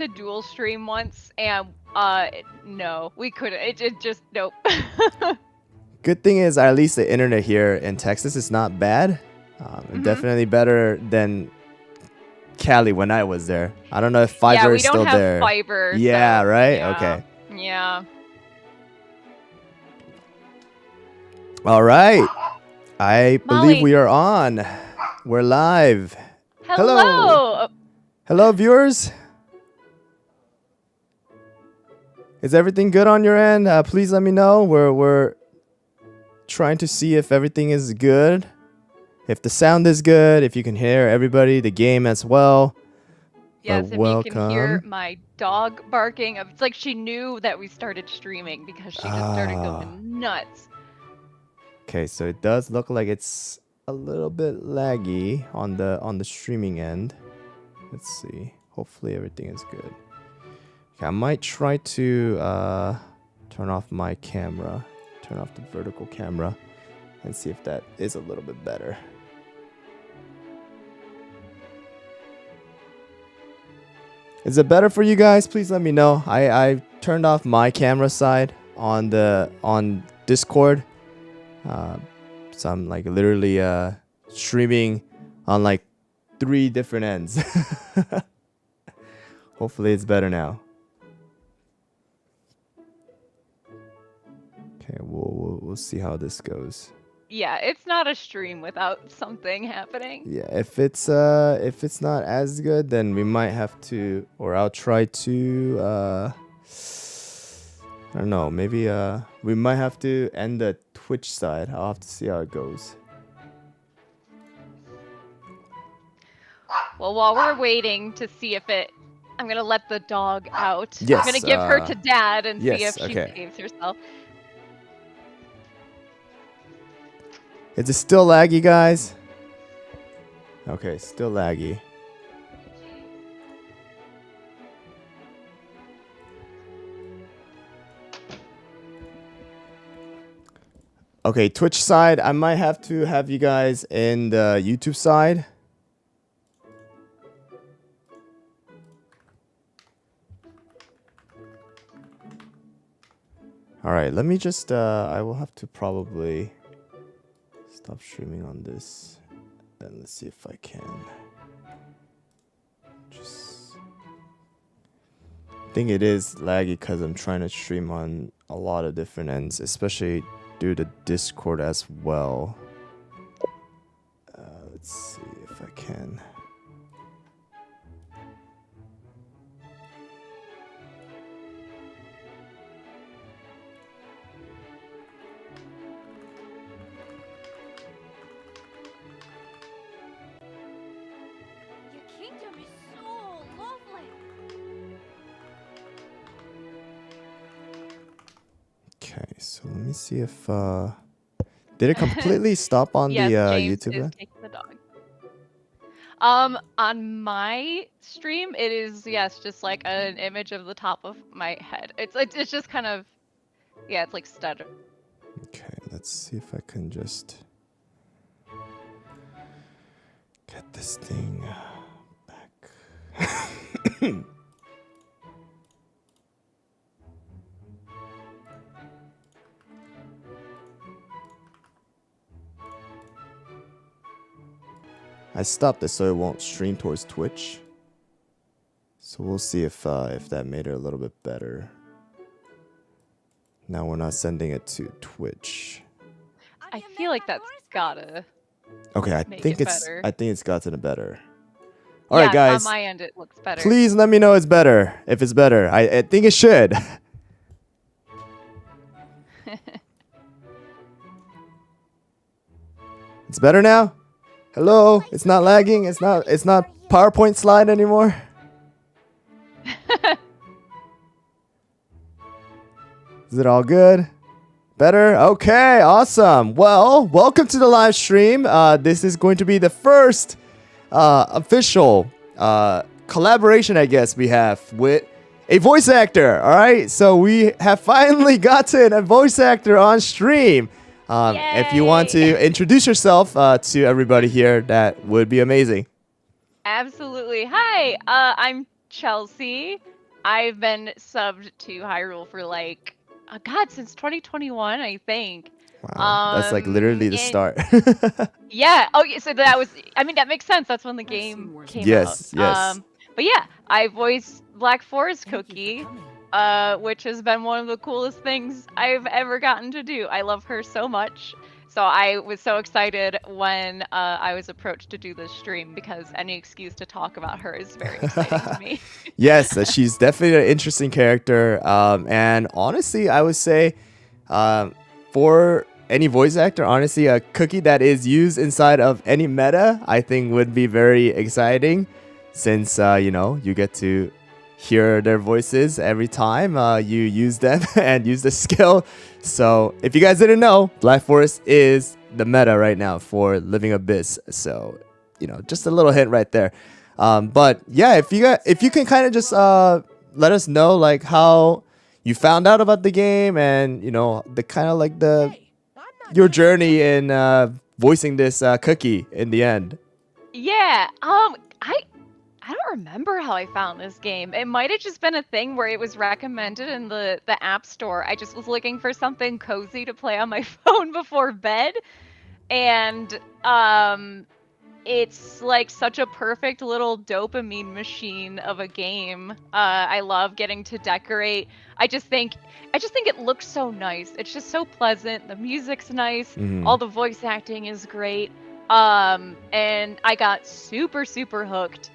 to dual stream once, and no, we couldn't. It just nope. Good thing is, at least the internet here in Texas is not bad. Definitely better than Cali when I was there. I don't know if fiber is still there. Yeah, we don't have fiber. Yeah, so, right? Yeah. Okay. Yeah. All right. I believe Molly. we are on. We're live. Hello. Hello, viewers. Is everything good on your end? Please let me know. We're trying to see if everything is good. If the sound is good, if you can hear everybody, the game as well. Yes, if you can hear my dog barking. It's like she knew that we started streaming because she just started going nuts. Okay, so it does look like it's a little bit laggy on the streaming end. Let's see. Hopefully everything is good. Okay, I might try to turn off my camera, turn off the vertical camera, and see if that is a little bit better. Is it better for you guys? Please let me know. I turned off my camera side on Discord. So I'm like literally streaming on like 3 different ends. Hopefully it's better now. Okay, we'll see how this goes. Yeah, it's not a stream without something happening. Yeah, if it's not as good, then we might have to, or I'll try to I don't know, maybe we might have to end the Twitch side. I'll have to see how it goes. Well, while we're waiting to see if I'm gonna let the dog out. Yes, I'm gonna give her to Dad and see if she okay. behaves herself. Is it still laggy, guys? Okay, still laggy. Okay, Twitch side, I might have to have you guys in the YouTube side. All right, let me just, I will have to probably stop streaming on this. Then let's see if I can. I think it is laggy because I'm trying to stream on a lot of different ends, especially due to Discord as well. Let's see if I can. Okay, so let me see if did it completely stop on yes, the James YouTube? Is taking the dog. On my stream, it is just like an image of the top of my head. It's just kind of it's like stutter. Okay, let's see if I can just get this thing back. I stopped it so it won't stream towards Twitch. So we'll see if that made it a little bit better. Now we're not sending it to Twitch. I feel like that's gotta. Okay, I think it's gotten better. All right, guys. On my end, it looks better. Please let me know it's better. If it's better, I think it should. It's better now. Hello, it's not lagging. It's not PowerPoint slide anymore. Is it all good? Better? Okay, awesome. Well, welcome to the live stream. This is going to be the first official collaboration, I guess, we have with a voice actor. All right, so we have finally gotten a voice actor on stream. If you want to introduce yourself to everybody here, that would be amazing. Absolutely. Hi, I'm Chelsea. I've been subbed to Hyrule for like, God, since 2021, I think. Wow, that's like literally the And start. yeah, oh yeah, so that was, I mean, that makes sense. That's when the game came out. Yes, yes. But yeah, I voiced Black Forest Cookie, which has been one of the coolest things I've ever gotten to do. I love her so much. So I was so excited when I was approached to do this stream because any excuse to talk about her is very exciting to me. Yes, she's definitely an interesting character. And honestly, I would say, for any voice actor, honestly, a cookie that is used inside of any meta, I think would be very exciting, since you get to hear their voices every time you use them and use the skill. So if you guys didn't know, Black Forest is the meta right now for Living Abyss. So just a little hint right there. But yeah, if you can kind of just let us know like how you found out about the game, and the kind of like your journey in voicing this cookie in the end. Yeah, I don't remember how I found this game. It might have just been a thing where it was recommended in the App Store. I just was looking for something cozy to play on my phone before bed, and it's like such a perfect little dopamine machine of a game. I love getting to decorate. I just think it looks so nice. It's just so pleasant. The music's nice. All the voice acting is great. And I got super, super hooked.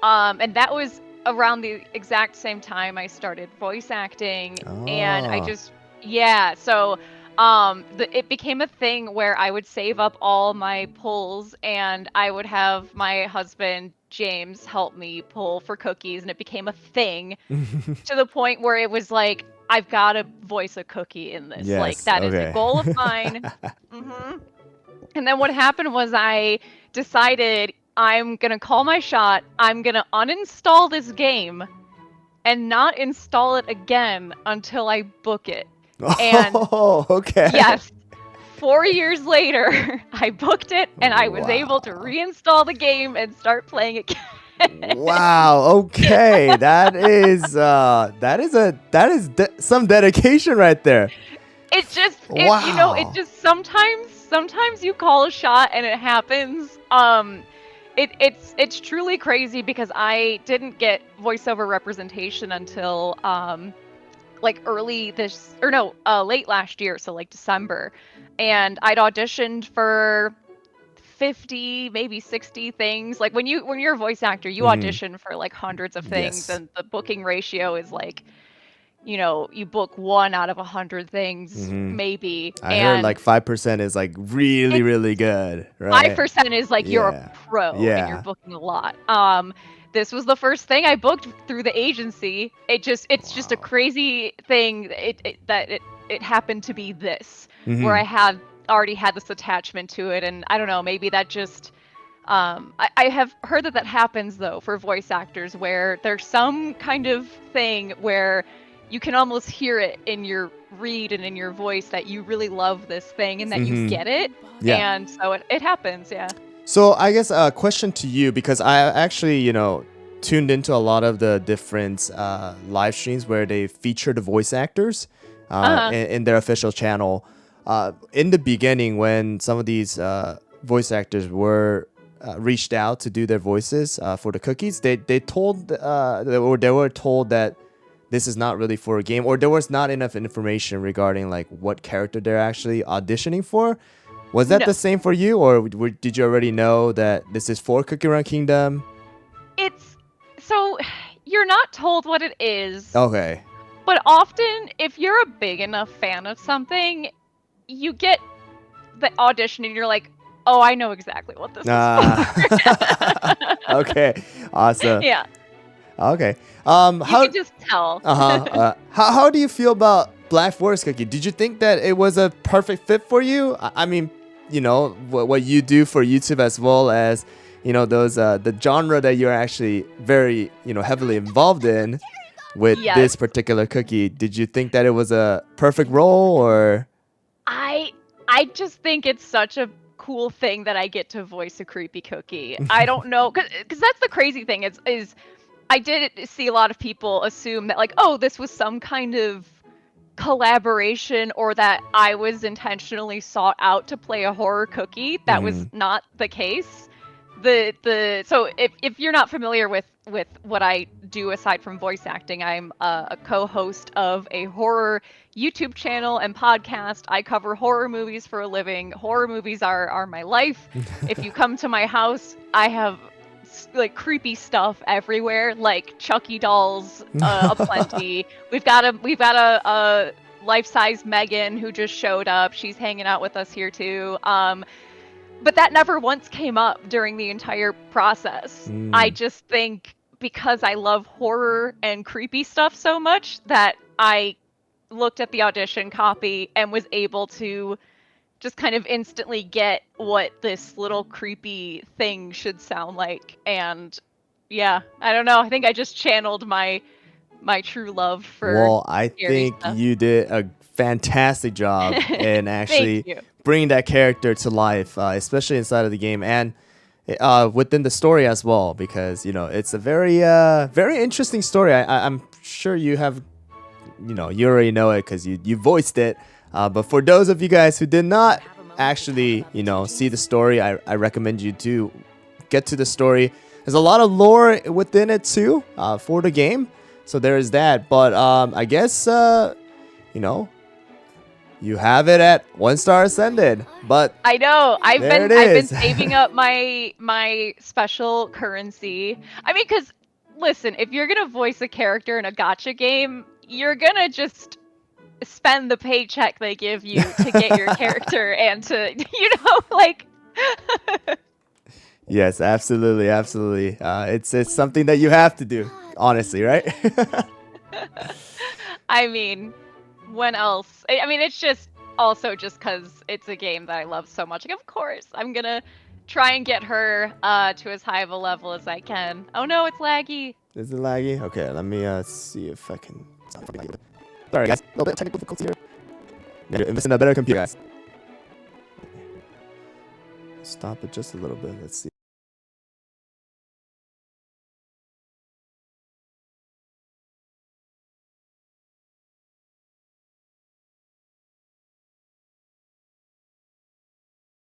And that was around the exact same time I started voice acting. And I just, yeah, so it became a thing where I would save up all my pulls and I would have my husband James help me pull for cookies, and it became a thing to the point where it was like, I've got to voice a cookie in this. Yes, like that is a goal of mine. And then what happened was I decided I'm gonna call my shot. I'm gonna uninstall this game and not install it again until I book it. And okay. yes, 4 years later, I booked it and I was able to reinstall the game and start playing again. Wow. Okay, that is some dedication right there. It just, it just sometimes you call a shot and it happens. It's truly crazy because I didn't get voiceover representation until like late last year, so like December, and I'd auditioned for 50, maybe 60 things. Like when you're a voice actor, you audition for like hundreds of things, and the booking ratio is like, you book 1 out of 100 things, maybe. I heard like 5% is like really, really good, right? 5% is like you're a pro and you're booking a lot. This was the first thing I booked through the agency. It's just a crazy thing. It happened to be this, where I had already had this attachment to it, and I don't know, maybe that just I have heard that happens though for voice actors, where there's some kind of thing where you can almost hear it in your read and in your voice that you really love this thing and that you get it. And so it happens. Yeah. So I guess a question to you, because I actually, tuned into a lot of the different live streams where they feature the voice actors in their official channel. In the beginning, when some of these voice actors were reached out to do their voices for the cookies, they were told that this is not really for a game, or there was not enough information regarding like what character they're actually auditioning for. Was that the same for you, or did you already know that this is for Cookie Run Kingdom? So you're not told what it is. Okay. But often, if you're a big enough fan of something, you get the audition and you're like, oh, I know exactly what this is for. Okay. Awesome. Yeah. Okay. You can just tell. How do you feel about Black Forest Cookie? Did you think that it was a perfect fit for you? I mean, what you do for YouTube, as well as those the genre that you're actually very heavily involved in with this particular cookie. Did you think that it was a perfect role, or? I just think it's such a cool thing that I get to voice a creepy cookie. I don't know, because that's the crazy thing is I did see a lot of people assume that like, oh, this was some kind of collaboration or that I was intentionally sought out to play a horror cookie. That was Mhm. not the case. So if you're not familiar with what I do aside from voice acting, I'm a co-host of a horror YouTube channel and podcast. I cover horror movies for a living. Horror movies are my life. If you come to my house, I have like creepy stuff everywhere, like Chucky dolls aplenty. We've got a life-size Megan who just showed up. She's hanging out with us here too. But that never once came up during the entire process. I Mm. just think because I love horror and creepy stuff so much that I looked at the audition copy and was able to just kind of instantly get what this little creepy thing should sound like. And yeah, I don't know. I think I just channeled my true love for Well, I scary think stuff. you did a fantastic job in Thank actually you. bringing that character to life, especially inside of the game and within the story as well, because you know it's a very interesting story. I'm sure you have, you know, you already know it because you voiced it. But for those of you guys who did not actually, you know, see the story, I recommend you to get to the story. There's a lot of lore within it too for the game. So there is that. But I guess, you know, you have it at 1 star ascended. But I know. there it I've been is. saving up my special currency. I mean, because listen, if you're gonna voice a character in a gacha game, you're gonna just spend the paycheck they give you to get your character and to like. Yes, absolutely, absolutely. It's something that you have to do, honestly, right? I mean, when else? I mean, it's just also just because it's a game that I love so much. Like, of course, I'm gonna try and get her to as high of a level as I can. Oh no, it's laggy. Is it laggy? Okay, let me see if I can. Sorry, guys, a little bit of technical difficulty here. Yeah, invest in a better computer, guys. Stop it just a little bit. Let's see.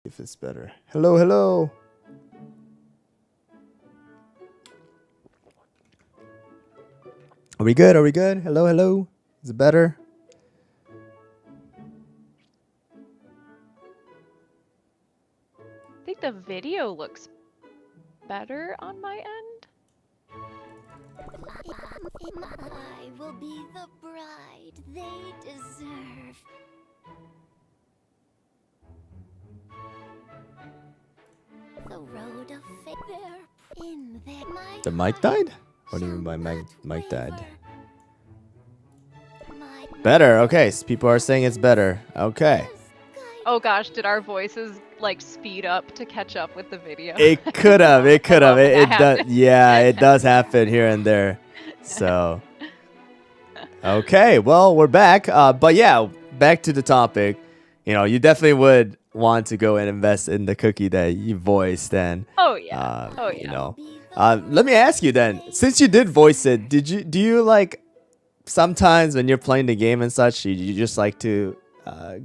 If it's better. Hello, hello. Are we good? Are we good? Hello, hello. Is it better? I think the video looks better on my end. I will be the bride they deserve. The road of fate. They're in there. The mic died? What do you mean by mic died? Better. Okay, so people are saying it's better. Okay. Oh gosh, did our voices like speed up to catch up with the video? It could have. It could have. love when It that does. happens. Yeah, it does happen here and there. So. Okay, well, we're back. But yeah, back to the topic. You know, you definitely would want to go and invest in the cookie that you voiced, and Oh yeah. Oh you yeah. know, let me ask you then. Since you did voice it, do you like sometimes when you're playing the game and such, you just like to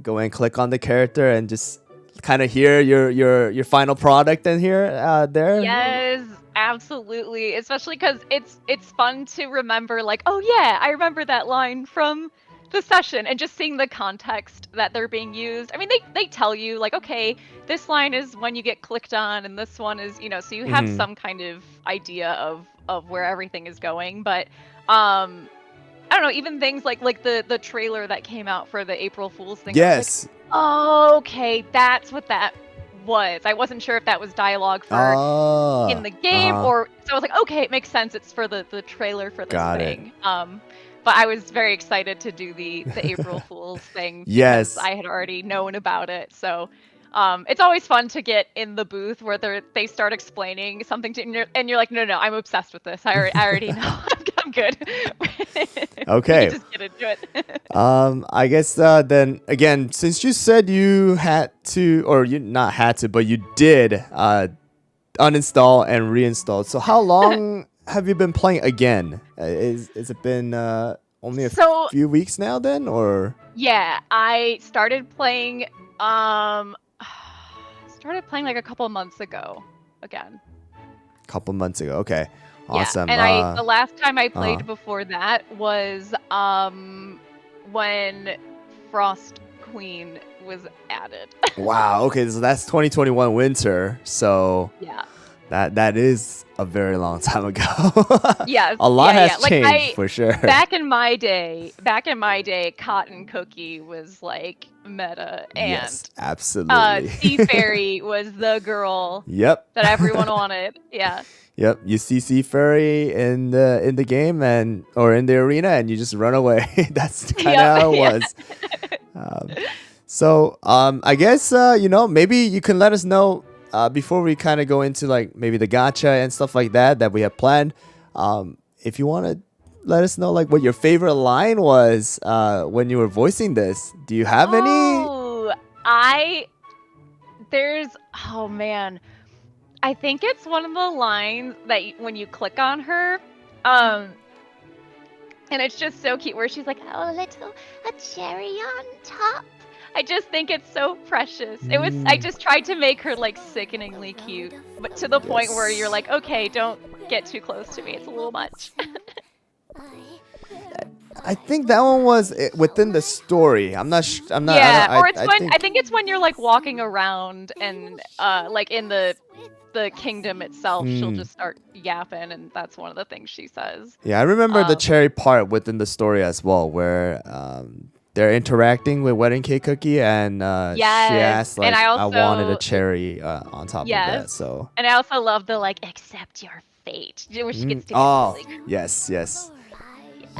go and click on the character and just kind of hear your final product and hear there? Yes, absolutely. Especially because it's fun to remember, like, oh yeah, I remember that line from the session, and just seeing the context that they're being used. I mean, they tell you like, okay, this line is when you get clicked on, and this one is, so you have Mhm. some kind of idea of where everything is going. But I don't know, even things like the trailer that came out for the April Fool's thing. I was like, Yes. oh, okay, that's what that was. I wasn't sure if that was dialogue for in the game or so I was like, okay, it makes sense. It's for the trailer for this Got it. thing. But I was very excited to do the April Fool's thing because Yes. I had already known about it. So it's always fun to get in the booth where they start explaining something to and you're like, no, I'm obsessed with this. I already know. I'm good. Okay. We can just get into it. I guess then again, since you said you had to, or you not had to, but you did uninstall and reinstall. So how long have you been playing again? Is it been only a So few weeks now then, or yeah, I started playing started playing like a couple months ago again. a couple months ago? Okay, Yeah, awesome. and the last time I uh, played before that was when Frost Queen was added. wow. Okay, so that's 2021 winter. So Yeah. that is a very long time ago. Yes. A lot has Yeah. Like changed for sure. back in my day, Cotton Cookie was like meta, and Yes, absolutely. Sea Fairy was the girl Yep. that everyone wanted. Yeah. Yep. You see Sea Fairy in the game or in the arena, and you just run away. That's kind of Yep. how it Yeah. was. I guess maybe you can let us know before we kind of go into like maybe the gacha and stuff like that we have planned. If you want to let us know like what your favorite line was when you were voicing this. Do you have any? Oh, oh man. I think it's one of the lines that when you click on her, and it's just so cute where she's like, Oh, a cherry on top. I just think it's so precious. I just tried to make her like sickeningly cute, but to the point where you're like, okay, don't get too close to me. It's a little much. I think that one was within the story. I'm not. I'm not. Yeah, or it's I when think, I think it's when you're like walking around and like in the kingdom itself, she'll just start yapping, and that's one of the things she says. Yeah, I remember the cherry part within the story as well, where they're interacting with Wedding Cake Cookie, and she asked like, and I wanted a cherry on top of that. So. And I also love the like accept your fate, where she gets to get Oh, really yes.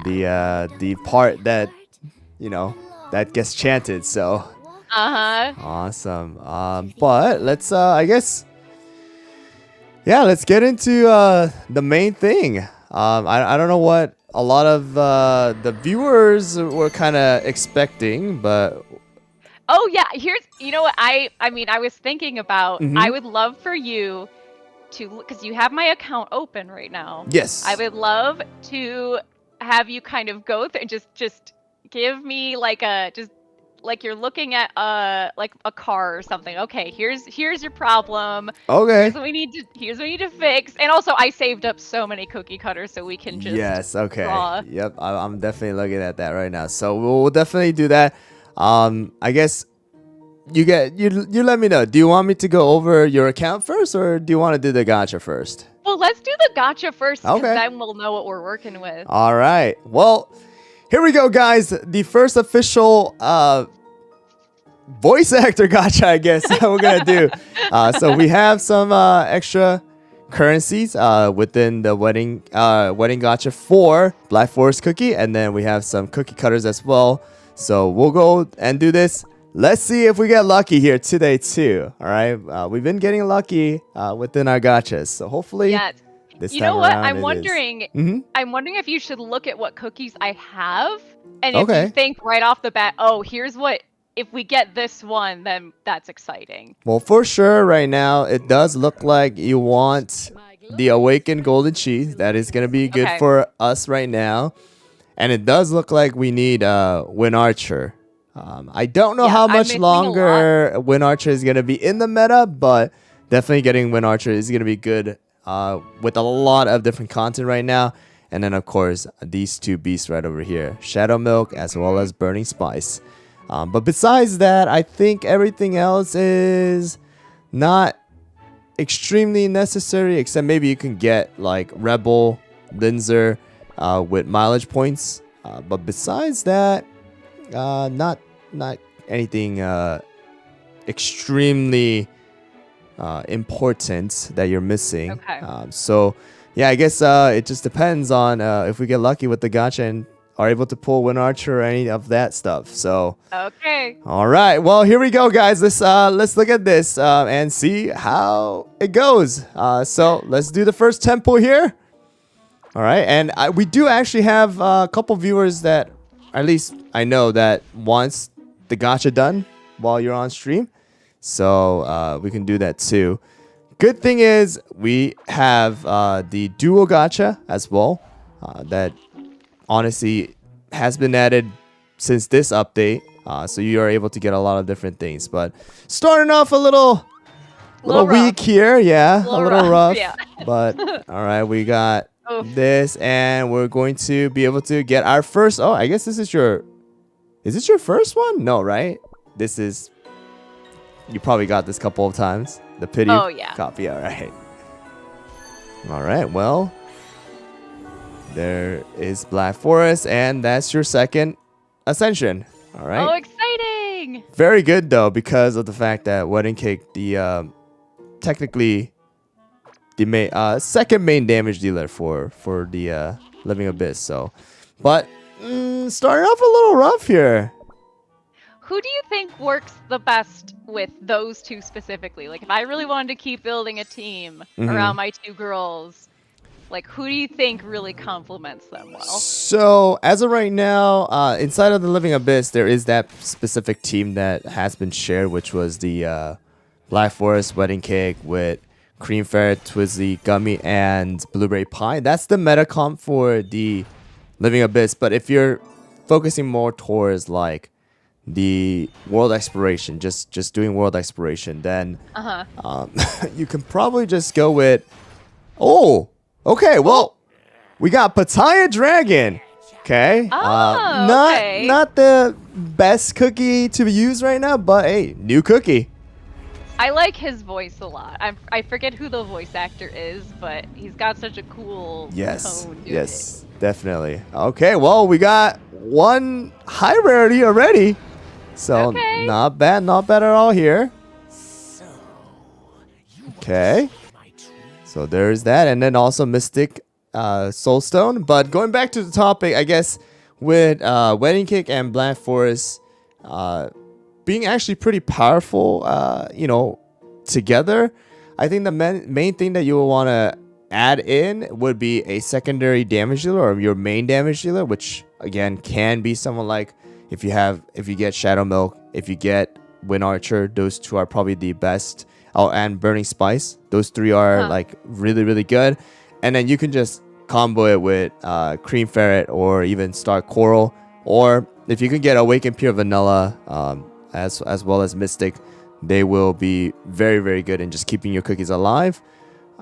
The part that that gets chanted. So. Awesome. But let's I guess. Yeah, let's get into the main thing. I don't know what a lot of the viewers were kind of expecting, but oh yeah, you know what I mean I was thinking about. Mhm. I would love for you to, because you have my account open right now. yes. I would love to have you kind of go through and just give me like you're looking at like a car or something. Okay, here's your problem. Okay. Here's what we need to fix. And also, I saved up so many cookie cutters so we can just Yes. Okay. draw. Yep. I'm definitely looking at that right now. So we'll definitely do that. I guess you let me know. Do you want me to go over your account first, or do you want to do the gacha first? Well, let's do the gacha first, because Okay. then we'll know what we're working with. All right. Well, here we go, guys. The first official voice actor gacha, I guess we're gonna do. So we have some extra currencies within the wedding gacha for Black Forest Cookie, and then we have some cookie cutters as well. So we'll go and do this. Let's see if we get lucky here today too. All right, we've been getting lucky within our gachas, so hopefully. Yeah. This You time know what? around I'm it is. wondering. Mhm. I'm wondering if you should look at what cookies I have, and if Okay. you think right off the bat, oh, here's what. If we get this one, then that's exciting. Well, for sure, right now it does look like you want the Awakened Golden Cheese. That is gonna be good Okay. for us right now, and it does look like we need Win Archer. I don't know Yeah, how I'm much missing a longer Win Archer is gonna be in the meta, but definitely getting Win Archer is gonna be good with a lot of different content right now. And then of course these two beasts right over here, Shadow Milk as well as Burning Spice. But besides that, I think everything else is not extremely necessary, except maybe you can get like Rebel, Linzer with mileage points. But besides that, not anything extremely important that you're missing. Okay. So yeah, I guess it just depends on if we get lucky with the gacha and are able to pull Win Archer or any of that stuff. So Okay. all right, well here we go, guys. Let's look at this and see how it goes. So let's do the first temple here. All right, and we do actually have a couple viewers that, at least I know, that wants the gacha done while you're on stream. So we can do that too. good thing is we have the duo gacha as well. That honestly has been added since this update. So you are able to get a lot of different things. But starting off a little weak here. Yeah, a little rough. Yeah. But all right, we got Oof. this, and we're going to be able to get our first. Oh, I guess this is your. Is this your first one? No, right? This is. You probably got this a couple of times. The pity copy. All right. All right. Well, there is Black Forest, and that's your second ascension. All right. Oh, exciting! Very good though, because of the fact that Wedding Cake, the technically the second main damage dealer for the Living Abyss. So, but starting off a little rough here. Who do you think works the best with those two specifically? Like, if I really wanted to keep building a team around my two girls, like, who do you think really complements them well? So, as of right now, inside of the Living Abyss, there is that specific team that has been shared, which was the Black Forest Wedding Cake with Cream Ferret, Twizzly, Gummy, and Blueberry Pie. That's the meta comp for the Living Abyss. But if you're focusing more towards, like, the world exploration, just doing world exploration, then you can probably just go with okay, well, we got Pattaya Dragon. Okay. Not the best cookie to use right now, but hey, new cookie. I like his voice a lot. I forget who the voice actor is, but he's got such a cool tone to it. Definitely. Okay, well, we got one high rarity already. So not bad at all here. Okay. So there's that, and then also Mystic Soulstone. But going back to the topic, I guess with Wedding Cake and Black Forest being actually pretty powerful, together, I think the main thing that you will want to add in would be a secondary damage dealer or your main damage dealer, which again can be someone like if you get Shadow Milk, if you get Wind Archer, those two are probably the best. Oh, and Burning Spice. Those three are like really, really good. And then you can just combo it with Cream Ferret or even Star Coral. Or if you can get Awakened Pure Vanilla as well as Mystic, they will be very, very good in just keeping your cookies alive.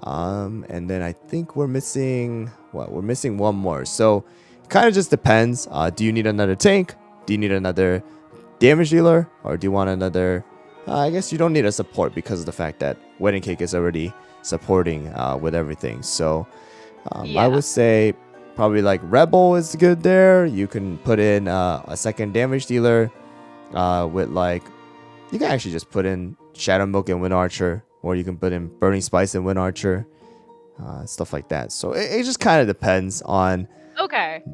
And then I think we're missing one more. So it kind of just depends. Do you need another tank? Do you need another damage dealer? Or do you want another... I guess you don't need a support because of the fact that Wedding Cake is already supporting with everything. So I would say probably like Rebel is good there. You can put in a second damage dealer with like... You can actually just put in Shadow Milk and Wind Archer. Or you can put in Burning Spice and Wind Archer. Stuff like that. So it just kind of depends on...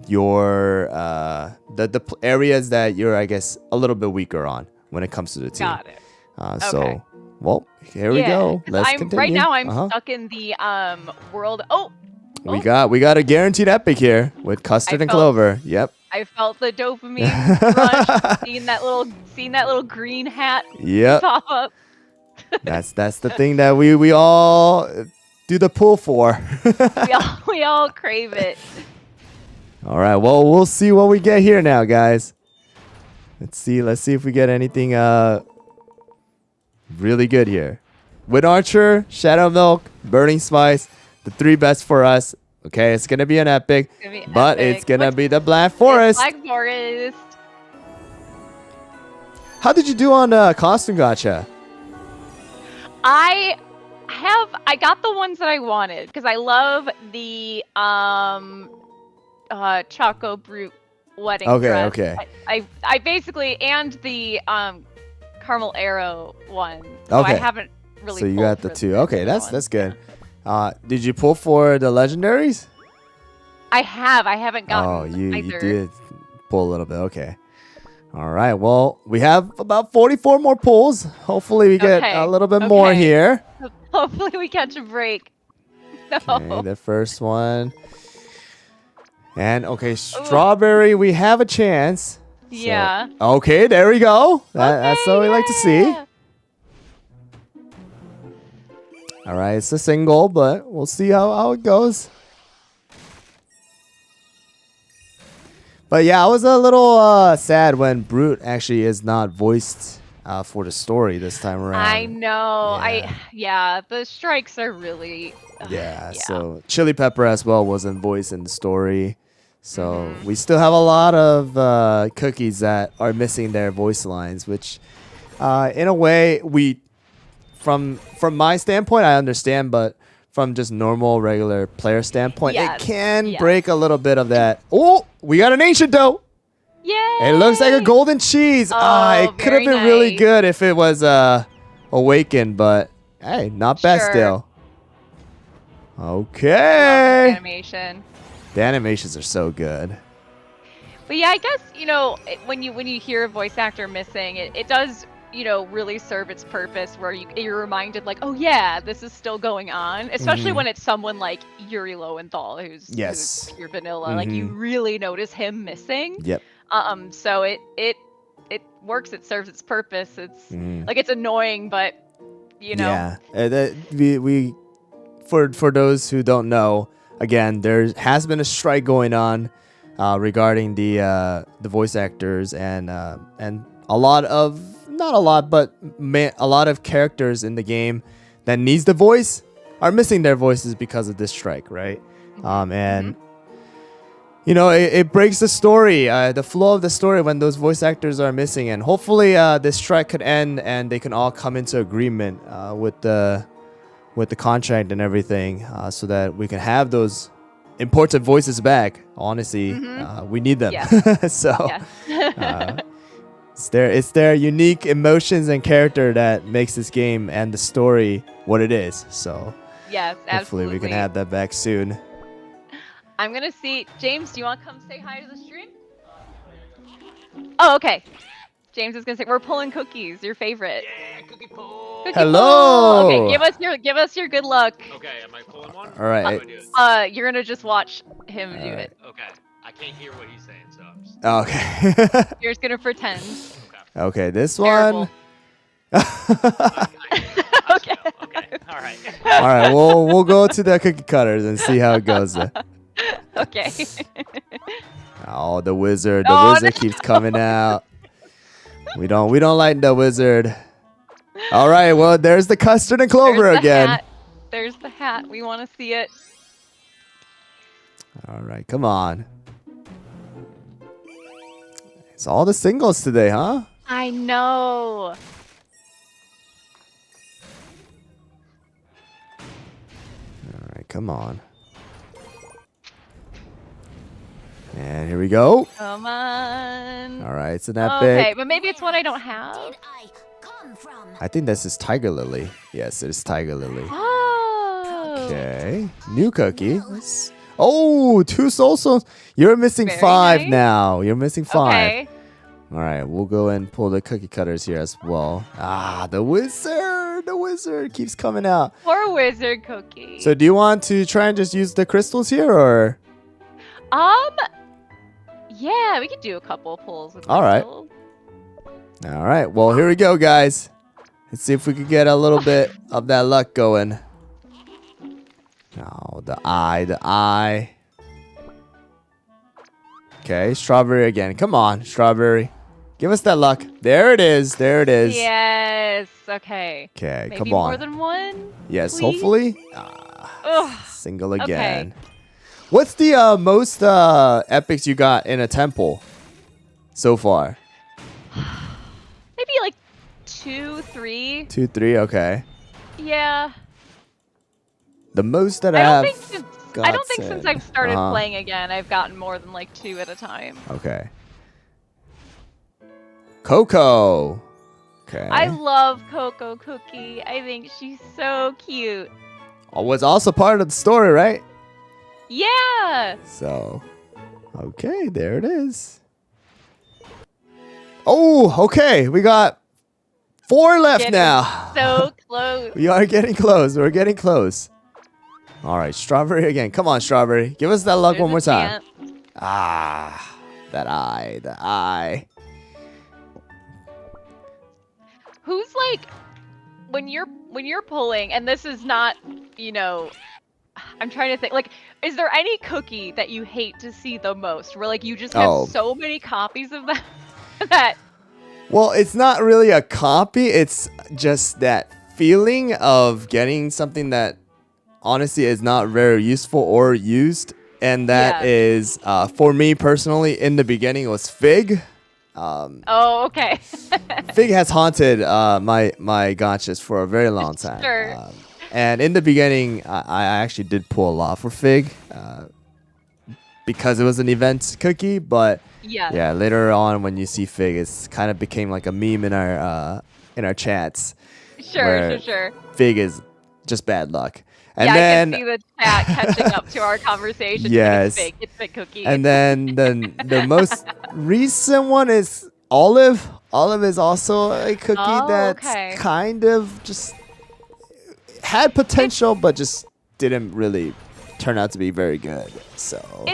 your the areas that you're, I guess, a little bit weaker on when it comes to the team. Got it. So, well, here we go. Let's continue. Right now, I'm stuck in the world. We got a guaranteed epic here with Custard and Clover. Yep. I felt the dopamine rush. seeing that little green hat pop up. That's the thing that we all do the pull for. we all crave it. All right, well, we'll see what we get here now, guys. Let's see if we get anything really good here. Wind Archer, Shadow Milk, Burning Spice, the three best for us. Okay, it's gonna be an epic, it's gonna be the Black Forest. Black Forest. How did you do on costume gacha? I got the ones that I wanted because I love the Choco Brute wedding dress. Okay. I basically, and the Caramel Arrow one. So I haven't really. So you got the two. Okay, that's good. Did you pull for the legendaries? I haven't gotten. Oh, you did pull a little bit. Okay. All right. Well, we have about 44 more pulls. Hopefully, we get a little bit more here. Hopefully, we catch a break. No. Okay, the first one. And Strawberry, we have a chance. Yeah. So, okay, there we go. That's what we like to see. All right, it's a single, but we'll see how it goes. But yeah, I was a little sad when Brute actually is not voiced for the story this time around. I know. Yeah. The strikes are really. Yeah, Yeah. so Chili Pepper as well wasn't voiced in the story. So Mhm. we still have a lot of cookies that are missing their voice lines, which in a way from my standpoint I understand, but from just normal regular player standpoint, Yes, it can yes. break a little bit of that. Oh, we got an ancient dough. Yay! It looks like a golden cheese. Oh, It could have very been really nice. good if it was awakened, but hey, not bad Sure. still. I love Okay. this animation. The animations are so good. But yeah, I guess when you hear a voice actor missing, it does really serve its purpose where you're reminded like, oh yeah, this is still going on. Especially Mhm. when it's someone like Yuri Lowenthal who's Yes. pure vanilla. Like you really notice him missing. Yep. So it works. It serves its purpose. It's Mhm. like it's annoying, but Yeah. We for those who don't know, again, there has been a strike going on regarding the voice actors and a lot of not a lot, but a lot of characters in the game that needs the voice are missing their voices because of this strike, right? And it breaks the story, the flow of the story when those voice actors are missing. And hopefully, this strike could end and they can all come into agreement with the contract and everything, so that we can have those important voices back. Honestly, we need them. Yes. So Yes. it's their unique emotions and character that makes this game and the story what it is. So Yes, hopefully absolutely. we can have that back soon. I'm gonna see. James, do you want to come say hi to the stream? Oh, okay. James is gonna say we're pulling cookies. Your favorite. Yeah, cookie pull. Cookie Hello. pull. Okay, give us your good luck. Okay, am I pulling one? All right. How do I do it? You're gonna just watch him do Alright. it. Okay, I can't hear what he's saying, so I'm just... Okay. You're just gonna pretend. Okay. Okay, this Terrible. one. Okay. Okay, all right. All right, we'll go to the cookie cutters and see how it goes. Okay. Oh, the wizard Oh, no. keeps coming out. We don't like the wizard. All right, well, there's the custard and clover There's the again. hat. There's the hat. We want to see it. All right, come on. It's all the singles today, huh? I know. All right, come on. And here we go. Come on. All right, it's an epic. Okay, but maybe it's one I don't have. Did I come from? I think this is Tiger Lily. Yes, it is Tiger Lily. Oh. Okay, new cookie. Oh, 2 soul stones. You're missing Very 5 nice. now. You're missing 5. Okay. All right, we'll go and pull the cookie cutters here as well. Ah, the wizard. The wizard keeps coming out. Poor wizard cookie. So do you want to try and just use the crystals here, or? Yeah, we could do a couple pulls with All right. crystals. All right, well, here we go, guys. Let's see if we could get a little bit of that luck going. Oh, the eye. Okay, strawberry again. Come on, strawberry. Give us that luck. There it is. Yes. Okay. Okay, Maybe come on. more than one. Yes, please? hopefully. Ugh. Single Okay. again. What's the most epics you got in a temple so far? Maybe like 2, 3. 2, 3. Okay. Yeah. The most that I I have. don't think since I've started Uh-huh. playing again, I've gotten more than like 2 at a time. Okay. Coco. Okay. I love Coco Cookie. I think she's so cute. Was also part of the story, right? Yeah. So, okay, there it is. Oh, okay. We got 4 left Getting now. So close. We are getting close. We're getting close. All right, strawberry again. Come on, strawberry. Give us that luck There's one a more time. chance. Ah, the eye. Who's like when you're pulling, and this is not, you know, I'm trying to think, like, is there any cookie that you hate to see the most? Where like you just have Oh. so many copies of that that Well, it's not really a copy. It's just that feeling of getting something that honestly is not very useful or used. And that Yeah. is, for me personally, in the beginning, it was Fig. Oh, okay. Fig has haunted my gotchas for a very long time. Sure. And in the beginning, I actually did pull a lot for Fig because it was an event cookie. But Yeah. yeah, later on when you see Fig, it's kind of became like a meme in our chats. Sure, where sure. Fig is just bad luck. And Yeah, then I can see the chat catching up to our conversation. Yes. It's fake cookie. and then the most recent one is Olive. Olive is also a cookie Oh, that's okay. kind of just had potential, but just didn't really turn out to be very good. So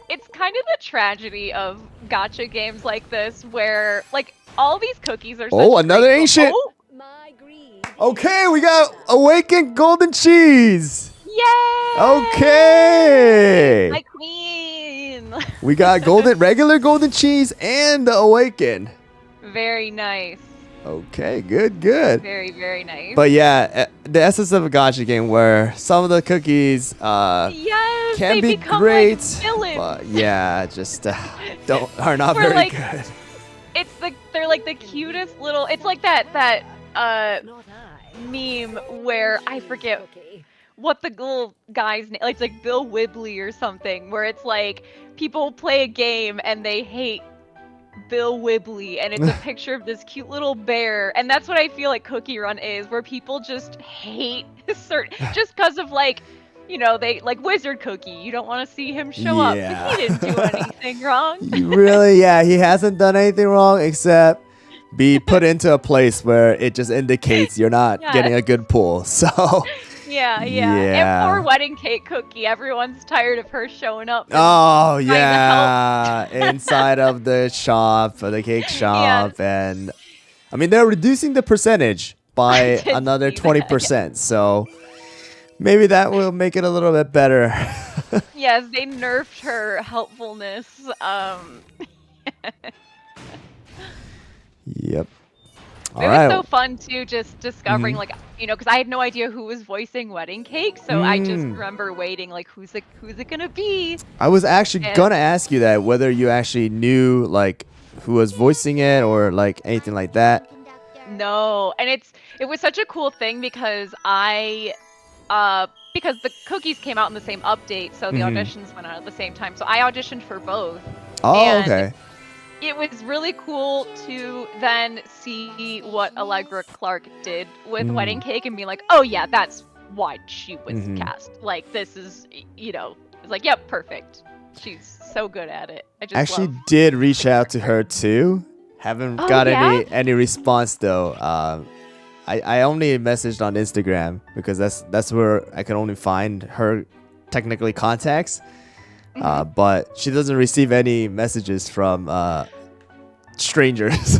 It's kind of the tragedy of gotcha games like this, where like all these cookies are. Oh, such another great- ancient. Oh, My greed. Okay, we got Awakened Golden Cheese. yay! Okay. My queen. We got regular golden cheese and the Awakened. Very nice. Okay, good. Very, very nice. But yeah, the essence of a gacha game where some of the cookies yes, can they be become great, like villains. but yeah, just are not Or very like- good. They're like the cutest little. It's like that Not I. meme where I forget Cookie. what the little guy's name. It's like Bill Wibley or something, where it's like people play a game and they hate Bill Wibley, and it's a picture of this cute little bear, and that's what I feel like Cookie Run is, where people just hate certain just because of like, you know, they like Wizard Cookie. You don't want to see him show up, Yeah. but he didn't do anything wrong. Yeah, he hasn't done anything wrong except be put into a place where it just indicates you're not Yeah. getting a good pull. So Yeah. Yeah. And poor Wedding Cake Cookie, everyone's tired of her showing up. and oh trying to yeah, inside of the shop, the cake shop, and I mean they're reducing the percentage by did another see that, 20%. So maybe that will make it a little bit better. Yes, they nerfed her helpfulness. Yep. All It right. was so fun too, just discovering Mhm. like, you know, because I had no idea who was voicing Wedding Cake, so I just Mm. remember waiting like, who's it gonna be? I was actually and- gonna ask you that whether you actually knew like who was voicing it or like anything like that. No, and it was such a cool thing because because the cookies came out in the same update, so the Mhm. auditions went out at the same time. So I auditioned for both. Oh, And- okay. It was really cool to then see what Allegra Clark did with Mm. Wedding Cake and be like, oh yeah, that's why she was Mhm. cast. Like this is, you know, it's like, yep, perfect. She's so good at it. I just Actually love. did reach out to her too. Haven't Oh, got yeah? any response though. I only messaged on Instagram because that's where I can only find her technically contacts. But she doesn't receive any messages from strangers.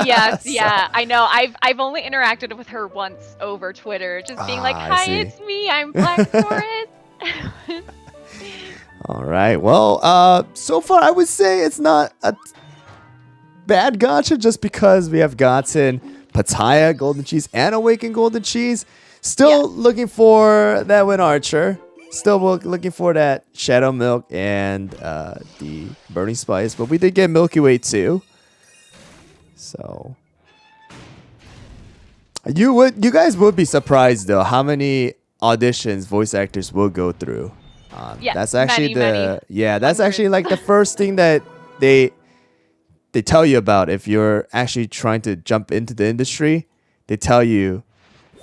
Yes, So- yeah, I know. I've only interacted with her once over Twitter, just being like, I "Hi, see. it's me. I'm Black Forest." All right. Well, so far I would say it's not a bad gacha just because we have gotten Pattaya Golden Cheese and Awakened Golden Cheese. Still looking for that Wind Archer. Still looking for that Shadow Milk and the Burning Spice, but we did get Milky Way too. So you guys would be surprised though how many auditions voice actors will go through. Yeah, That's actually many that's actually like the first thing that they tell you about if you're actually trying to jump into the industry. They tell you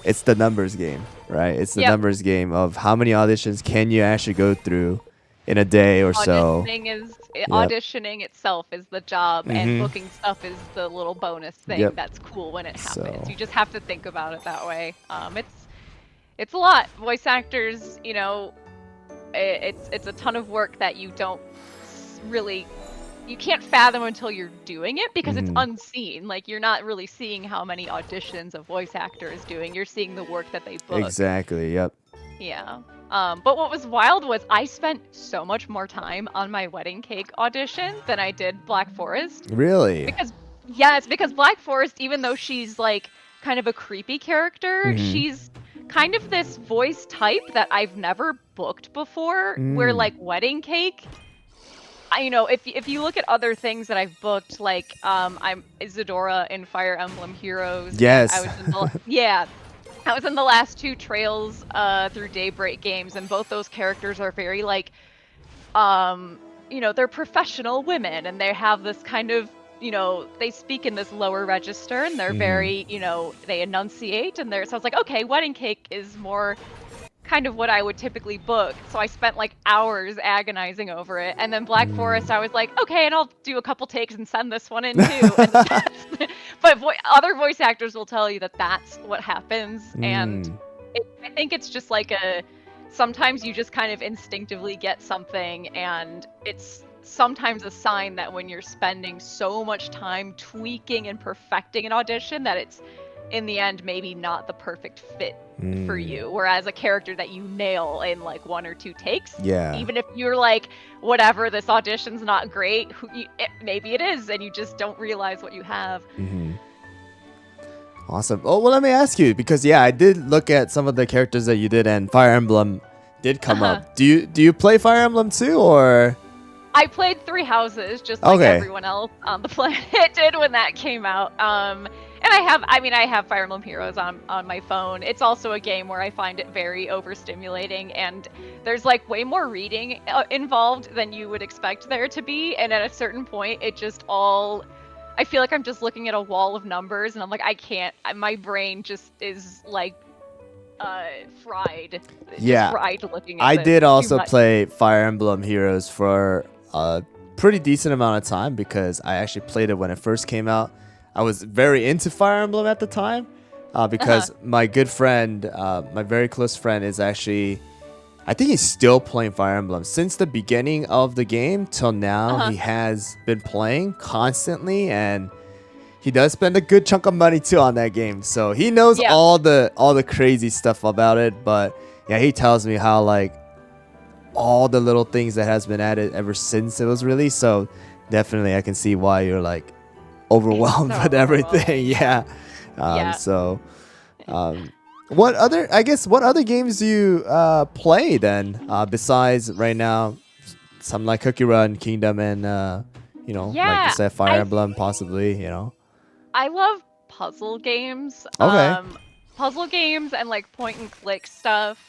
it's the numbers game, right? It's the Yep. numbers game of how many auditions can you actually go through in a day or so. Auditioning itself is the job, Mhm. and booking stuff is the little bonus thing Yep. that's cool when it happens. So- You just have to think about it that way. It's a lot. Voice actors, you know, it's a ton of work that you don't really you can't fathom until you're doing it because it's Mhm. unseen. Like you're not really seeing how many auditions a voice actor is doing. You're seeing the work that they book. Exactly. Yep. Yeah. But what was wild was I spent so much more time on my wedding cake audition than I did Black Forest. Really? Because yes, because Black Forest, even though she's like kind of a creepy character, Mhm. she's kind of this voice type that I've never booked before. Where Mm. like wedding cake, if you look at other things that I've booked, like I'm Isadora in Fire Emblem Heroes. and Yes. I was in the last two Trails through Daybreak games, and both those characters are very like, they're professional women, and they have this kind of, they speak in this lower register, and they're Mhm. very, they enunciate, so I was like, okay, wedding cake is more kind of what I would typically book. So I spent like hours agonizing over it. And then Black Forest, I was like, okay, and I'll do a couple takes and send this one in too. But other voice actors will tell you that that's what happens. And Mm. I think it's just like sometimes you just kind of instinctively get something, and it's sometimes a sign that when you're spending so much time tweaking and perfecting an audition that it's in the end maybe not the perfect fit for you, whereas a character that you nail in like one or two takes, Yeah. even if you're like, whatever, this audition's not great, maybe it is, and you just don't realize what you have. Mhm. Awesome. Oh, well, let me ask you, because yeah, I did look at some of the characters that you did, and Fire Emblem did come up. Do you play Fire Emblem too, or? I played Three Houses just like Okay. everyone else on the planet did when that came out. And I have Fire Emblem Heroes on my phone. It's also a game where I find it very overstimulating, and there's like way more reading involved than you would expect there to be. And at a certain point, I feel like I'm just looking at a wall of numbers, and I'm like, I can't. My brain just is like fried. Yeah. Just fried looking at I this. did Too also much. play Fire Emblem Heroes for a pretty decent amount of time, because I actually played it when it first came out. I was very into Fire Emblem at the time, because my good friend, my very close friend, is actually, I think he's still playing Fire Emblem since the beginning of the game till now. He has been playing constantly, and he does spend a good chunk of money too on that game. So he knows Yeah. all the crazy stuff about it. But yeah, he tells me how like all the little things that has been added ever since it was released. So definitely I can see why you're like overwhelmed so with everything. overwhelming. Yeah. Yeah. So what other games do you play then, besides right now some like Cookie Run, Kingdom, and like you Yeah, said, Fire I Emblem possibly, I love puzzle games. Okay. Puzzle games and like point and click stuff.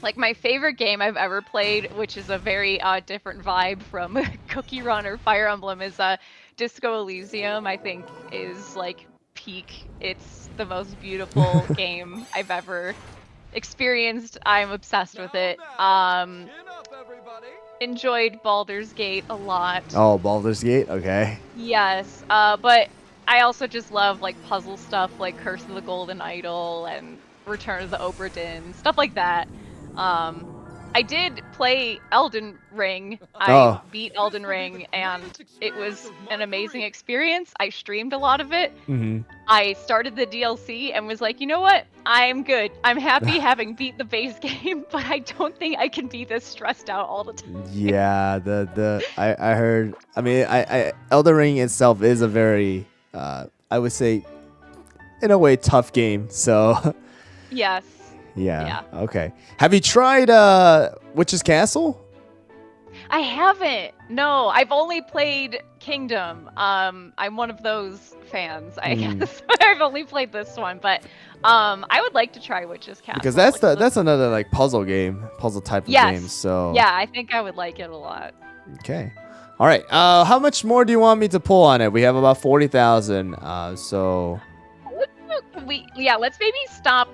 Like my favorite game I've ever played, which is a very different vibe from Cookie Run or Fire Emblem, is Disco Elysium. I think is like peak. It's the most beautiful game I've ever experienced. I'm obsessed with it. Enjoyed Baldur's Gate a lot. Oh, Baldur's Gate. Okay. Yes, but I also just love like puzzle stuff like Curse of the Golden Idol and Return of the Obra Dinn, stuff like that. I did play Elden Ring. I beat Elden Ring, and it was an amazing experience. I streamed a lot of it. Mm-hmm. I started the DLC and was like, you know what? I'm good. I'm happy having beat the base game, but I don't think I can be this stressed out all the time. Yeah, I heard. I mean, I Elden Ring itself is a very I would say in a way tough game. So Yes. yeah. Okay. Have you tried Witch's Castle? I haven't. No, I've only played Kingdom. I'm one of those fans, I guess. I've only played this one, but I would like to try Witch's Castle. Because that's another like puzzle type of Yes. game. So Yeah, I think I would like it a lot. Okay. All right. How much more do you want me to pull on it? We have about 40,000. So Let's maybe stop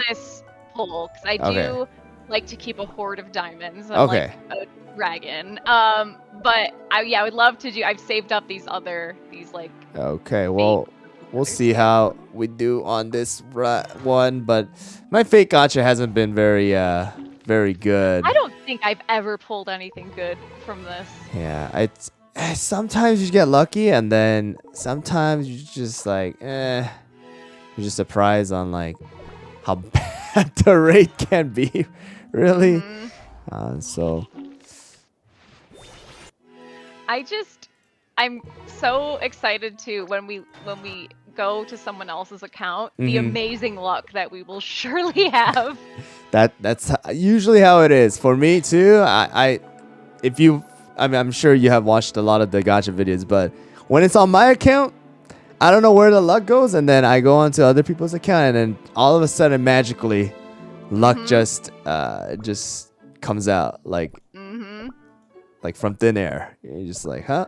this pull because I do Okay. like to keep a hoard of diamonds. I'm Okay. like a dragon. But I would love to do. I've saved up these like. Okay. Well, we'll see how we do on this one. But my fake gacha hasn't been very good. I don't think I've ever pulled anything good from this. Yeah. sometimes you get lucky, and then sometimes you just like, you're just surprised on like how bad the rate can be, really. So I'm so excited to when we go to someone else's account, the amazing luck that we will surely have. that's usually how it is for me too. I'm sure you have watched a lot of the gacha videos, but when it's on my account, I don't know where the luck goes, and then I go onto other people's account, and then all of a sudden, magically, luck just comes out like from thin air. You're just like, huh?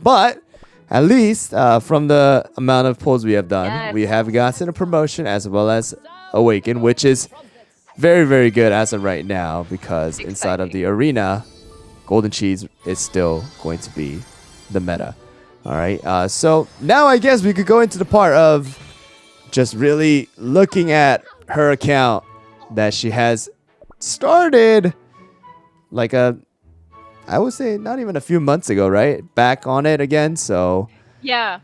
But at least from the amount of polls we have done, we have gotten a promotion as well as Awaken, which is very, very good as of right now, because inside of the arena, Golden Cheese is still going to be the meta. All right. So now I guess we could go into the part of just really looking at her account that she has started like I would say not even a few months ago, right? Back on it again. So yeah.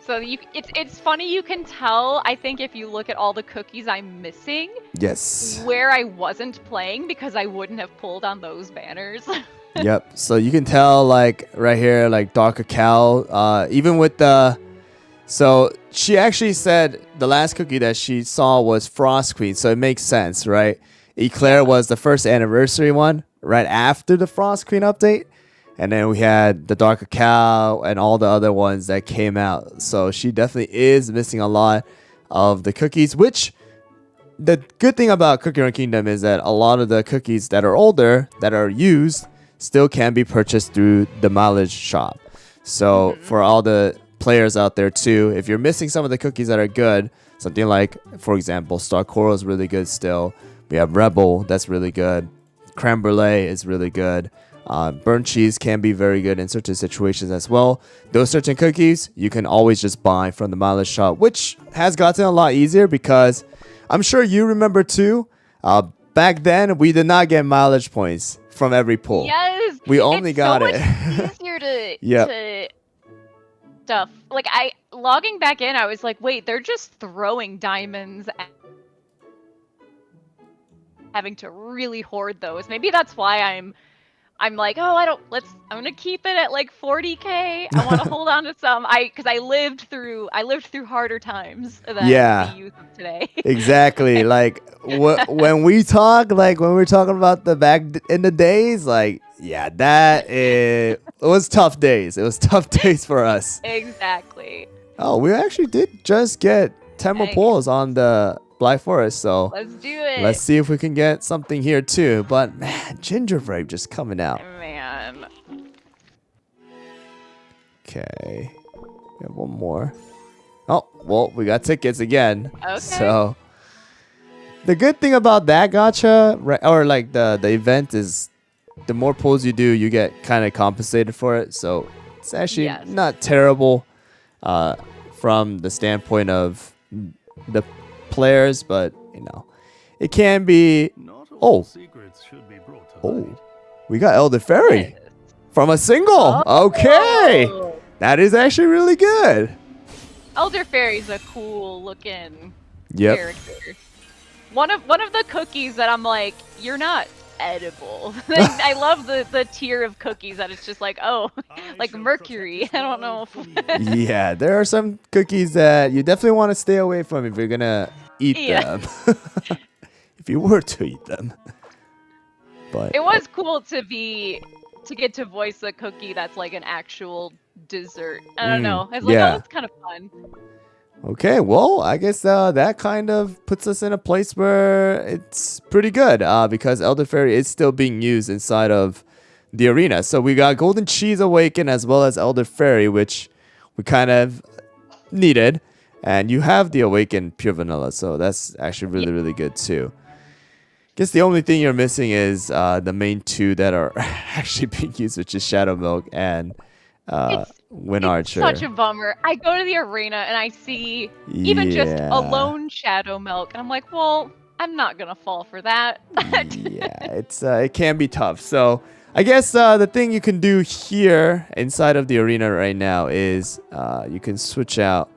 So it's funny, you can tell, I think, if you look at all the cookies I'm missing, yes, where I wasn't playing, because I wouldn't have pulled on those banners. Yep. So you can tell, like right here, like Dark Cacao, even with the. So she actually said the last cookie that she saw was Frost Queen, so it makes sense, right? Eclair was the first anniversary one right after the Frost Queen update, and then we had the Dark Cacao and all the other ones that came out. So she definitely is missing a lot of the cookies, which the good thing about Cookie Run Kingdom is that a lot of the cookies that are older, that are used, still can be purchased through the mileage shop. So for all the players out there too, if you're missing some of the cookies that are good, something like, for example, Star Coral is really good still. We have Rebel, that's really good. Creme Brulee is really good. Burnt cheese can be very good in certain situations as well. Those certain cookies you can always just buy from the mileage shop, which has gotten a lot easier, because I'm sure you remember too, back then we did not get mileage points from every pull. Yes, we only got so it. Much easier to stuff. Like, logging back in, I was like, wait, they're just throwing diamonds at having to really hoard those. Maybe that's why I'm like, oh, I'm gonna keep it at like 40k. I want to hold on to some. Because I lived through harder times than the youth of today. Exactly. Like when we talk, like when we're talking about the back in the days, like it was tough days. It was tough days for us. Exactly. Oh, we actually did just get 10 more pulls on the Black Forest, so let's do it. Let's see if we can get something here too. But man, Gingerbread just coming out. Man. Okay. We have one more. Oh, well, we got tickets again. Okay. So the good thing about that gacha, right, or like the event, is the more pulls you do, you get kind of compensated for it. So it's actually not terrible from the standpoint of the players, but you know, it can be. We got Elder Fairy from a single. Okay, that is actually really good. Elder Fairy's a cool looking character. One of the cookies that I'm like, you're not edible. I love the tier of cookies that it's just like, oh, like mercury. I don't know. Yeah, there are some cookies that you definitely want to stay away from if you're gonna eat them. If you were to eat them. But it was cool to get to voice a cookie that's like an actual dessert. I don't know. I was like, oh, that's kind of fun. Okay, well, I guess that kind of puts us in a place where it's pretty good, because Elder Fairy is still being used inside of the arena. So we got Golden Cheese Awaken as well as Elder Fairy, which we kind of needed. And you have the Awaken Pure Vanilla, so that's actually really, really good too. Guess the only thing you're missing is the main two that are actually being used, which is Shadow Milk and Wind Archer. Such a bummer. I go to the arena and I see even just a lone Shadow Milk, and I'm like, well, I'm not gonna fall for that. Yeah, it can be tough. So I guess the thing you can do here inside of the arena right now is you can switch out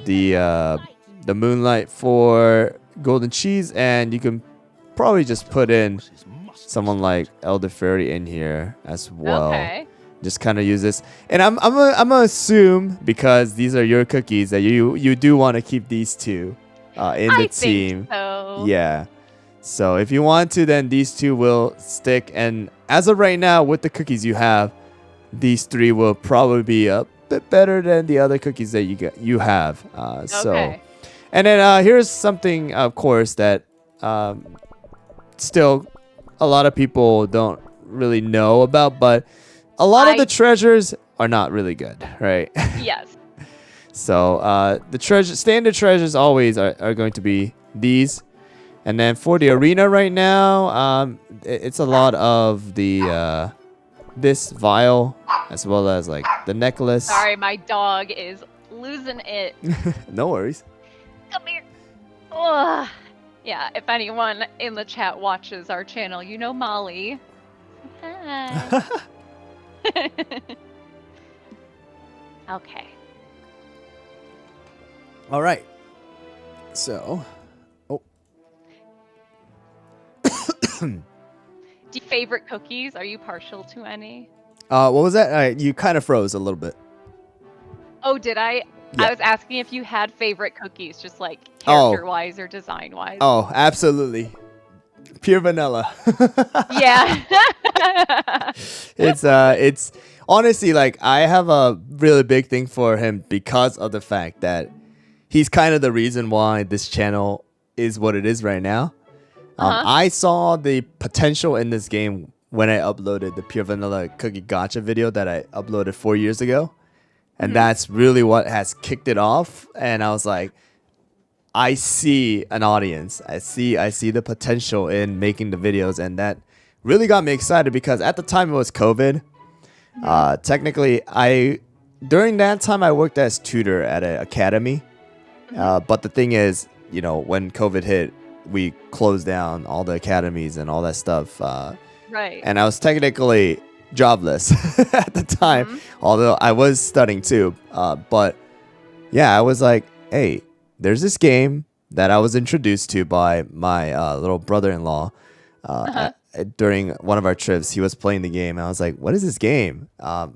the moonlight for golden cheese, and you can probably just put in someone like Elder Fairy in here as well. Okay. Just kind of use this, and I'm gonna assume, because these are your cookies, that you do want to keep these two in the team. Think so. Yeah. So if you want to, then these two will stick. And as of right now, with the cookies you have, these three will probably be a bit better than the other cookies that you have. So, and then here's something, of course, that still a lot of people don't really know about, but a lot of the treasures are not really good, right? Yes. So the standard treasures always are going to be these. And then for the arena right now, it's a lot of the this vial, as well as like the necklace. Sorry, my dog is losing it. No worries. Come here. Ugh. Yeah, if anyone in the chat watches our channel, you know Molly. Hi. Okay. All right. So, Do you favorite cookies? Are you partial to any? what was that? You kind of froze a little bit. Oh, did I? Yeah. I was asking if you had favorite cookies, just like character-wise or design-wise. Oh, absolutely. Pure vanilla. Yeah. It's honestly, like, I have a really big thing for him because of the fact that he's kind of the reason why this channel is what it is right now. I saw the potential in this game when I uploaded the Pure Vanilla Cookie Gacha video that I uploaded 4 years ago. And that's really what has kicked it off. And I was like, I see an audience. I see the potential in making the videos. And that really got me excited because at the time it was COVID. Technically, during that time I worked as tutor at an academy. But the thing is, you know, when COVID hit, we closed down all the academies and all that stuff. Right. And I was technically jobless at the time, although I was studying too. But yeah, I was like, hey, there's this game that I was introduced to by my little brother-in-law during one of our trips. He was playing the game, and I was like, what is this game?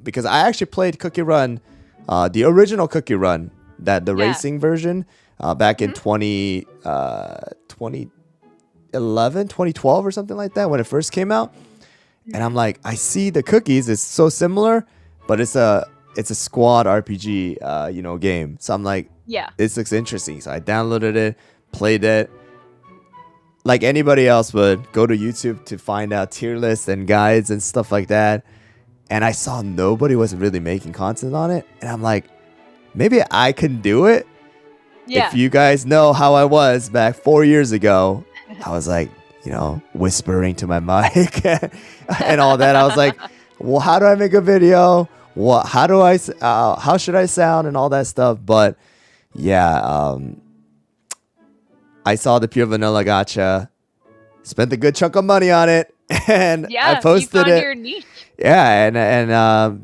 Because I actually played Cookie Run, the original Cookie Run, the racing version, back in 2011, 2012 or something like that when it first came out. And I'm like, I see the cookies, it's so similar, but it's a squad RPG game. So I'm like, yeah, this looks interesting. So I downloaded it, played it. Like anybody else would, go to YouTube to find out tier lists and guides and stuff like that. And I saw nobody was really making content on it. And I'm like, maybe I can do it. Yeah. If you guys know how I was back 4 years ago, I was like, whispering to my mic and all that. I was like, well, how do I make a video? How should I sound and all that stuff? But yeah, I saw the Pure Vanilla Gacha, spent a good chunk of money on it, and I posted you found it. Your niche. Yeah, and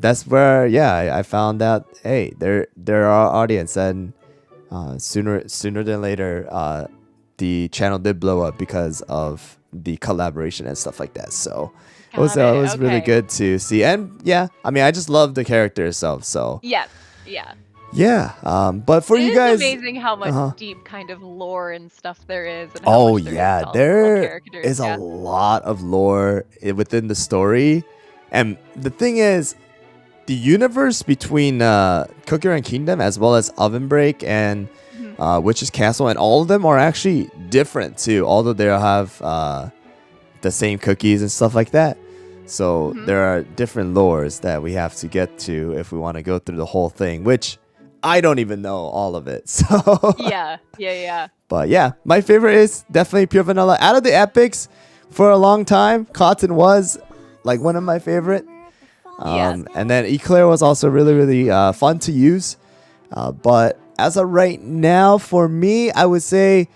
that's where I found out, hey, there are audience, and sooner than later, the channel did blow up because of the collaboration and stuff like that. So it was really good to see. And yeah, I mean, I just love the character itself. So yeah. But for you guys, it's amazing how much deep kind of lore and stuff there is. And oh much yeah, there is a lot of lore within the story. And the thing is, the universe between Cookie Run Kingdom as well as Oven Break and Witch's Castle, and all of them are actually different too, although they have the same cookies and stuff like that. So there are different lores that we have to get to if we want to go through the whole thing, which I don't even know all of it. So yeah. But yeah, my favorite is definitely Pure Vanilla. Out of the epics, for a long time, Cotton was like one of my favorite. And then Eclair was also really, really fun to use. But as of right now, for me, I would say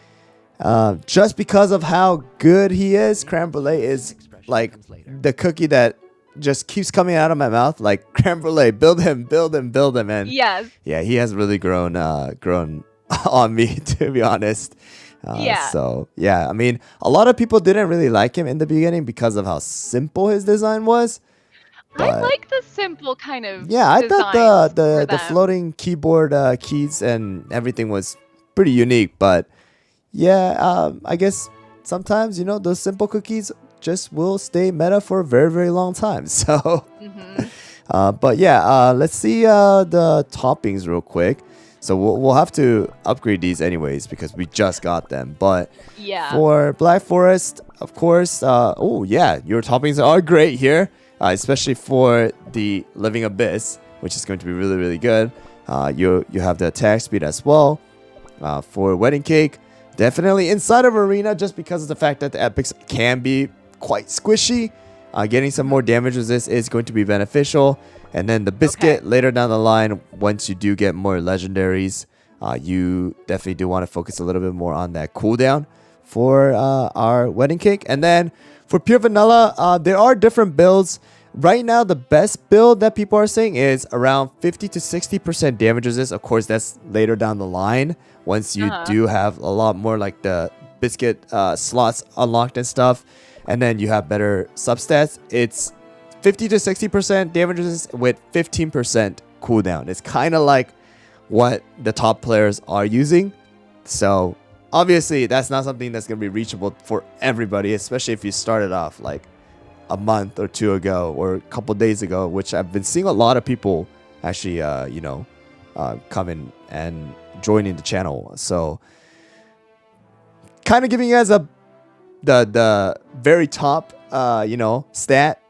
just because of how good he is, Creme Brulee is like the cookie that just keeps coming out of my mouth like creme brulee, build him, build him, build him. And Yes. yeah, he has really grown on me, to be honest. Yeah. So yeah, I mean, a lot of people didn't really like him in the beginning because of how simple his design was. I But like the simple kind of yeah, I thought designs the for the them. floating keyboard keys and everything was pretty unique. But yeah, I guess sometimes those simple cookies just will stay meta for a very very long time. So, but yeah, let's see the toppings real quick. So we'll have to upgrade these anyways because we just got them. But Yeah. for Black Forest, of course, oh yeah, your toppings are great here, especially for the Living Abyss, which is going to be really really good. You have the attack speed as well. For Wedding Cake, definitely inside of Arena, just because of the fact that the epics can be quite squishy. Getting some more damage resist is going to be beneficial. And then the Biscuit later down the line, once you do get more legendaries, you definitely do want to focus a little bit more on that cooldown for our Wedding Cake. And then for Pure Vanilla, there are different builds. Right now, the best build that people are saying is around 50 to 60% damage resist. Of course, that's later down the line once you do have a lot more like the Biscuit slots unlocked and stuff. And then you have better substats. It's 50 to 60% damage resist with 15% cooldown. It's kind of like what the top players are using. So obviously that's not something that's going to be reachable for everybody, especially if you started off like a month or two ago or a couple days ago, which I've been seeing a lot of people actually, coming and joining the channel. So kind of giving you guys the very top, stat.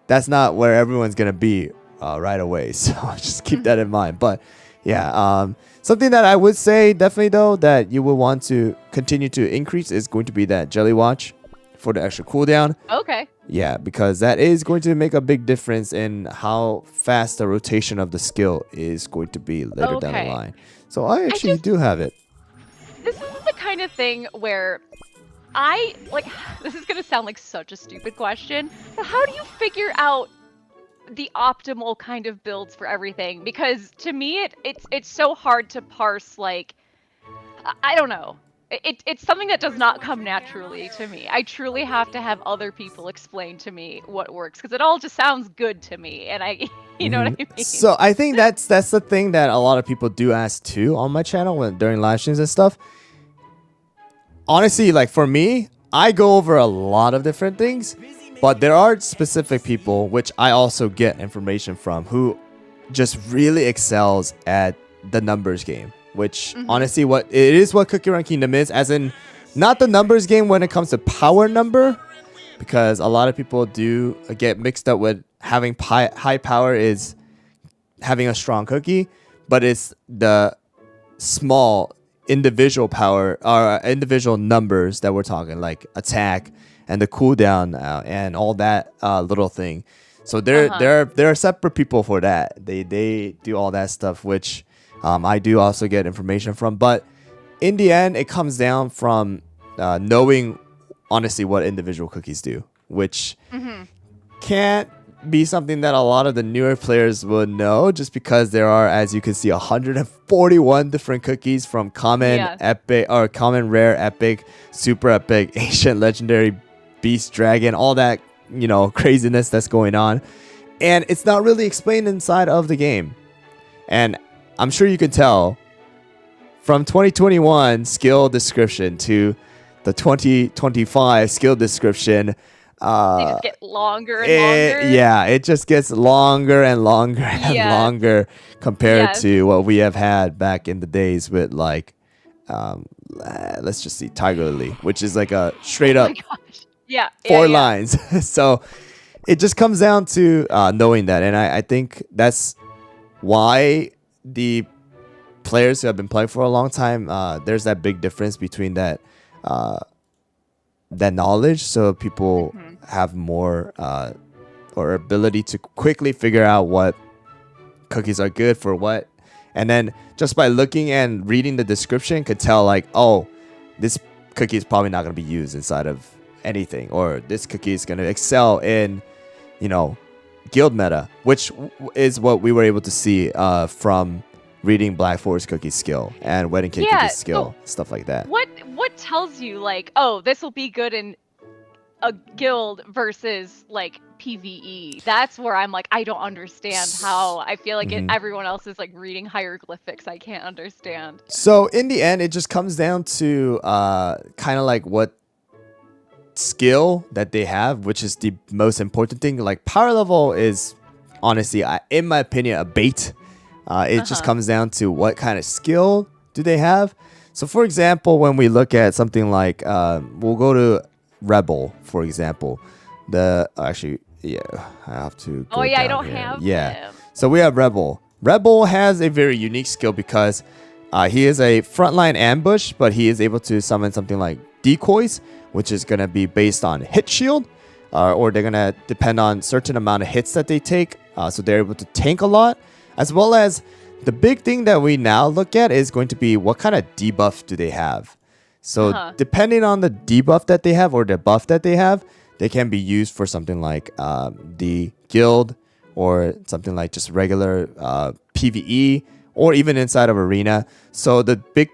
That's not where everyone's going to be right away. So just keep that in mind. But yeah, something that I would say definitely though that you will want to continue to increase is going to be that Jelly Watch for the extra cooldown. Okay. Yeah, because that is going to make a big difference in how fast the rotation of the skill is going to be later down the line. So I actually do have it. This is the kind of thing where this is going to sound like such a stupid question, but how do you figure out the optimal kind of builds for everything? Because to me, it's so hard to parse, like, I don't know. It's something that does not come naturally to me. I truly have to have other people explain to me what works, because it all just sounds good to me, and you know what I mean? So I think that's the thing that a lot of people do ask too on my channel during live streams and stuff. Honestly, like for me, I go over a lot of different things, but there are specific people which I also get information from who just really excels at the numbers game, which honestly what Cookie Run Kingdom is, as in not the numbers game when it comes to power number, because a lot of people do get mixed up with having high power is having a strong cookie, but it's the small individual power or individual numbers that we're talking, like attack and the cooldown and all that little thing. So there are separate people for that. They do all that stuff, which I do also get information from. But in the end, it comes down from knowing honestly what individual cookies do, which can't be something that a lot of the newer players would know, just because there are, as you can see, 141 different cookies from common, epic, or common, rare, epic, super epic, ancient, legendary, beast, dragon, all that craziness that's going on, and it's not really explained inside of the game. And I'm sure you can tell from 2021 skill description to the 2025 skill description. They just get longer and longer. Yeah, it just gets longer and longer and longer compared to what we have had back in the days with like, let's just see, Tiger Lily, which is like a straight up four lines. So it just comes down to knowing that, and I think that's why the players who have been playing for a long time, there's that big difference between that knowledge, so people have more or ability to quickly figure out what cookies are good for what, and then just by looking and reading the description could tell like, oh, this cookie is probably not going to be used inside of anything, or this cookie is going to excel in guild meta, which is what we were able to see from reading Black Forest Cookie's skill and Wedding Cake Cookie's skill, stuff like that. What tells you like, oh, this will be good in a guild versus like PvE? That's where I'm like, I don't understand how. I feel like everyone else is like reading hieroglyphics. I can't understand. So in the end, it just comes down to kind of like what skill that they have, which is the most important thing. Like power level is honestly, in my opinion, a bait. It just comes down to what kind of skill do they have. So for example, when we look at something like we'll go to Rebel, for example. I have to go I down don't here. have Yeah. him. So we have Rebel. Rebel has a very unique skill because he is a frontline ambush, but he is able to summon something like decoys, which is going to be based on hit shield, or they're going to depend on certain amount of hits that they take. So they're able to tank a lot, as well as the big thing that we now look at is going to be what kind of debuff do they have. So depending on the debuff that they have or the buff that they have, they can be used for something like the guild or something like just regular PvE or even inside of arena. So the big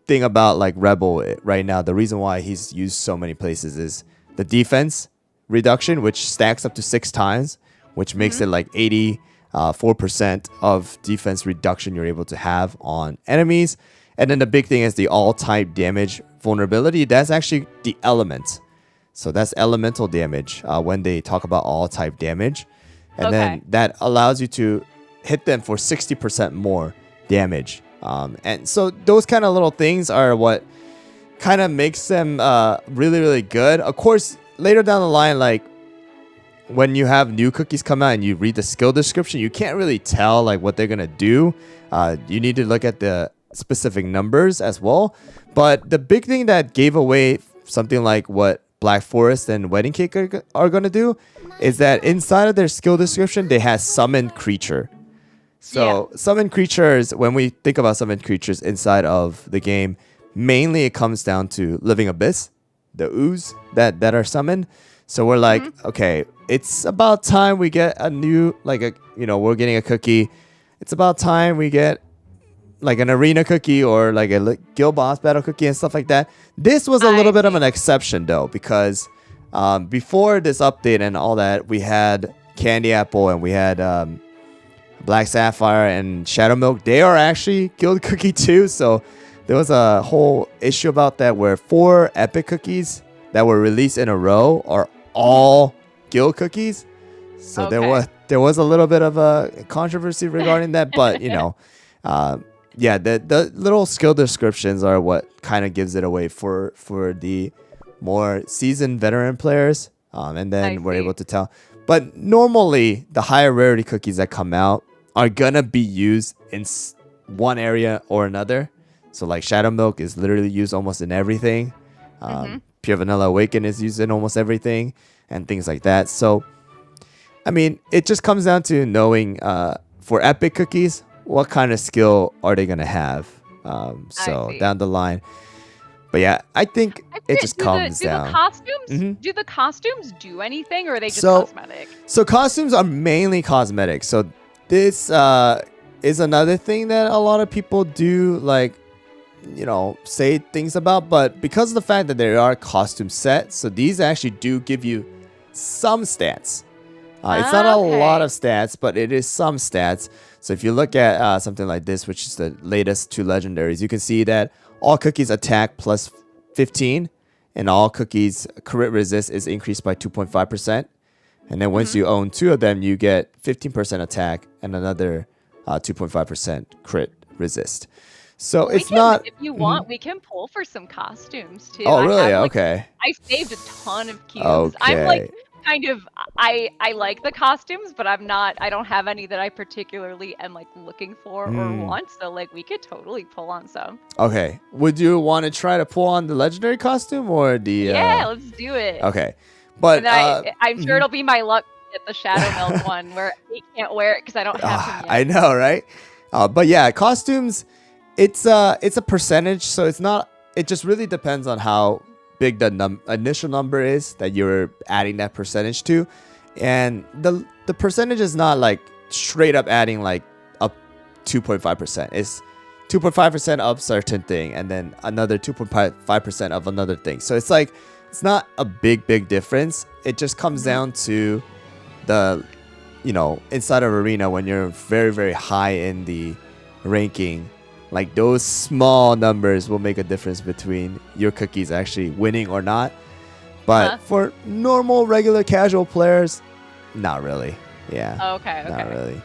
thing about like Rebel right now, the reason why he's used so many places is the defense reduction, which stacks up to 6 times, which makes it like 84% of defense reduction you're able to have on enemies. And then the big thing is the all type damage vulnerability. That's actually the element. So that's elemental damage when they talk about all type damage. And then that allows you to hit them for 60% more damage. And so those kind of little things are what kind of makes them really, really good. Of course, later down the line, like when you have new cookies come out and you read the skill description, you can't really tell like what they're going to do. You need to look at the specific numbers as well. But the big thing that gave away something like what Black Forest and Wedding Cake are going to do is that inside of their skill description, they have summoned creature. So summoned creatures, when we think about summoned creatures inside of the game, mainly it comes down to Living Abyss, the ooze that are summoned. So we're like, okay, it's about time we get a new, like we're getting a cookie. It's about time we get like an arena cookie or like a guild boss battle cookie and stuff like that. This was a little bit of an exception though, because before this update and all that, we had Candy Apple and we had Black Sapphire and Shadow Milk. They are actually guild cookie too. So there was a whole issue about that where 4 epic cookies that were released in a row are all guild cookies. So there was a little bit of a controversy regarding that, but the little skill descriptions are what kind of gives it away for the more seasoned veteran players. And then we're able to tell. But normally, the higher rarity cookies that come out are going to be used in one area or another. So like Shadow Milk is literally used almost in everything. Pure Vanilla Awaken is used in almost everything and things like that. So, I mean, it just comes down to knowing for epic cookies, what kind of skill are they going to have? So down the line. But yeah, I think it just comes down. Do the costumes do anything, or are they just cosmetic? So costumes are mainly cosmetic. So this is another thing that a lot of people do, like, say things about. But because of the fact that there are costume sets, so these actually do give you some stats. It's not a lot of stats, but it is some stats. So if you look at something like this, which is the latest 2 legendaries, you can see that all cookies attack plus 15, and all cookies crit resist is increased by 2.5%. And then once you own 2 of them, you get 15% attack and another 2.5% crit resist. So it's not. If you want, we can pull for some costumes too. Oh, really? Okay. I saved a ton of cubes. Okay. I'm like kind of. I like the costumes, but I don't have any that I particularly am like looking for or want. So like we could totally pull on some. Okay. Would you want to try to pull on the legendary costume or the? Yeah, let's do it. Okay. But I'm sure it'll be my luck to get the Shadow Milk one where he can't wear it because I don't have him yet. I know, right? But yeah, costumes. It's a percentage, so it's not. It just really depends on how big the initial number is that you're adding that percentage to, and the percentage is not like straight up adding like up 2.5%. It's 2.5% of certain thing and then another 2.5% of another thing. So it's like it's not a big difference. It just comes down to the, you know, inside of arena when you're very high in the ranking, like those small numbers will make a difference between your cookies actually winning or not. But for normal regular casual players, not really. Yeah. Oh, okay. Not really.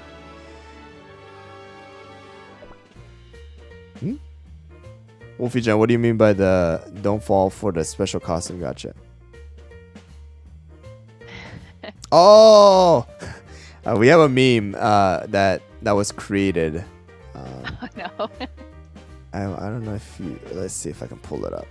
Wolfie Jen, what do you mean by the don't fall for the special costume gotcha? Oh, we have a meme that was created. Oh, no. I don't know if you. Let's see if I can pull it up.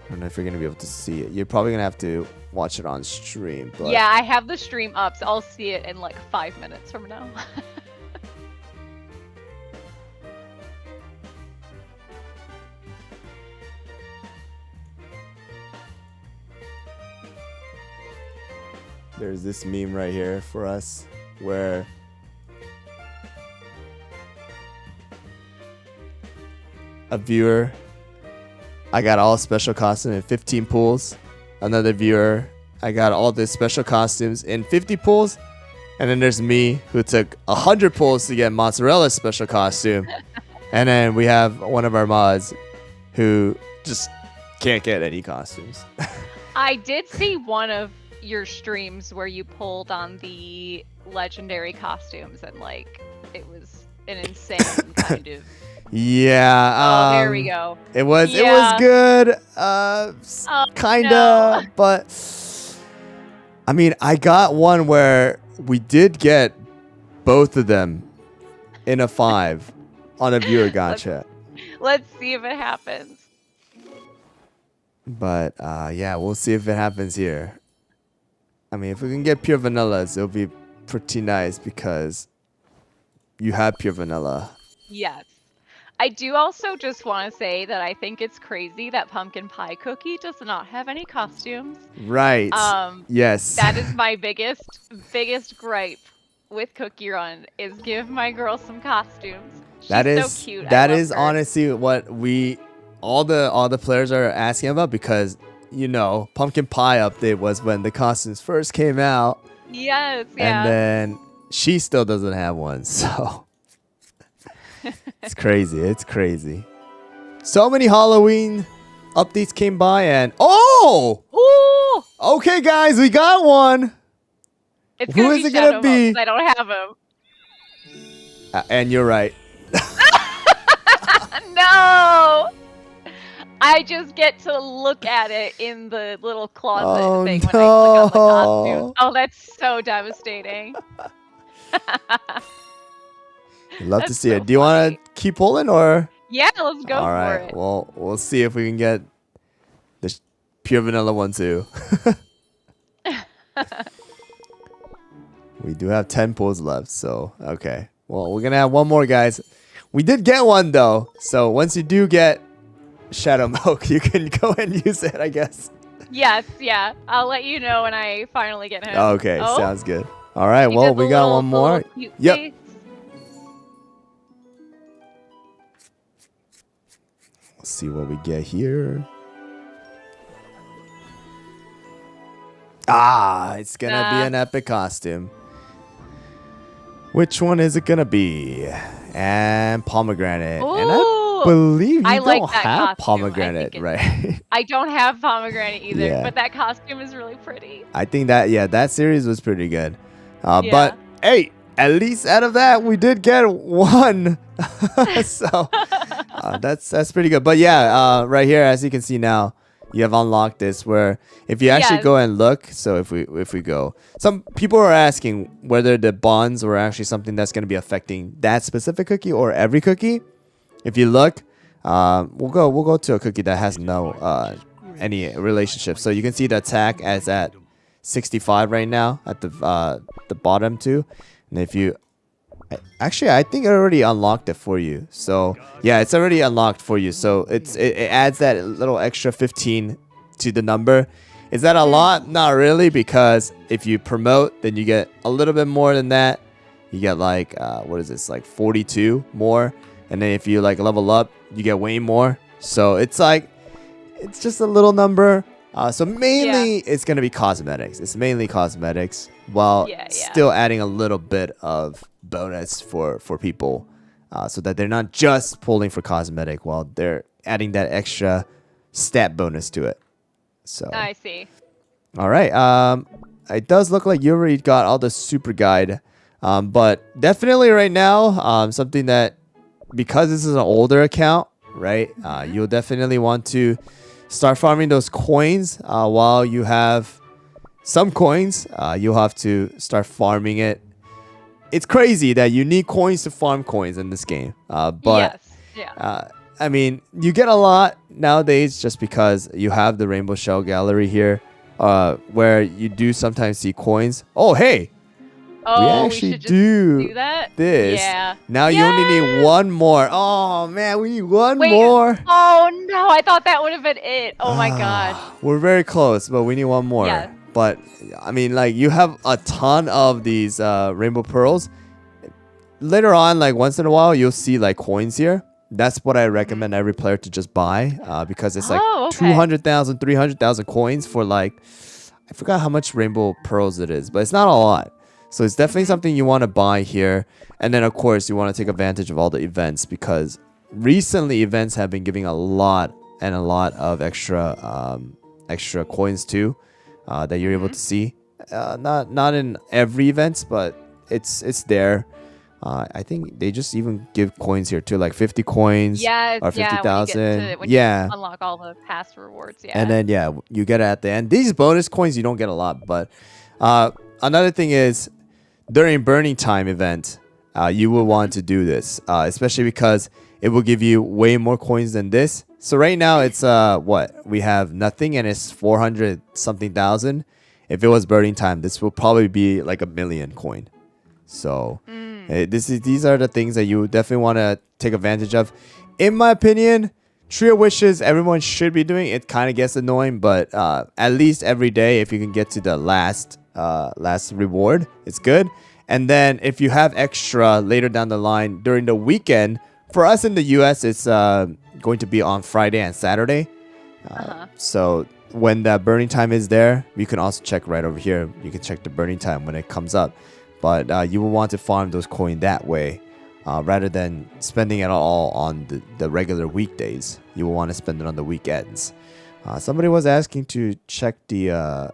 I don't know if you're gonna be able to see it. You're probably gonna have to watch it on stream. But Yeah, I have the stream up, so I'll see it in like 5 minutes from now. there's this meme right here for us where a viewer, I got all special costumes in 15 pools. Another viewer, I got all the special costumes in 50 pools. And then there's me who took 100 pulls to get Mozzarella's special costume. And then we have one of our mods who just can't get any costumes. I did see one of your streams where you pulled on the legendary costumes and like it was an insane kind of. Yeah. Oh, there we go. It was good. Kinda, no. but I mean, I got one where we did get both of them in a 5 on a viewer gotcha. Let's see if it happens. But yeah, we'll see if it happens here. I mean, if we can get pure vanillas, it'll be pretty nice because you have pure vanilla. Yes. I do also just want to say that I think it's crazy that pumpkin pie cookie does not have any costumes. Right. Yes. That is my biggest gripe with Cookie Run is give my girl some costumes. She's so cute. That is honestly what all the players are asking about because you know pumpkin pie update was when the costumes first came out. Yes. Yeah. And then she still doesn't have one, so. It's crazy. It's crazy. So many Halloween updates came by and Ooh! Okay, guys, we got one. It's Who gonna is be it gonna be? Shadow Mouse, I don't have him. And you're right. No! I just get to look at it in the little closet thing when I click on the costumes. Oh, that's so devastating. Love to That's see so it. Do you want to keep pulling or? Yeah, let's go All for right. it. Well, we'll see if we can get the pure vanilla one too. We do have 10 pulls left, so okay. Well, we're gonna have one more, guys. We did get one though, so once you do get Shadow Milk, you can go and use it, I guess. Yes, yeah. I'll let you know when I finally get him. Okay, Oh, sounds good. All right, you well, did the we got little- one the more. little cute Yep. face. Let's see what we get here. It's gonna be an epic costume. Which one is it gonna be? And pomegranate. And I Ooh, believe you I don't like that have costume. I pomegranate, think right? I don't have pomegranate either, Yeah. but that costume is really pretty. I think that series was pretty good. Yeah. But hey, at least out of that, we did get one. So that's pretty good. But yeah, right here, as you can see now, you have unlocked this where if you actually Yes. go and look, so if we go, some people are asking whether the bonds were actually something that's going to be affecting that specific cookie or every cookie. If you look, we'll go to a cookie that has no any relationship. So you can see the attack as at 65 right now at the bottom too. And if you actually, I think it already unlocked it for you. So yeah, it's already unlocked for you. So it adds that little extra 15 to the number. Is that a lot? Not really, because if you promote, then you get a little bit more than that. You get like, what is this, like 42 more. And then if you like level up, you get way more. So it's like, it's just a little number. So mainly it's going to be cosmetics. It's mainly cosmetics while still adding a little bit of bonus for people so that they're not just pulling for cosmetic while they're adding that extra stat bonus to it. So I see. All right. It does look like you already got all the super guide. But definitely right now, something that, because this is an older account, right? You'll definitely want to start farming those coins while you have some coins. You'll have to start farming it. It's crazy that you need coins to farm coins in this game. But I mean, you get a lot nowadays just because you have the Rainbow Shell Gallery here, where you do sometimes see coins. Oh, hey! We actually do that? this. Yeah. Now you only need one more. Oh, man, we need one more. Oh, no. I thought that would have been it. Oh, my gosh. We're very close, but we need one more. Yeah. But, I mean, like, you have a ton of these Rainbow Pearls. Later on, like, once in a while, you'll see, like, coins here. That's what I recommend every player to just buy because it's like 200,000, 300,000 coins for, like, I forgot how much Rainbow Pearls it is, but it's not a lot. So it's definitely something you want to buy here. And then, of course, you want to take advantage of all the events because recently events have been giving a lot of extra coins too that you're able to see. Not in every event, but it's there. I think they just even give coins here too, like 50 coins or 50,000. When you unlock all the past rewards. And then, you get it at the end. These bonus coins, you don't get a lot. But another thing is, during Burning Time event, you will want to do this, especially because it will give you way more coins than this. So right now it's what we have nothing, and it's 400 something thousand. If it was Burning Time, this will probably be like 1 million coin. So these are the things that you definitely want to take advantage of. In my opinion, Trio Wishes everyone should be doing. It kind of gets annoying, but at least every day, if you can get to the last reward, it's good. And then if you have extra later down the line during the weekend, for us in the US, it's going to be on Friday and Saturday. So when that burning time is there, you can also check right over here. You can check the burning time when it comes up. But you will want to farm those coins that way rather than spending it all on the regular weekdays. You will want to spend it on the weekends. Somebody was asking to check the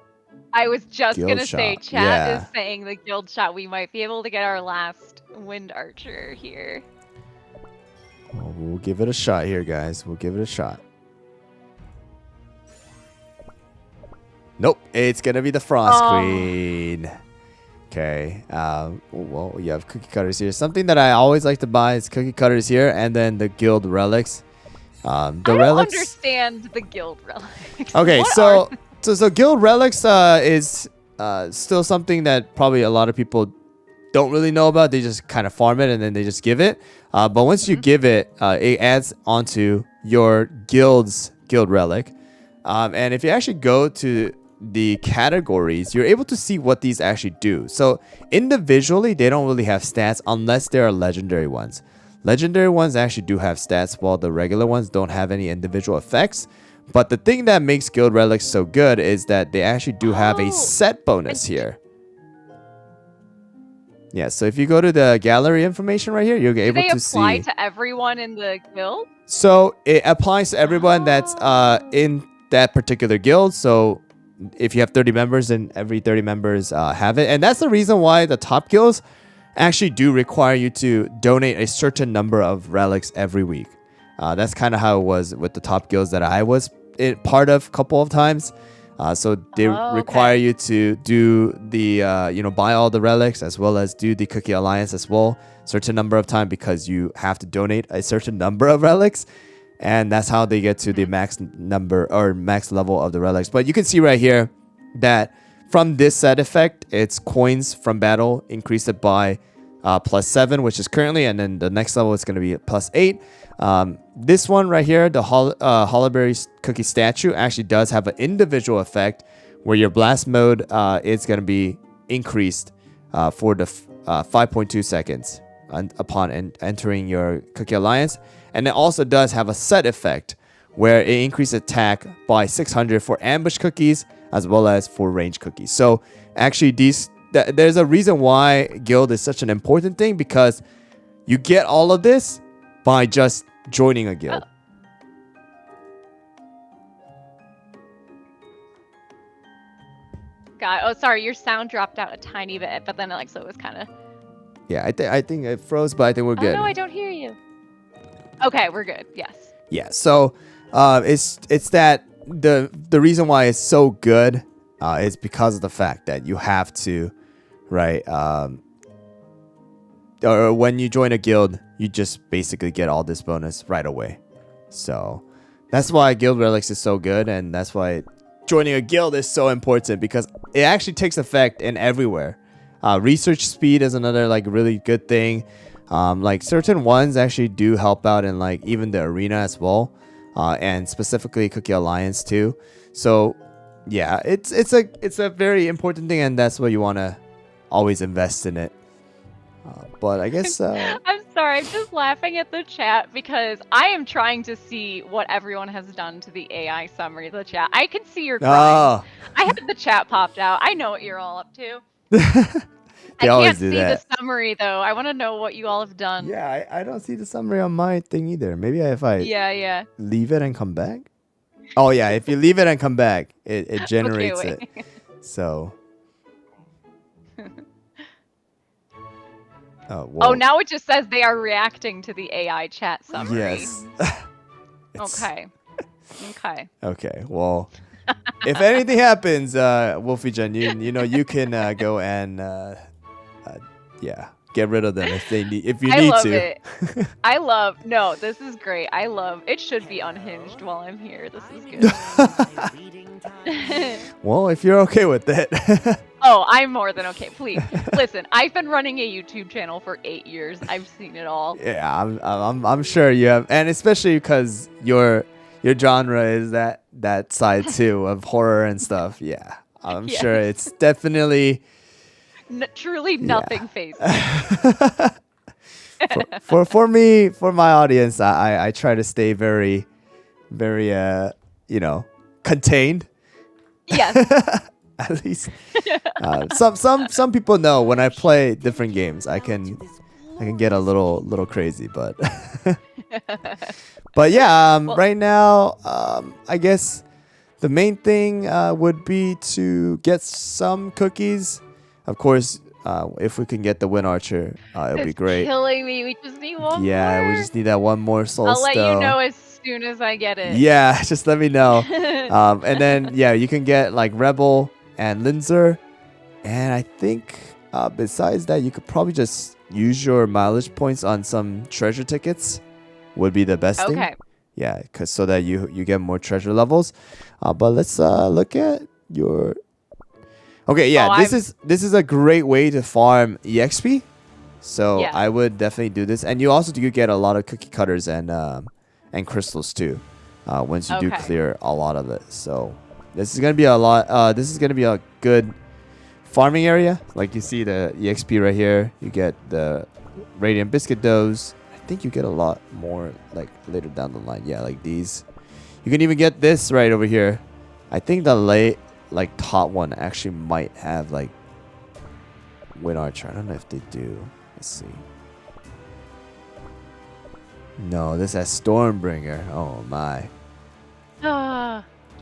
I was just going to say, shot. chat is saying the guild shot. We might be able to get our last wind archer here. Well, we'll give it a shot here, guys. We'll give it a shot. Nope, it's going to be the Frost Queen. Okay. Well, you have cookie cutters here. Something that I always like to buy is cookie cutters here, and then the guild relics. I don't understand the guild relics. Okay, so guild relics is still something that probably a lot of people don't really know about. They just kind of farm it and then they just give it. But once you give it, it adds onto your guild's guild relic. And if you actually go to the categories, you're able to see what these actually do. So individually, they don't really have stats unless they are legendary ones. Legendary ones actually do have stats, while the regular ones don't have any individual effects. But the thing that makes guild relics so good is that they actually do have a set bonus here. Yeah, so if you go to the gallery information right here, you're able to see. Do they apply to everyone in the guild? So it applies to everyone that's in that particular guild. So if you have 30 members, then every 30 members have it. And that's the reason why the top guilds actually do require you to donate a certain number of relics every week. That's kind of how it was with the top guilds that I was part of a couple of times. So they require you to do the, buy all the relics as well as do the Cookie Alliance as well, certain number of time, because you have to donate a certain number of relics. And that's how they get to the max number or max level of the relics. But you can see right here that from this set effect, it's coins from battle, increase it by +7, which is currently, and then the next level is going to be +8. This one right here, the Hollyberry Cookie statue, actually does have an individual effect where your blast mode is going to be increased for the 5.2 seconds upon entering your Cookie Alliance. And it also does have a set effect where it increases attack by 600 for ambush cookies as well as for range cookies. So actually there's a reason why guild is such an important thing, because you get all of this by just joining a guild. God, oh sorry, your sound dropped out a tiny bit, but then so it was kind of. Yeah, I think it froze, but I think we're good. Oh no, I don't hear you. Okay, we're good. Yes. Yeah, so it's that the reason why it's so good is because of the fact that you have to, right? Or when you join a guild, you just basically get all this bonus right away. So that's why Guild Relics is so good, and that's why joining a guild is so important, because it actually takes effect in everywhere. Research speed is another really good thing. Certain ones actually do help out in even the arena as well, and specifically Cookie Alliance too. So yeah, it's a very important thing, and that's what you want to always invest in it. But I guess I'm sorry, I'm just laughing at the chat because I am trying to see what everyone has done to the AI summary of the chat. I can see your crying. I had the chat popped out. I know what you're all up to. They I always can't do see that. the summary though. I want to know what you all have done. Yeah, I don't see the summary on my thing either. Maybe if I Yeah. leave it and come back. Oh yeah, if you leave it and come back, it generates Okay, it. So. Oh, now it just says they are reacting to the AI chat summary. Yes. Okay. Okay. Well, if anything happens, Wolfie-Jen, you can go and get rid of them if you need to. I love it. No, this is great. It should be unhinged while I'm here. This is good. Well, if you're okay with it. Oh, I'm more than okay. Please listen. I've been running a YouTube channel for 8 years. I've seen it all. Yeah, I'm sure you have, and especially because your genre is that side too of horror and stuff. Yeah, I'm sure it's definitely truly nothing phases. for me, for my audience, I try to stay very, very contained. Yes. At least some people know when I play different games, I can get a little crazy, but but yeah, right now I guess the main thing would be to get some cookies. Of course, if we can get the Wind Archer, it would be great. It's killing me. We just need one more. Yeah, we just need that one more soul I'll let stone. you know as soon as I get it. Yeah, just let me know. And then you can get Rebel and Linzer, and I think besides that, you could probably just use your mileage points on some treasure tickets. Would be the best thing. Okay. Yeah, so that you get more treasure levels. But let's look at your. Okay, yeah, this is a great way to farm EXP. So yeah. I would definitely do this, and you also do get a lot of cookie cutters and crystals too. Once you do clear a lot of it, so. This is gonna be a lot. This is gonna be a good farming area. Like you see the EXP right here. You get the Radiant Biscuit doughs. I think you get a lot more later down the line. Yeah, like these. You can even get this right over here. I think the top one actually might have Wind Archer. I don't know if they do. Let's see. No, this has Stormbringer. Oh my.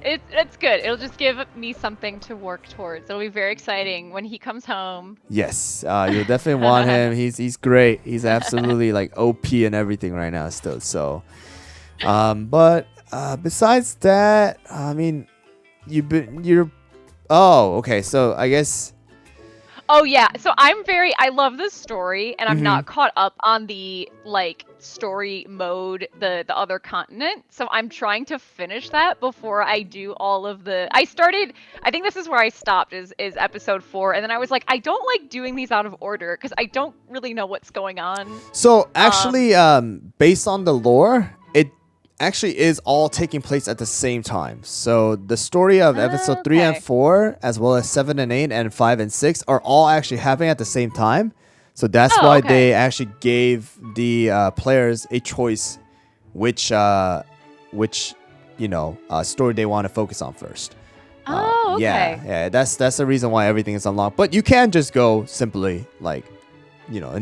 It's good. It'll just give me something to work towards. It'll be very exciting when he comes home. Yes, you'll definitely want him. He's great. He's absolutely OP and everything right now still. So, but besides that, I mean, you're. Oh, okay. So I guess. Oh yeah. So I love this story, and I'm not caught up on the story mode, the other continent. So I'm trying to finish that before I do all of the. I think this is where I stopped is episode 4, and then I was like, I don't like doing these out of order because I don't really know what's going on. So actually, based on the lore, actually is all taking place at the same time. So the story of episode 3 and 4, as well as 7 and 8 and 5 and 6 are all actually happening at the same time. So that's why they actually gave the players a choice which story they want to focus on first. Oh, okay. Yeah, that's the reason why everything is unlocked. But you can just go simply in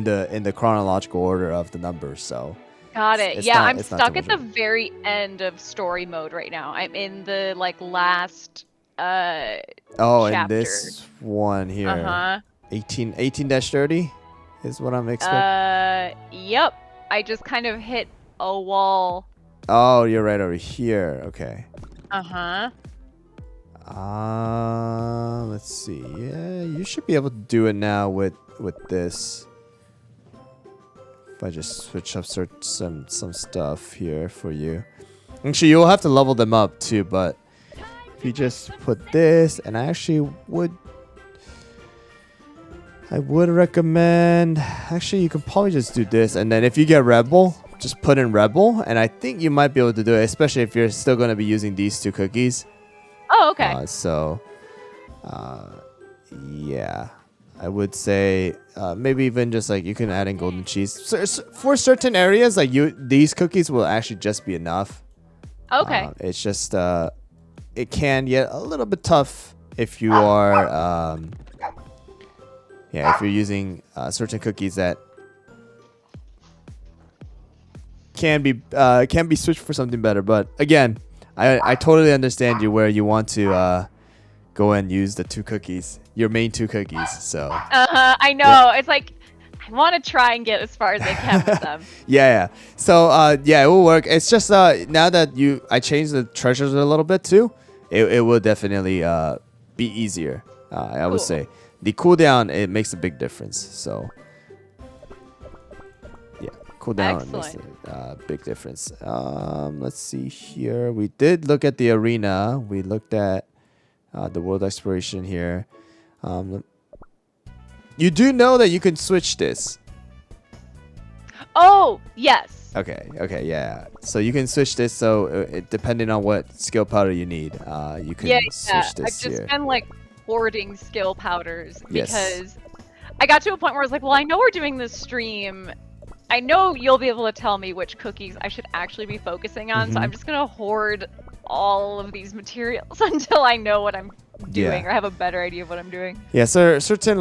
the chronological order of the numbers. So got it. it's Yeah, not- I'm it's not stuck too at the much very end of story mode right now. I'm in the last in chapter. this one here, Uh-huh. 18-30 is what I'm expecting. Yep. I just kind of hit a wall. Oh, you're right over here. Okay. Uh-huh. Let's see. Yeah, you should be able to do it now with this. If I just switch up some stuff here for you. Actually, you'll have to level them up too, but if you just put this, and I would recommend, actually you can probably just do this, and then if you get Rebel, just put in Rebel, and I think you might be able to do it, especially if you're still going to be using these 2 cookies. Oh, okay. Yeah, I would say maybe even just you can add in golden cheese. So, for certain areas, these cookies will actually just be enough. Okay. It's just it can get a little bit tough if you are if you're using certain cookies that can be switched for something better. But again, I totally understand you where you want to go and use the 2 cookies, your main 2 cookies. So I know. It's I want to try and get as far as I can with them. yeah. So it will work. It's just now that I changed the treasures a little bit too, it will definitely be easier. I would say the cooldown, it makes a big difference. So yeah, cooldown makes a big difference. Let's see here. We did look at the arena. We looked at the world exploration here. You do know that you can switch this. Oh, yes. Okay, yeah. So you can switch this. So depending on what skill powder you need, you can switch this I've just here. been hoarding skill powders Yes. because I got to a point where I was well, I know we're doing this stream. I know you'll be able to tell me which cookies I should actually be focusing on, so I'm just gonna hoard all of these materials until I know what I'm doing or have a better idea of what I'm doing. Yeah, so certain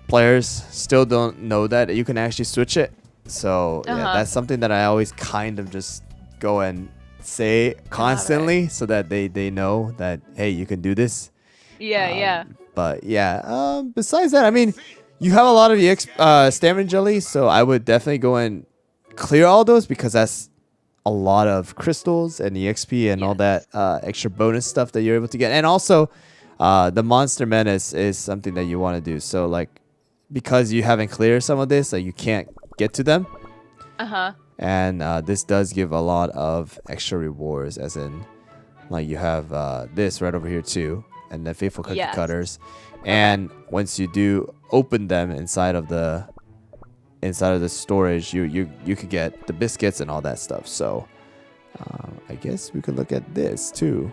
players still don't know that you can actually switch it. So yeah, that's something that I always kind of just go and say constantly so that they know that, hey, you can do this. Yeah. But yeah, besides that, I mean, you have a lot of stamina jelly, so I would definitely go and clear all those because that's a lot of crystals and EXP and all that extra bonus stuff that you're able to get. And also, the Monster Menace is something that you want to do. So because you haven't cleared some of this, you can't get to them. And this does give a lot of extra rewards, as in you have this right over here too, and the Faithful Cookie Cutters. And once you do open them inside of the storage, you could get the biscuits and all that stuff. So I guess we could look at this too.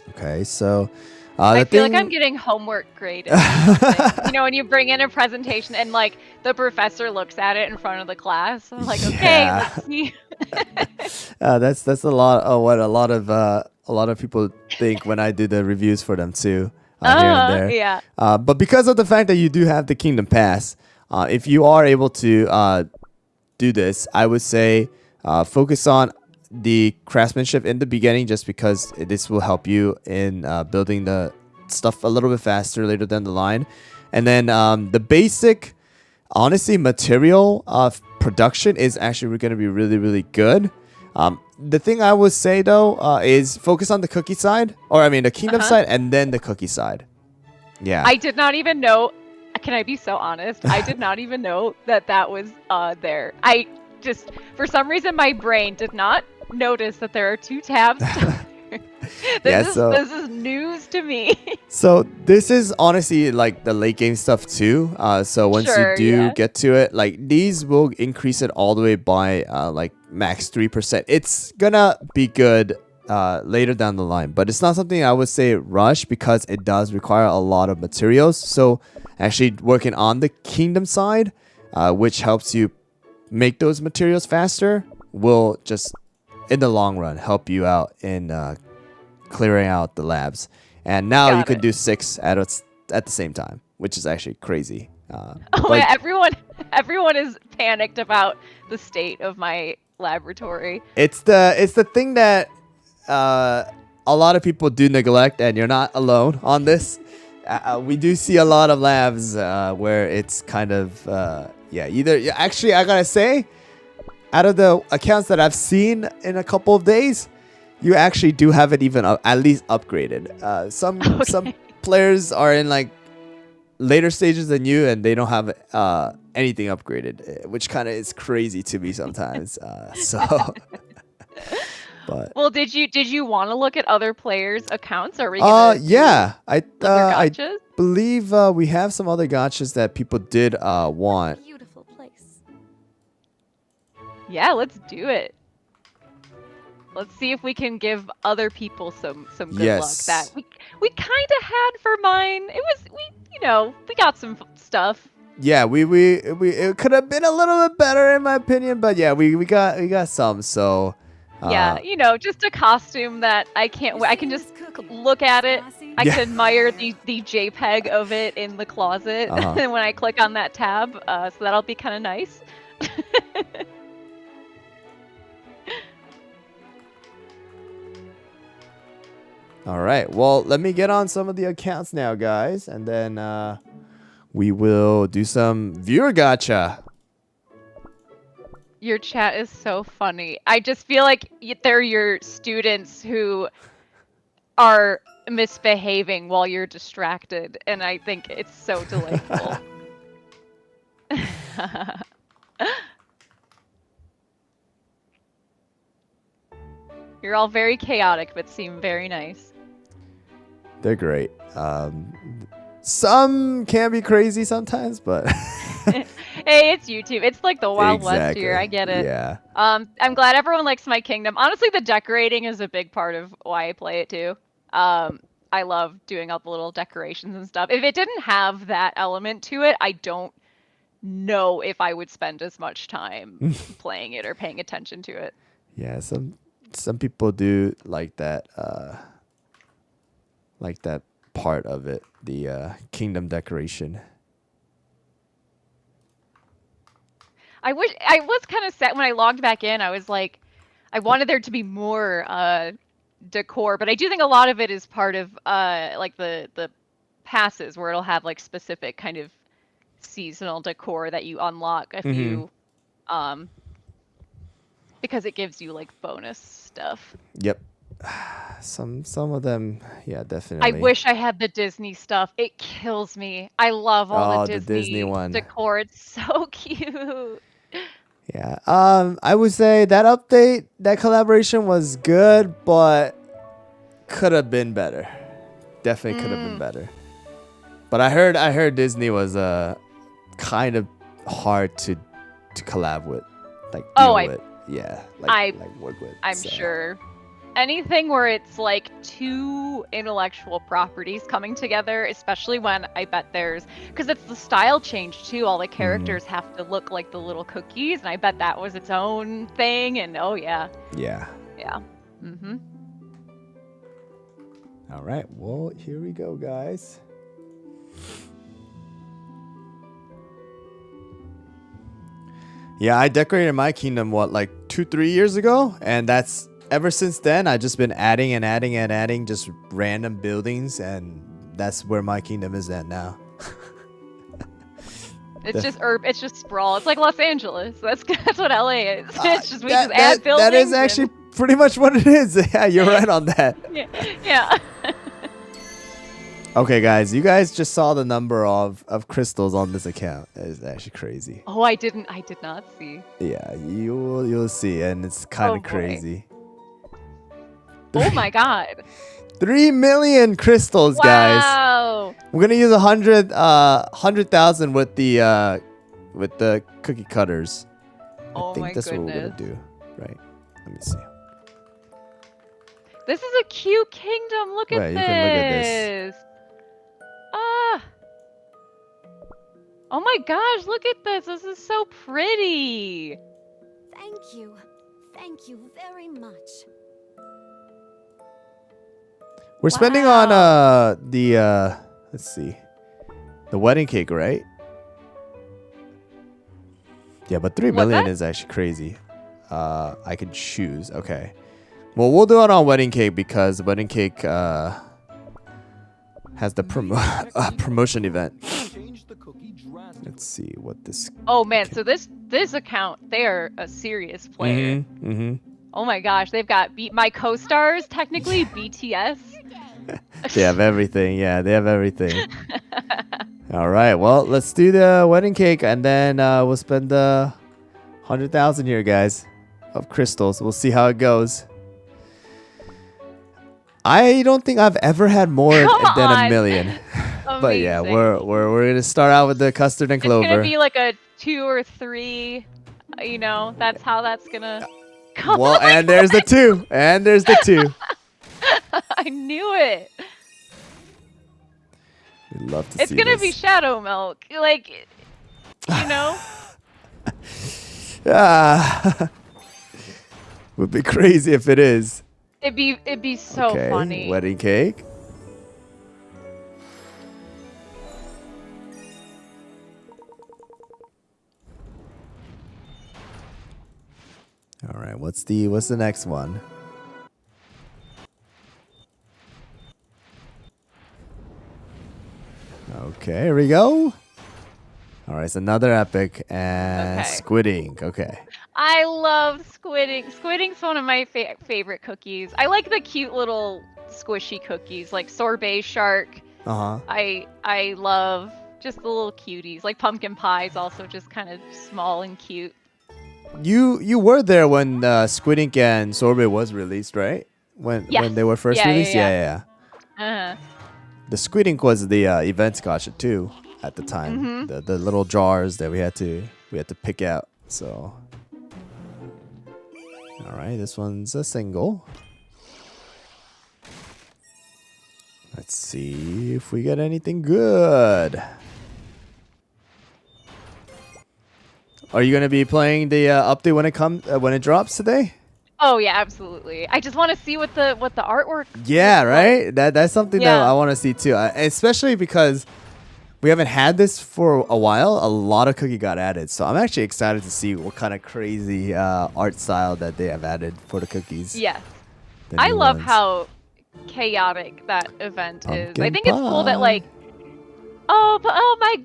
Okay, so I feel like I'm getting homework graded. When you bring in a presentation and the professor looks at it in front of the class, I'm like, okay, let's see. That's a lot of what a lot of people think when I do the reviews for them too. Here and there. Yeah. But because of the fact that you do have the Kingdom Pass, if you are able to do this, I would say focus on the craftsmanship in the beginning, just because this will help you in building the stuff a little bit faster later down the line. And then the basic, honestly, material production is actually going to be really, really good. The thing I would say though is focus on the cookie side, the kingdom side, and then the cookie side. Yeah. I did not even know. Can I be so honest? I did not even know that was there. I just, for some reason, my brain did not notice that there are 2 tabs. This is news to me. So this is honestly like the late game stuff too. So once Sure, you do yeah. get to it, like these will increase it all the way by like max 3%. It's gonna be good later down the line, but it's not something I would say rush because it does require a lot of materials. So actually working on the kingdom side, which helps you make those materials faster, will just in the long run help you out in clearing out the labs. And now you Got can it. do 6 at the same time, which is actually crazy. Oh but yeah, everyone is panicked about the state of my laboratory. it's the thing that a lot of people do neglect, and you're not alone on this. We do see a lot of labs where it's kind of actually I gotta say, out of the accounts that I've seen in a couple of days, you actually do have it even at least upgraded. Some players are in like later stages than you, and they don't have anything upgraded, which kind of is crazy to me sometimes. But Well, did you want to look at other players' accounts? Are we gonna yeah, I I gotchas? believe we have some other gotchas that people did want. Beautiful place. Yeah, let's do it. Let's see if we can give other people some good luck Yes. that we kind of had for mine. We got some stuff. Yeah, we it could have been a little bit better in my opinion, but yeah, we got some. So Yeah, just a costume that I can't. I can just look at it. I Yeah. can admire the JPEG of it in the closet Uh-huh. when I click on that tab. So that'll be kind of nice. All right. Well, let me get on some of the accounts now, guys, and then we will do some viewer gotcha. Your chat is so funny. I just feel like they're your students who are misbehaving while you're distracted, and I think it's so delightful. You're all very chaotic, but seem very nice. They're great. Some can be crazy sometimes, but Hey, it's YouTube. It's like the Wild West here. I get it. Yeah. I'm glad everyone likes my kingdom. Honestly, the decorating is a big part of why I play it too. I love doing all the little decorations and stuff. If it didn't have that element to it, I don't know if I would spend as much time playing it or paying attention to it. Yeah, some people do like that part of it, the kingdom decoration. I was kind of sad when I logged back in. I was like, I wanted there to be more decor, but I do think a lot of it is part of like the passes where it'll have like specific kind of seasonal decor that you unlock if you because it gives you like bonus stuff. Yep. Some of them, yeah, definitely. I wish I had the Disney stuff. It kills me. I love all the Disney one. decor. It's so cute. Yeah. I would say that update, that collaboration was good, but could have been better. Definitely could have been better. But I heard Disney was kind of hard to collab with, like deal with. Yeah, like work with. I'm sure. Anything where it's like two intellectual properties coming together, especially when I bet there's, because it's the style change too. All the characters have to look like the little cookies, and I bet that was its own thing. And oh yeah. Yeah. Yeah. All right. Well, here we go, guys. Yeah, I decorated my kingdom like 2-3 years ago, and that's ever since then. I've just been adding and adding and adding just random buildings, and that's where my kingdom is at now. It's just sprawl. It's like Los Angeles. That's what LA is. It's just we just add buildings. That is actually pretty much what it is. Yeah, you're right on that. Yeah. Okay, guys, you guys just saw the number of crystals on this account. It's actually crazy. Oh, I did not see. Yeah, you'll see, and it's kind of boy. crazy. Oh my god. 3 million crystals, guys. Wow. We're gonna use 100,000 with the cookie cutters. Oh I think my that's what we're gonna goodness. do, right? Let me see. This is a cute kingdom. Look at Right, this. you can look at this. Ah. Oh my gosh, look at this. This is so pretty. Thank you. Thank you very much. We're spending on Wow. the let's see, the wedding cake, right? Yeah, but 3 What's million that? is actually crazy. I can choose. Okay. Well, we'll do it on wedding cake because the wedding cake has the promotion event. Let's see what this. Oh man, so this account, they are a serious player. Oh my gosh, they've got my co-stars, technically BTS. They have everything. Yeah, they have everything. All right. Well, let's do the wedding cake, and then we'll spend 100,000 here, guys, of crystals. We'll see how it goes. I don't think I've ever had more than a million. But yeah, we're gonna start out with the custard and clover. It's gonna be like a 2 or 3. You know, that's how that's gonna go. Well, and there's the 2. And there's the 2. I knew it. We'd love to It's see gonna this. be Shadow Milk, like, you know. Would be crazy if it is. It'd be so Okay, funny. wedding cake. All right, what's the next one? Okay, here we go. All right, it's another epic and Okay. squid ink. Okay. I love squid ink. Squid ink's one of my favorite cookies. I like the cute little squishy cookies, like sorbet shark. Uh-huh. I love just the little cuties. Like pumpkin pie is also just kind of small and cute. You were there when Squid Ink and Sorbet was released, right? When they were first released? Yeah. Uh-huh. The Squid Ink was the event gotcha too at the time. The little jars that we had to pick out. So all right, this one's a single. Let's see if we get anything good. Are you gonna be playing the update when it drops today? Oh yeah, absolutely. I just want to see what the artwork. Yeah, looks right. like. That's something that I want to see too, especially because we haven't had this for a while. A lot of cookie got added, so I'm actually excited to see what kind of crazy art style that they have added for the cookies. Yes. The I new love ones. how chaotic that event is. I Pumpkin think it's cool that pie. like, I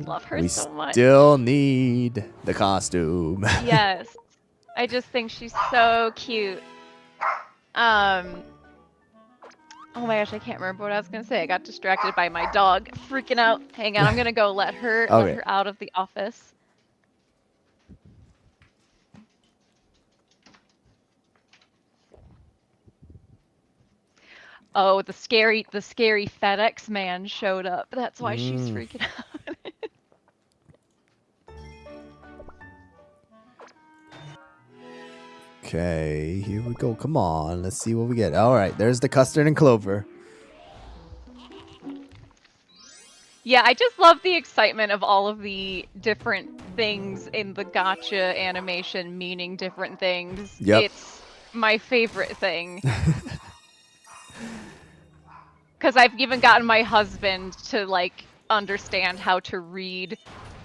love her We so much. still need the costume. Yes. I just think she's so cute. Oh my gosh, I can't remember what I was gonna say. I got distracted by my dog freaking out. Hang on, I'm gonna go let her out of the office. Oh, the scary FedEx man showed up. That's why she's freaking out. Okay, here we go. Come on, let's see what we get. All right, there's the custard and clover. Yeah, I just love the excitement of all of the different things in the gotcha animation meaning different things. Yep. It's my favorite thing. Because I've even gotten my husband to like understand how to read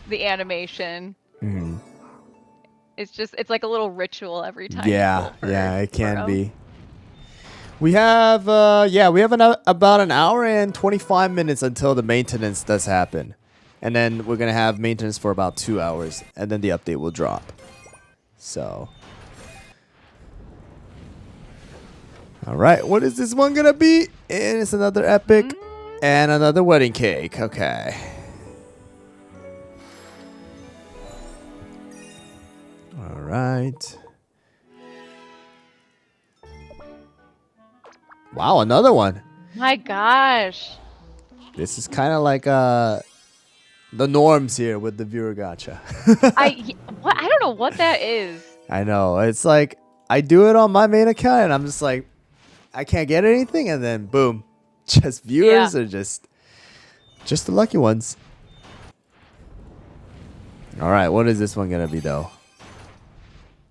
the animation. It's like a little ritual every time. Yeah, it can be. We have about an hour and 25 minutes until the maintenance does happen. And then we're going to have maintenance for about 2 hours and then the update will drop. So all right, what is this one going to be? And it's another epic and another wedding cake. Okay. All right. Wow, another one. My gosh. This is kind of like the norms here with the viewer gacha. I don't know what that is. I know. It's like I do it on my main account and I'm just like I can't get anything and then boom. Just viewers or just the lucky ones. All right, what is this one going to be though?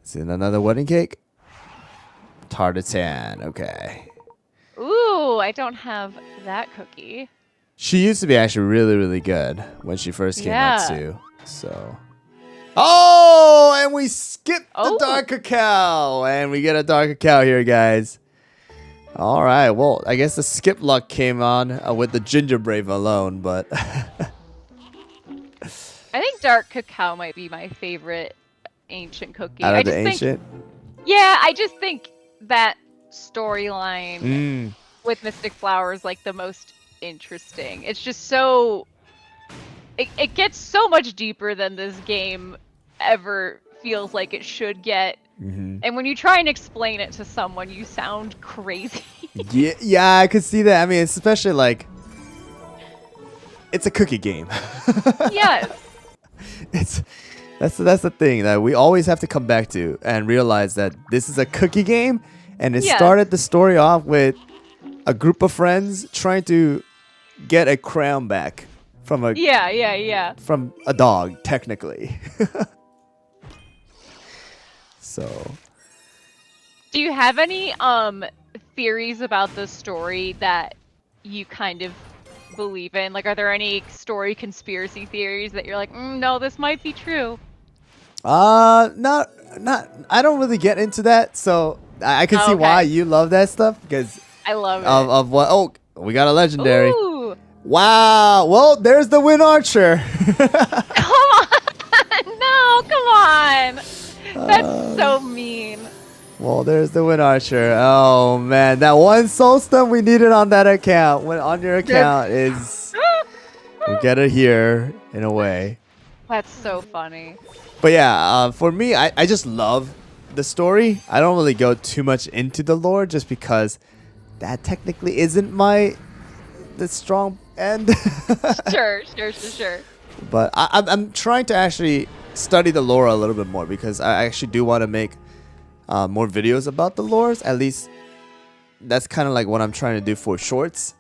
Is it another wedding cake? Tartatan. Okay. Ooh, I don't have that cookie. She used to be actually really, really good when she first came out too. So, oh, and we skipped the dark cacao, and we get a dark cacao here, guys. All right, well, I guess the skip luck came on with the gingerbread alone, but I think dark cacao might be my favorite ancient cookie. Out of the ancient? Yeah, I just think that storyline with Mystic Flower is like the most interesting. It's just so it gets so much deeper than this game ever feels like it should get. And when you try and explain it to someone, you sound crazy. yeah, I could see that. I mean, especially like it's a cookie game. Yes. That's the thing that we always have to come back to and realize that this is a cookie game, and it started the story off with a group of friends trying to get a crown back from a from a dog, technically. So, do you have any theories about the story that you kind of believe in? Like, are there any story conspiracy theories that you're like, no, this might be true? not. I don't really get into that, so I can see why you love that stuff because I love it. Of what? Oh, we got a legendary. Ooh. Wow. Well, there's the Wind Archer. Come on! No, come on! That's so mean. Well, there's the Wind Archer. Oh man, that one soul stone we needed on that account, on your account is we get it here in a way. That's so funny. But yeah, for me, I just love the story. I don't really go too much into the lore just because that technically isn't the strong end. Sure. But I'm trying to actually study the lore a little bit more because I actually do want to make more videos about the lores. At least that's kind of like what I'm trying to do for shorts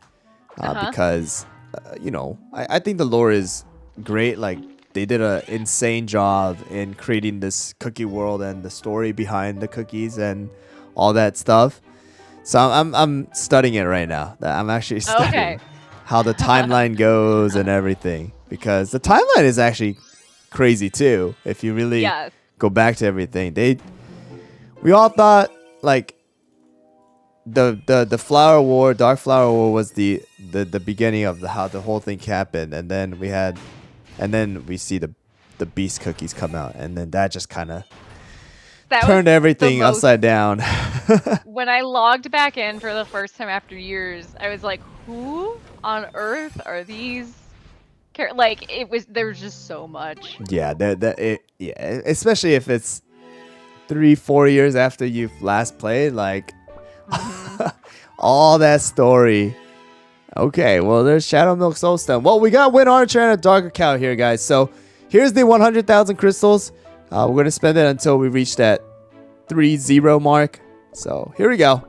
because I think the lore is great. Like they did an insane job in creating this cookie world and the story behind the cookies and all that stuff. So I'm studying it right now. I'm actually studying how the timeline goes and everything because the timeline is actually crazy too. If you really go back to everything, we all thought like the Flower War, Dark Flower War was the beginning of how the whole thing happened, and then we see the Beast cookies come out, and then that just kind of turned everything upside down. When I logged back in for the first time after years, I was like, who on earth are these? Like there was just so much. Yeah, especially if it's 3-4 years after you've last played, like all that story. Okay, well there's Shadow Milk Soulstone. Well, we got Wind Archer and a Darker Cow here, guys. So here's the 100,000 crystals. We're gonna spend it until we reach that 3-0 mark. So here we go.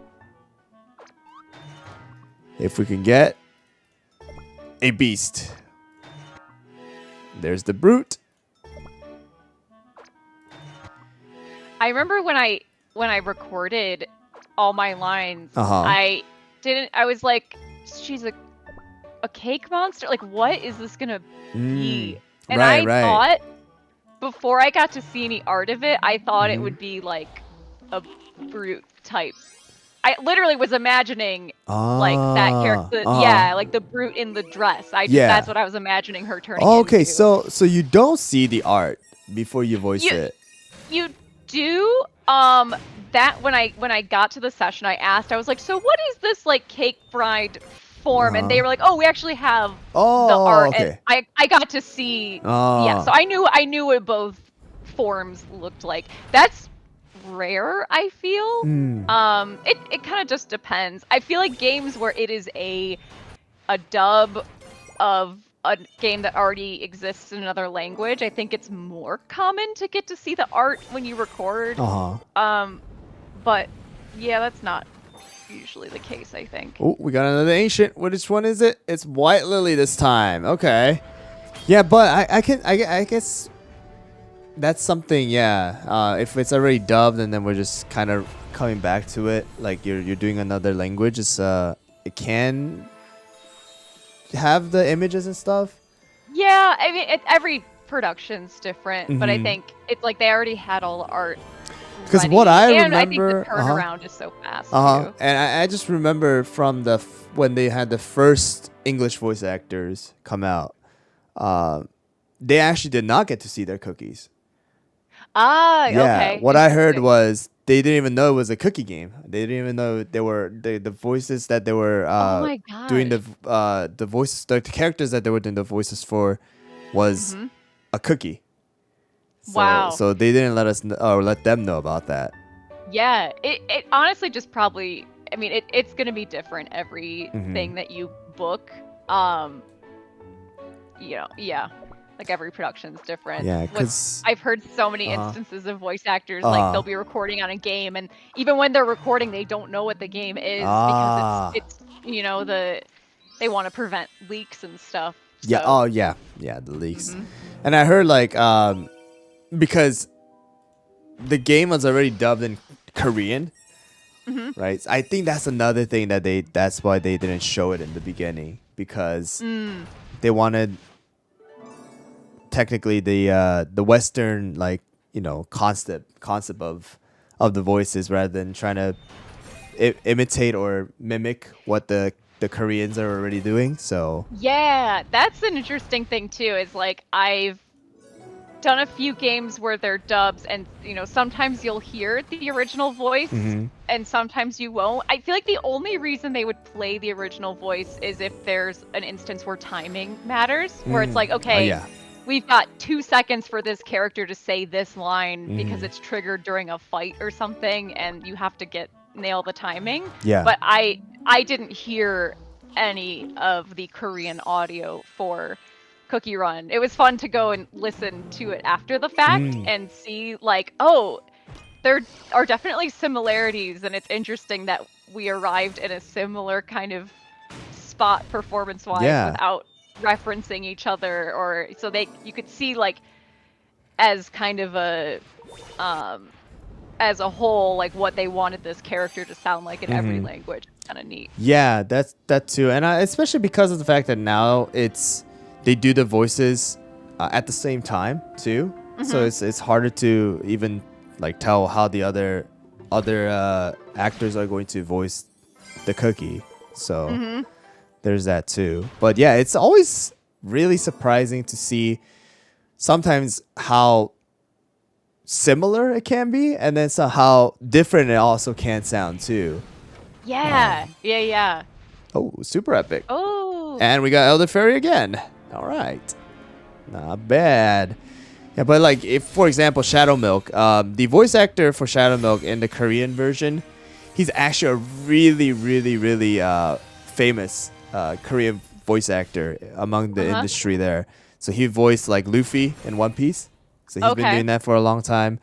If we can get a beast. There's the brute. I remember when I recorded all my lines, I was like, she's a cake monster? Like, what is this gonna be? And I thought, before I got to see any art of it, I thought it would be like a brute type. I literally was imagining like that character, like the brute in the dress. That's what I was imagining her turning into. Okay, so you don't see the art before you voice it. You do. That when I got to the session, I asked. I was like, so what is this like cake bride form? And they were like, oh, we actually have the art. Okay. And I got to see. Yeah, so I knew what both forms looked like. That's rare, I feel. Mm. It kind of just depends. I feel like games where it is a dub of a game that already exists in another language, I think it's more common to get to see the art when you record. But yeah, that's not usually the case, I think. Oh, we got another ancient. Which one is it? It's White Lily this time. Okay. Yeah, but I guess that's something. Yeah. If it's already dubbed and then we're just kind of coming back to it, like you're doing another language, it can have the images and stuff. Yeah, I mean, every production's different, but I Mhm. think it's like they already had all the art. Because what I and I remember, think the turnaround is so fast and too. I just remember from when they had the first English voice actors come out, they actually did not get to see their cookies. Ah, Yeah, okay. what I heard Interesting. was they didn't even know it was a cookie game. They didn't even know they were the voices that they were Oh my doing gosh. the voices, the characters that they were doing the voices for was a cookie. So, Wow. So they didn't let us or let them know about that. Yeah, it honestly just probably. I mean, it's gonna be different everything that you book. Yeah, like every production's different. Yeah, because I've heard so many instances of voice actors like they'll be recording on a game, and even when they're recording, they don't know what the game is because it's they want to prevent leaks and stuff. Yeah. So. Oh yeah. Yeah. The leaks. And I heard like because the game was already dubbed in Korean, right? I think that's another thing that's why they didn't show it in the beginning because they wanted technically the Western concept of the voices rather than trying to imitate or mimic what the Koreans are already doing. So yeah, that's an interesting thing too. Is like I've done a few games where they're dubs, and sometimes you'll hear the original voice, and sometimes you won't. I feel like the only reason they would play the original voice is if there's an instance where timing matters, where it's like, okay, we've got 2 seconds for this character to say this line because it's triggered during a fight or something, and you have to nail the timing. Yeah. But I didn't hear any of the Korean audio for Cookie Run. It was fun to go and listen to it after the fact and see like, oh, there are definitely similarities, and it's interesting that we arrived in a similar kind of spot performance-wise without referencing each other, or so you could see like as kind of a as a whole, like what they wanted this character to sound like in every language. Kind of neat. Yeah, that too, and especially because of the fact that now they do the voices at the same time too, so it's harder to even like tell how the other actors are going to voice the cookie. So there's that too. But yeah, it's always really surprising to see sometimes how similar it can be, and then how different it also can sound too. Yeah, yeah. Oh, super epic. Oh. And we got Elder Fairy again. All right. Not bad. Yeah, but like if, for example, Shadow Milk, the voice actor for Shadow Milk in the Korean version, he's actually a really, really, really famous Korean voice actor among the industry there. So he voiced like Luffy in One Piece. So he's been doing that for a long time.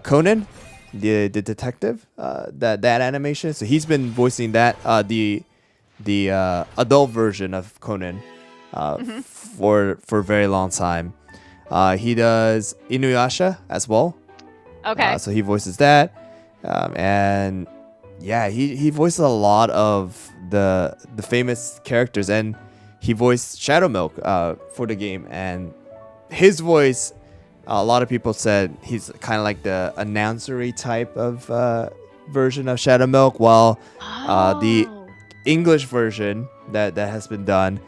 Conan, the detective, that animation. So he's been voicing that the adult version of Conan for a very long time. He does Inuyasha as well. Okay. So he voices that, and yeah, he voices a lot of the famous characters, and he voiced Shadow Milk for the game, and his voice. A lot of people said he's kind of like the announcery type of version of Shadow Milk, while the English version that has been done,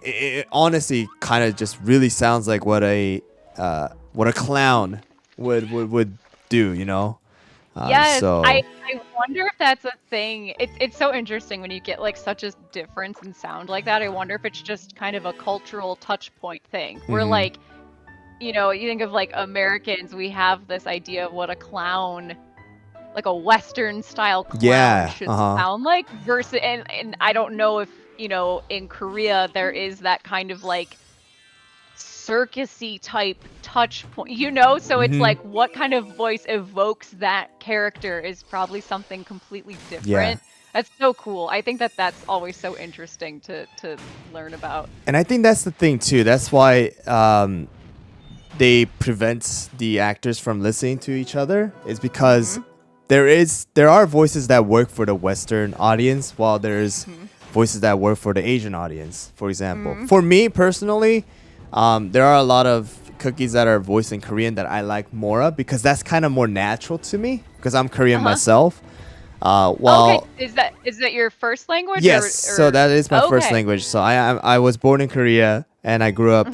it honestly kind of just really sounds like what a clown would do, Yes, so I wonder if that's a thing. It's so interesting when you get like such a difference in sound like that. I wonder if it's just kind of a cultural touch point thing where like you think of like Americans, we have this idea of what a clown, like a Western style clown Yeah, should uh-huh. sound like versus, and I don't know if, in Korea there is that kind of like circusy type touch point, so it's Mhm. like what kind of voice evokes that character is probably something completely Yeah. different. That's so cool. I think that that's always so interesting to learn about. And I think that's the thing too. That's why they prevent the actors from listening to each other, is because there are voices that work for the Western audience, while there's voices that work for the Asian audience. For example, for me personally, there are a lot of cookies that are voiced in Korean that I like more of, because that's kind of more natural to me, because I'm Korean myself. While Okay, is that your first language? yes, Or so that is my first okay. language. So I was born in Korea, and I grew up,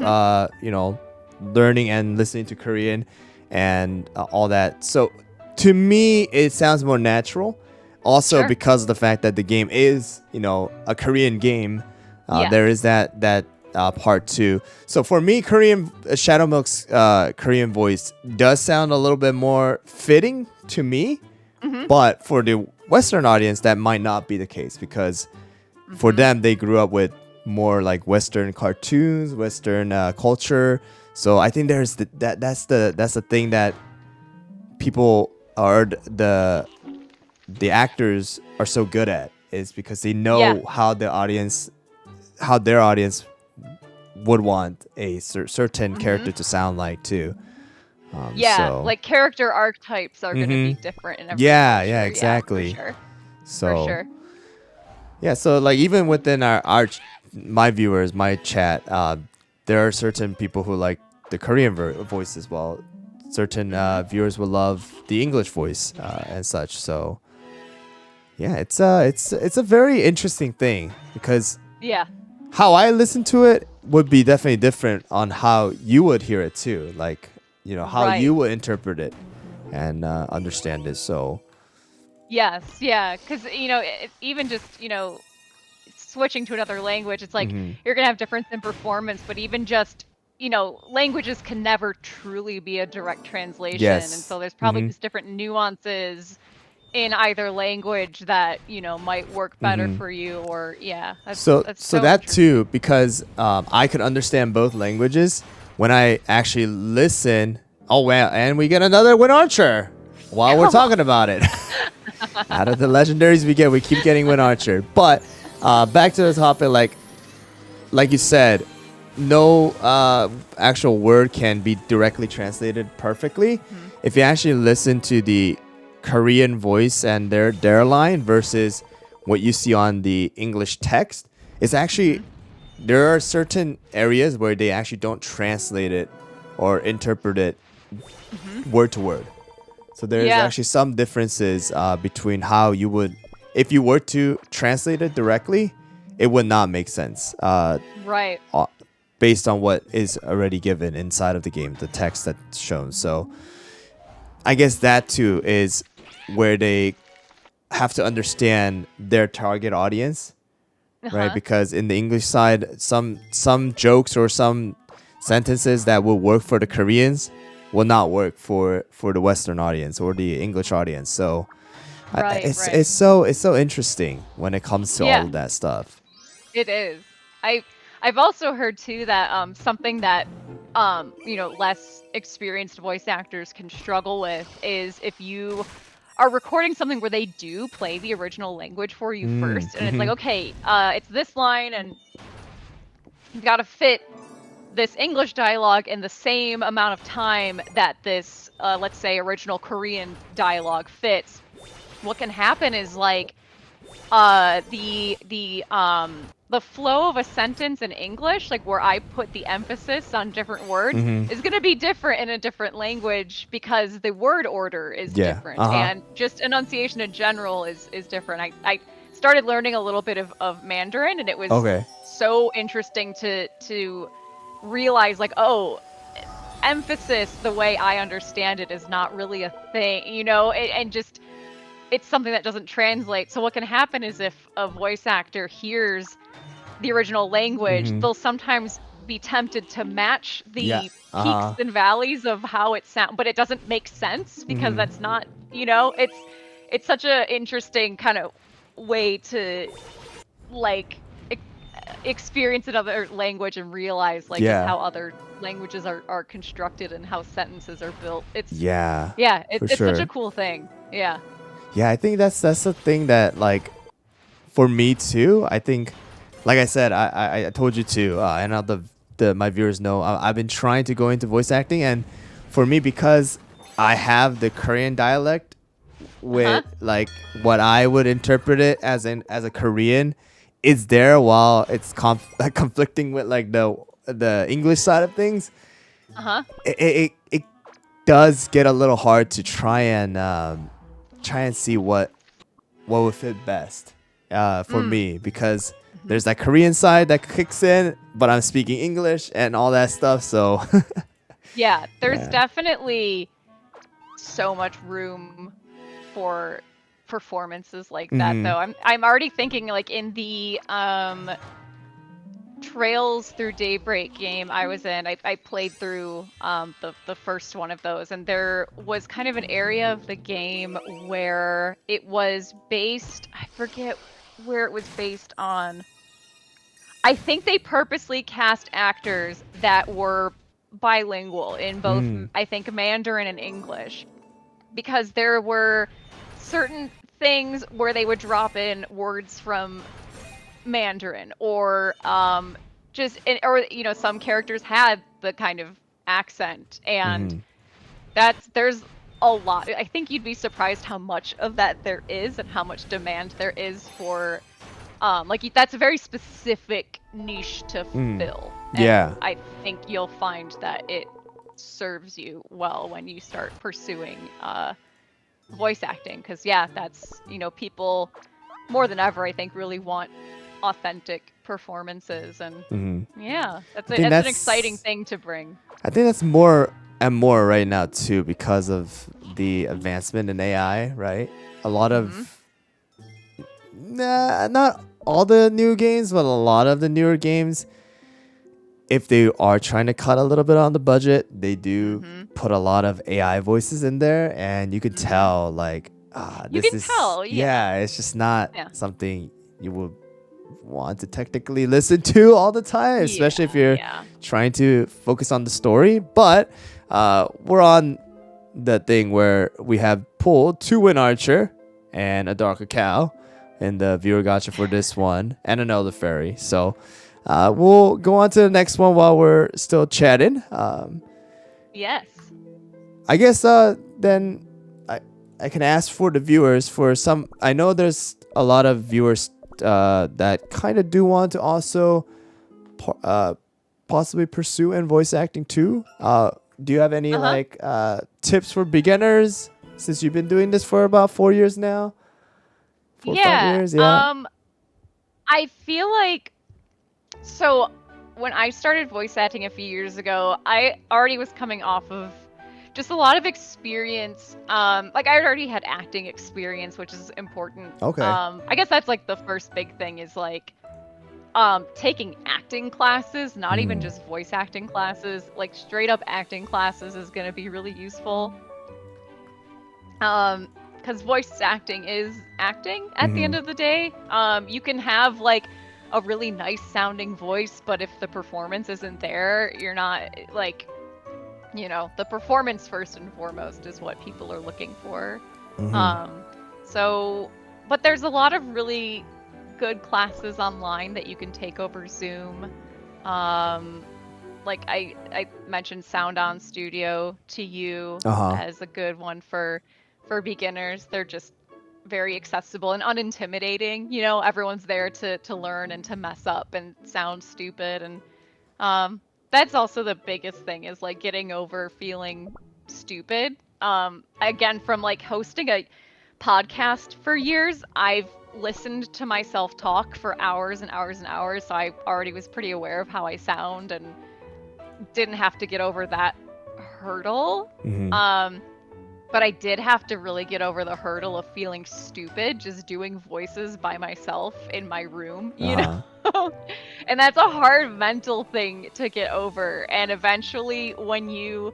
learning and listening to Korean, and all that. So to me, it sounds more natural. Also, Sure. because of the fact that the game is, a Korean game, Yes. there is that part too. So for me, Shadow Milk's Korean voice does sound a little bit more fitting to me. But for the Western audience, that might not be the case, because for them, they grew up with more like Western cartoons, Western culture. So I think there's that's the thing that people are the actors are so good at, is because they know Yeah. how their audience would want a certain character to sound like too. Yeah, So like character archetypes are going to be different in every Yeah, culture. yeah, Yeah, exactly. for sure. For So sure. yeah, so like even within my viewers, my chat, there are certain people who like the Korean voice as well. Certain viewers will love the English voice and such. So yeah, it's a very interesting thing, because Yeah. how I listen to it would be definitely different on how you would hear it too. Like, how Right. you would interpret it and understand it. So Yes, yeah, because even just switching to another language, it's like you're gonna have difference in performance, but even just languages can never truly be a direct translation, and yes. so there's probably just different nuances in either language that might work better for you, or yeah, that's So so that interesting. too, because I could understand both languages when I actually listen. Oh wow! And we get another Win Archer while we're talking about it. Out of the legendaries we keep getting Win Archer. But back to the topic, like you said, no actual word can be directly translated perfectly. If you actually listen to the Korean voice and their line versus what you see on the English text, it's actually there are certain areas where they actually don't translate it or interpret it word to word. So there's Yeah. actually some differences between how you would, if you were to translate it directly, it would not make sense Right. based on what is already given inside of the game, the text that's shown. So I guess that too is where they have to understand their target audience, right? Because in the English side, some jokes or some sentences that will work for the Koreans will not work for the Western audience or the English audience. So Right, it's right. it's so interesting when it comes to Yeah. all of that stuff. It is. I've also heard too that something that less experienced voice actors can struggle with is if you are recording something where they do play the original language for you first, and it's like, okay, it's this line, and you've got to fit this English dialogue in the same amount of time that this, let's say, original Korean dialogue fits. What can happen is like the flow of a sentence in English, like where I put the emphasis on different words, is going to be different in a different language because the word order is Yeah, different, uh-huh. and just enunciation in general is different. I started learning a little bit of Mandarin, and it was Okay. so interesting to realize, like, oh, emphasis, the way I understand it, is not really a thing, and just it's something that doesn't translate. So what can happen is if a voice actor hears the original language, they'll sometimes be tempted to match the Yeah. peaks and valleys of how it sounds, but it doesn't make sense because Mhm. that's not, it's such a interesting kind of way to like experience another language and realize like just Yeah. how other languages are constructed and how sentences are built. Yeah. For It's such a sure. cool thing. Yeah. Yeah, I think that's the thing that like for me too. I think, like I said, I told you too, and now my viewers know I've been trying to go into voice acting, and for me because I have the Korean dialect with like what I would interpret it as a Korean, it's there while it's conflicting with like the English side of things. Uh-huh. It does get a little hard to try and see what would fit best for me because there's that Korean side that kicks in, but I'm speaking English and all that stuff. So Yeah, there's Yeah. definitely so much room for performances like that Mhm. though. I'm already thinking like in the Trails Through Daybreak game I was in, I played through the first one of those, and there was kind of an area of the game where it was based, I forget where it was based on. I think they purposely cast actors that were bilingual in both, Mm. I think, Mandarin and English, because there were certain things where they would drop in words from Mandarin or or some characters had the kind of accent, and Mhm. there's a lot. I think you'd be surprised how much of that there is and how much demand there is for that's a very specific niche to Mm. fill, and Yeah. I think you'll find that it serves you well when you start pursuing voice acting, because that's people more than ever I think really want authentic performances, and Mhm. that's I think an exciting thing to bring. I think that's more and more right now too because of the advancement in AI, right? A lot of not all the new games, but a lot of the newer games, if they are trying to cut a little bit on the budget, they do put a lot of AI voices in there, and you can tell like You this can is tell, yeah. it's just not Yeah. something you would want to technically listen to all the time, especially if you're Yeah. trying to focus on the story. But we're on the thing where we have pulled 2 Wind Archer and a Dark Cow in the viewer gotcha for this one, and an Elder Fairy. So we'll go on to the next one while we're still chatting. Yes. I guess then I can ask for the viewers for some. I know there's a lot of viewers that kind of do want to also possibly pursue in voice acting too. Do you have any like tips for beginners since you've been doing this for about 4 years now? 4 or 5 years, yeah. I feel like, so when I started voice acting a few years ago, I already was coming off of just a lot of experience. Like I already had acting experience, which is important. Okay. I guess that's like the first big thing is like taking acting classes, not even just voice acting classes, like straight up acting classes is going to be really useful. Because voice acting is acting at the end of the day. You can have like a really nice sounding voice, but if the performance isn't there, you're not like, the performance first and foremost is what people are looking for. But there's a lot of really good classes online that you can take over Zoom. Like I mentioned Sound On Studio to you as a good one for beginners. They're just very accessible and unintimidating. Everyone's there to learn and to mess up and sound stupid, and that's also the biggest thing is like getting over feeling stupid. Again, from like hosting a podcast for years, I've listened to myself talk for hours and hours and hours, so I already was pretty aware of how I sound and didn't have to get over that hurdle. But I did have to really get over the hurdle of feeling stupid just doing voices by myself in my room, you know? And that's a hard mental thing to get over. And eventually, when you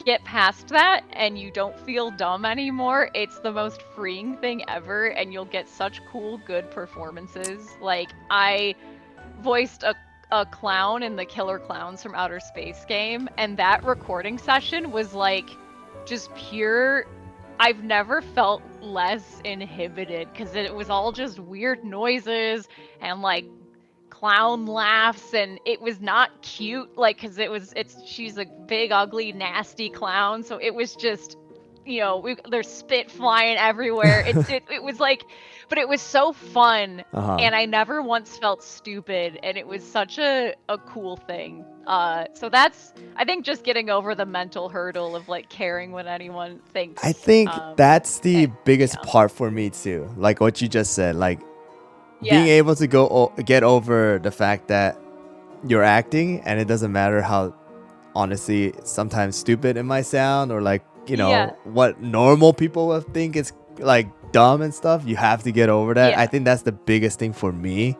get past that and you don't feel dumb anymore, it's the most freeing thing ever, and you'll get such cool, good performances. Like, I voiced a clown in the Killer Clowns from Outer Space game, and that recording session was like just pure. I've never felt less inhibited because it was all just weird noises and like clown laughs, and it was not cute, like, because she's a big ugly nasty clown, so it was just, there's spit flying everywhere. It was like, but it was so fun, and I never once felt stupid, and it was such a cool thing. So that's, I think, just getting over the mental hurdle of like caring what anyone thinks. I think that's the biggest part for me too, like what you just said, like being able to get over the fact that you're acting, and it doesn't matter how, honestly, sometimes stupid it might sound, or like, what normal people will think is like dumb and stuff. You have to get over that. I think that's the biggest thing for me.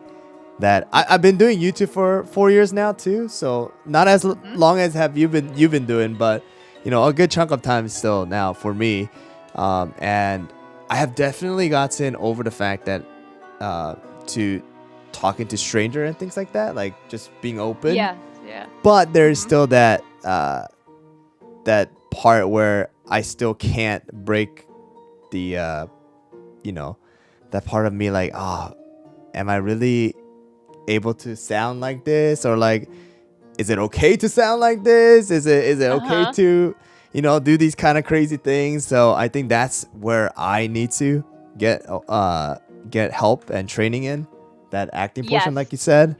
That I've been doing YouTube for 4 years now too, so not as long as have you've been doing, but a good chunk of time still now for me, and I have definitely gotten over the fact that to talking to stranger and things like that, like just being open. Yeah. But there's still that that part where I still can't break the that part of me, like, am I really able to sound like this, or like, is it okay to sound like this? Is it okay to do these kind of crazy things? So I think that's where I need to get help and training in that acting portion, like you said.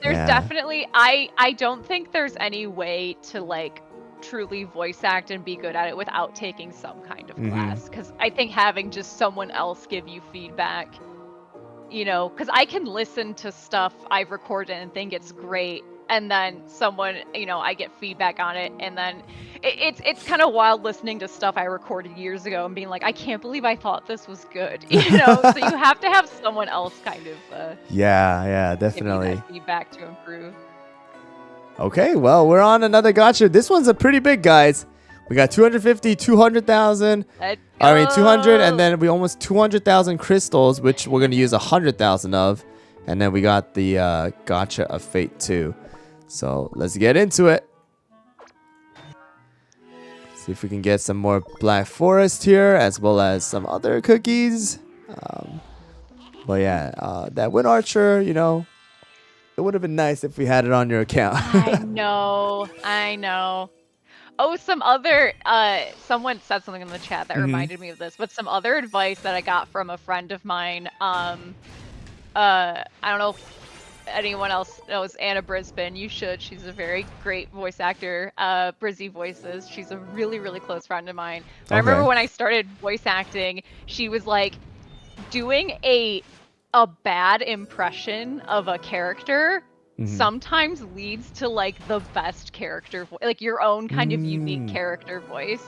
There's definitely, I don't think there's any way to like truly voice act and be good at it without taking some kind of class, because I think having just someone else give you feedback, because I can listen to stuff I've recorded and think it's great, and then someone, I get feedback on it, and then it's kind of wild listening to stuff I recorded years ago and being like, I can't believe I thought this was good, So you have to have someone else kind of definitely give you that feedback to improve. Okay, well, we're on another gacha. This one's a pretty big, guys. We got 250, 200,000. 200, and then we almost 200,000 crystals, which we're gonna use 100,000 of, and then we got the gacha of fate too. So let's get into it. See if we can get some more Black Forest here, as well as some other cookies. But yeah, that Wind Archer, it would have been nice if we had it on your account. I know. Oh, some other, someone said something in the chat that reminded me of this, but some other advice that I got from a friend of mine, I don't know if anyone else knows Anna Brisbane. You should. She's a very great voice actor, Brizzy Voices. She's a really, really close friend of mine. But I remember when I started voice acting, she was like, doing a bad impression of a character sometimes leads to like the best character like your own kind of unique character voice,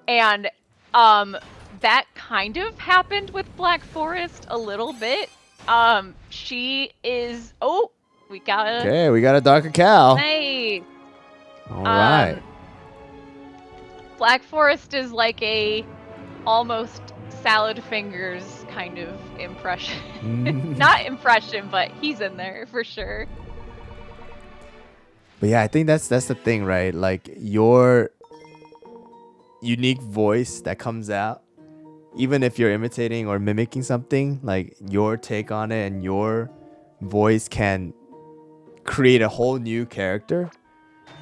and that kind of happened with Black Forest a little bit. She is we got a darker cow. Nice. All right. Black Forest is like a almost Salad Fingers kind of impression. Not impression, but he's in there for sure. But yeah, I think that's the thing, right? Like your unique voice that comes out, even if you're imitating or mimicking something, like your take on it and your voice can create a whole new character.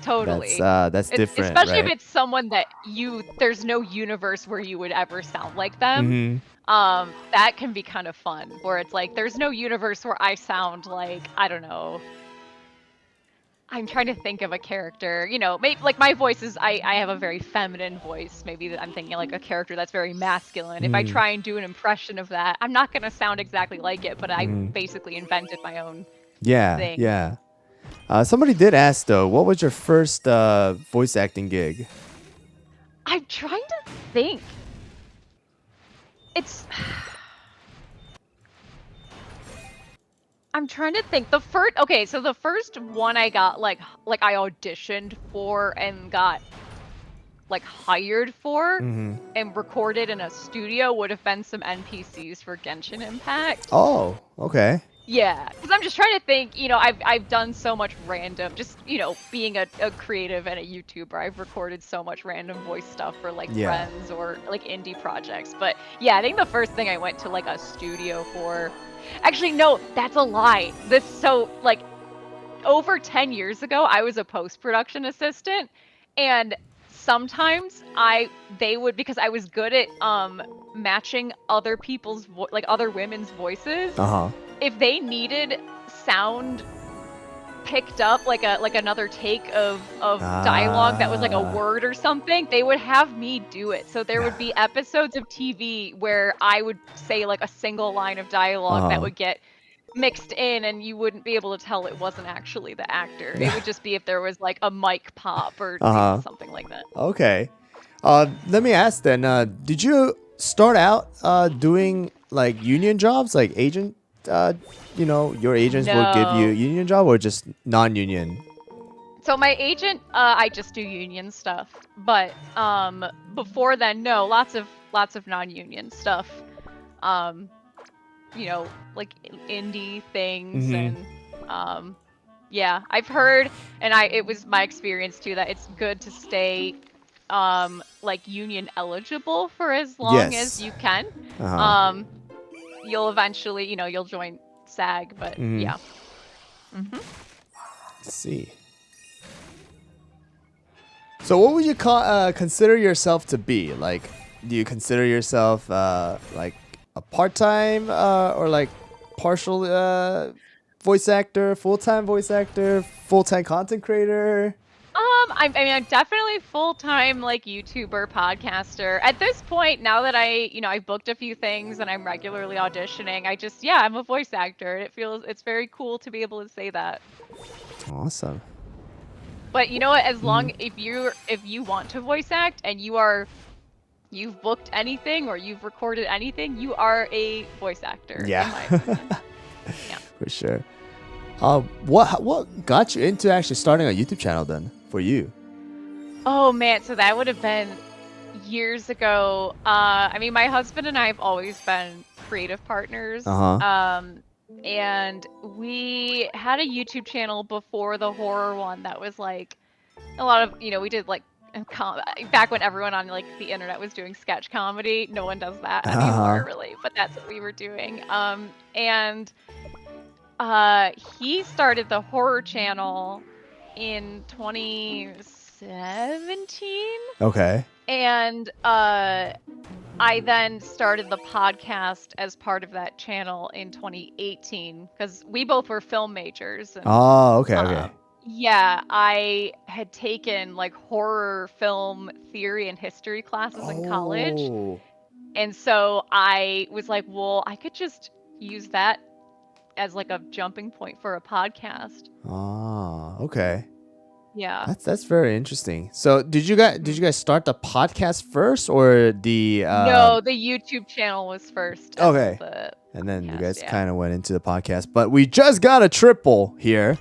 Totally. That's different, especially right? if it's someone that there's no universe where you would ever sound like them. That can be kind of fun, where it's like there's no universe where I sound like, I don't know, I'm trying to think of a character, maybe like my voice is, I have a very feminine voice. Maybe I'm thinking like a character that's very masculine. If I try and do an impression of that, I'm not going to sound exactly like it, but I basically invented my own thing. Yeah. Somebody did ask though, what was your first voice acting gig? I'm trying to think. It's I'm trying to think. So the first one I got like I auditioned for and got like hired for Mm-hmm. and recorded in a studio would have been some NPCs for Genshin Impact. Oh, okay. Yeah, because I'm just trying to think, I've done so much random, just, being a creative and a YouTuber, I've recorded so much random voice stuff for like Yeah. friends or like indie projects. But yeah, I think the first thing I went to like a studio for, actually, no, that's a lie. Like over 10 years ago, I was a post-production assistant, and sometimes they would, because I was good at matching other people's like other women's voices, Uh-huh. if they needed sound picked up, like another take of dialogue that was like a Ah. word or something, they would have me do it. So there would be episodes of TV where I would say like a single line of dialogue that Uh-huh. would get mixed in, and you wouldn't be able to tell it wasn't actually the actor. It would just be if there was like a mic pop or Uh-huh. something like that. Okay. Let me ask then, did you start out doing like union jobs, like agent, your agents will give you No. union job or just non-union? So my agent, I just do union stuff, but before then, no, lots of non-union stuff. Like indie things Mhm. and yeah, I've heard, and it was my experience too, that it's good to stay like union eligible for as long Yes. as you can. Uh-huh. You'll eventually, you'll join SAG, but Mhm. yeah. Mm-hmm. Let's see. So what would you consider yourself to be? Like, do you consider yourself like a part-time or like partial voice actor, full-time voice actor, full-time content creator? I'm definitely full-time like YouTuber, podcaster. At this point, now that I've booked a few things and I'm regularly auditioning, I'm a voice actor, and it's very cool to be able to say that. Awesome. But you know what? As long if you want to voice act and you've booked anything or you've recorded anything, you are a voice actor. Yeah. In my opinion. Yeah. For sure. What got you into actually starting a YouTube channel then for you? Oh man, so that would have been years ago. I mean, my husband and I have always been creative partners. Uh-huh. And we had a YouTube channel before the horror one that was like a lot of, we did like back when everyone on like the internet was doing sketch comedy. No one does that anymore, really, but that's what we were doing. And he started the horror channel in 2017. Okay. And I then started the podcast as part of that channel in 2018 because we both were film majors. And, Oh, okay. yeah, I had taken like horror film theory and history classes in college. Oh. And so I was like, well, I could just use that as like a jumping point for a podcast. Ah, okay. Yeah. That's very interesting. So did you guys start the podcast first or the No, the YouTube channel was first. Okay. And then you guys kind of went into the podcast, but we just got a triple here.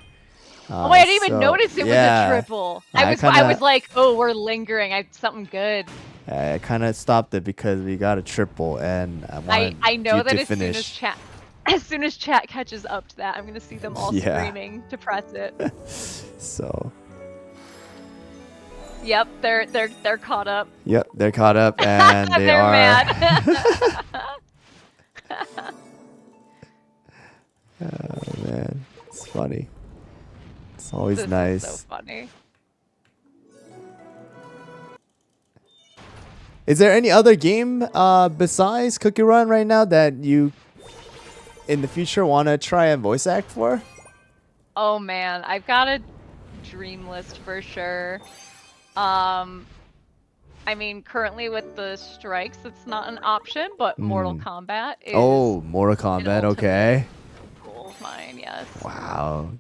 Oh, I didn't even notice it was a triple. I was like, oh, we're lingering. Something good. I kind of stopped it because we got a triple, and I know you that to as finish. soon as chat catches up to that, I'm gonna see them all screaming to press it. So. Yep, they're caught up. Yep, they're caught up, and they're are mad. Oh man, it's funny. It's always This nice. is so funny. Is there any other game besides Cookie Run right now that you in the future want to try and voice act for? Oh man, I've got a dream list for sure. I mean, currently with the strikes, it's not an option, but Mortal Kombat is. Oh, Mortal Kombat, okay. Goal of mine, yes. Wow.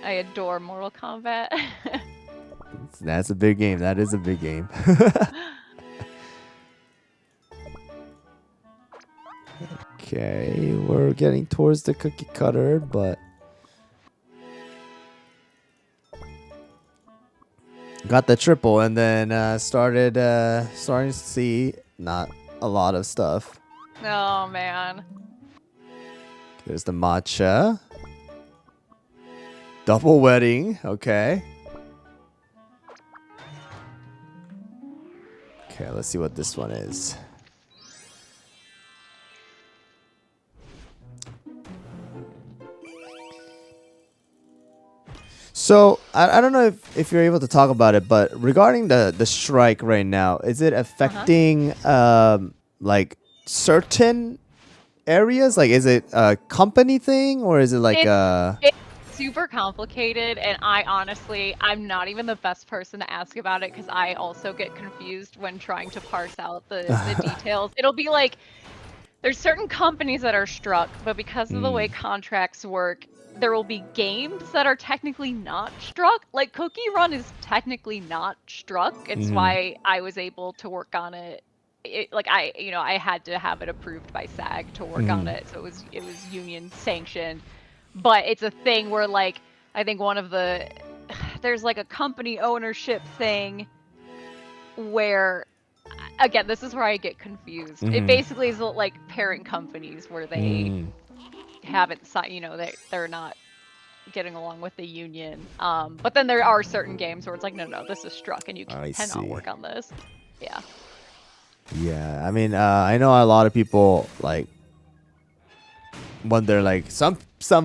I adore Mortal Kombat. That's a big game. That is a big game. Okay, we're getting towards the cookie cutter, but got the triple, and then starting to see not a lot of stuff. Oh man. There's the matcha. Double wedding. Okay. Okay, let's see what this one is. So I don't know if you're able to talk about it, but regarding the strike right now, is it affecting like certain areas? Like, is it a company thing, or is it like It's super complicated, and I'm not even the best person to ask about it because I also get confused when trying to parse out the details. It'll be like there's certain companies that are struck, but because of the way contracts work, there will be games that are technically not struck. Like Cookie Run is technically not struck. It's why I was able to work on it. I had to have it approved by SAG to work on it, so it was union sanctioned. But it's a thing where like I think there's like a company ownership thing where, again, this is where I get confused. It basically is like parent companies where they haven't signed, they're not getting along with the union. But then there are certain games where it's like, no, this is struck and you cannot work on this. Yeah. Yeah, I mean, I know a lot of people like wonder like some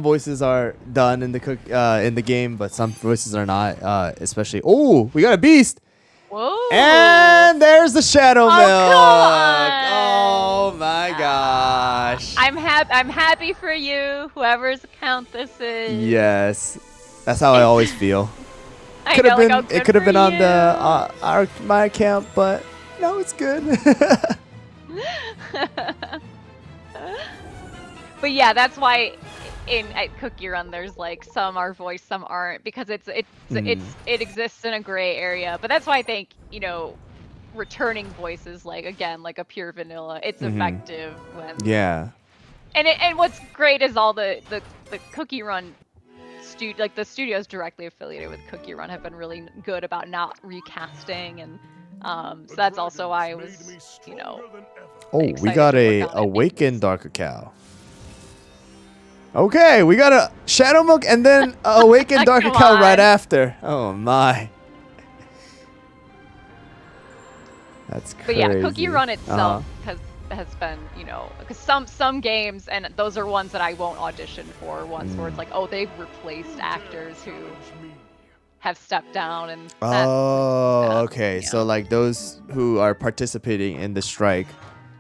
voices are done in the game, but some voices are not. Especially, oh, we got a beast. Whoa. And there's the Shadow Milk. Come Oh my gosh. I'm happy for you, whoever's account this is. Yes, that's how I always feel. It could have been on the my account, but no, it's good. But yeah, that's why at Cookie Run there's like some are voiced, some aren't, because it exists in a gray area. But that's why I think returning voices like a pure vanilla, it's effective when And what's great is all the Cookie Run the studios directly affiliated with Cookie Run have been really good about not recasting, and so that's also why I was Oh, we got a Awakened Darker Cow. Okay, we got a Shadow Milk and then a Awakened Darker Cow right after. Oh my. That's crazy. But yeah, Cookie Run itself has been, because some games, and those are ones that I won't audition for, ones where it's like, oh, they've replaced actors who have stepped down, and okay. So like those who are participating in the strike,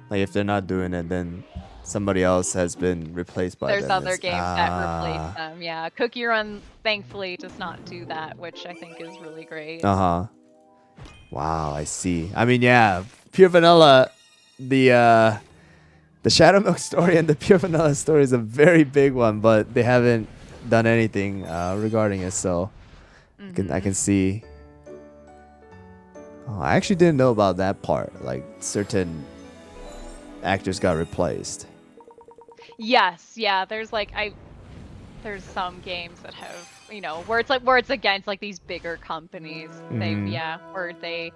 like if they're not doing it, then somebody else has been replaced by them. There's other games that replace them. Yeah, Cookie Run thankfully does not do that, which I think is really great. Wow, I see. I mean, yeah, Pure Vanilla, the Shadow Milk story and the Pure Vanilla story is a very big one, but they haven't done anything regarding it, so I can see. Oh, I actually didn't know about that part. Like certain actors got replaced. Yes, yeah. There's some games that have where it's against like these bigger companies. Where they.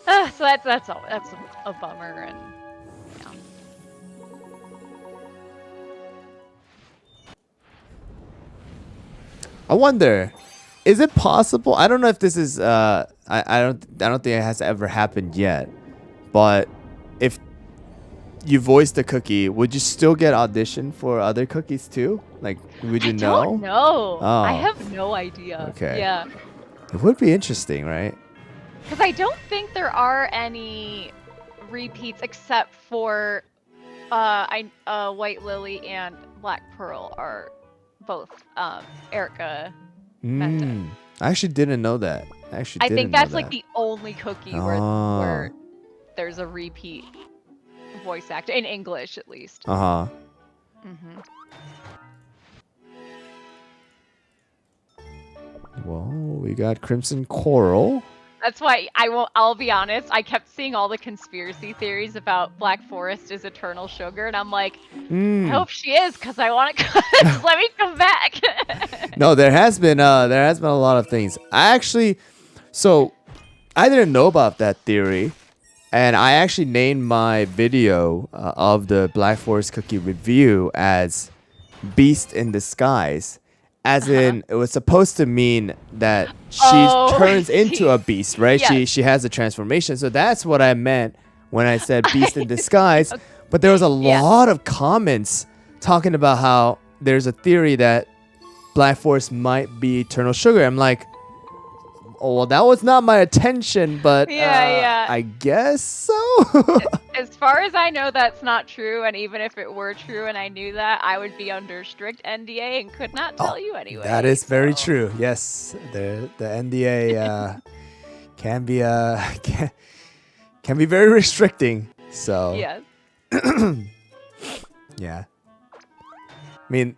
So that's a bummer, and yeah. I wonder, is it possible? I don't know if this is I don't think it has ever happened yet, but if you voice the cookie, would you still get auditioned for other cookies too? Like, would you know? I don't know. Oh. I have no idea. Okay. Yeah. It would be interesting, right? Because I don't think there are any repeats except for White Lily and Black Pearl are both Erica Mendez. I actually didn't know that. I think that's like the only cookie where there's a repeat voice actor in English, at least. Well, we got Crimson Coral. That's why I'll be honest. I kept seeing all the conspiracy theories about Black Forest is eternal sugar, and I'm like, I hope she is, cause I want to. Just let me come back. No, there has been a lot of things. I didn't know about that theory, and I actually named my video of the Black Forest cookie review as "Beast in Disguise," as in it was supposed to mean that she turns into a beast, right? Yes. She has a transformation, so that's what I meant when I said "Beast in Disguise." But there was a lot of comments talking about how there's a theory that Black Forest might be eternal sugar. I'm like, oh, well, that was not my attention, but I guess so. As far as I know, that's not true. And even if it were true and I knew that, I would be under strict NDA and could not tell you anyway. That is very true. Yes, the NDA can be can be very restricting. So yes. Yeah. I mean,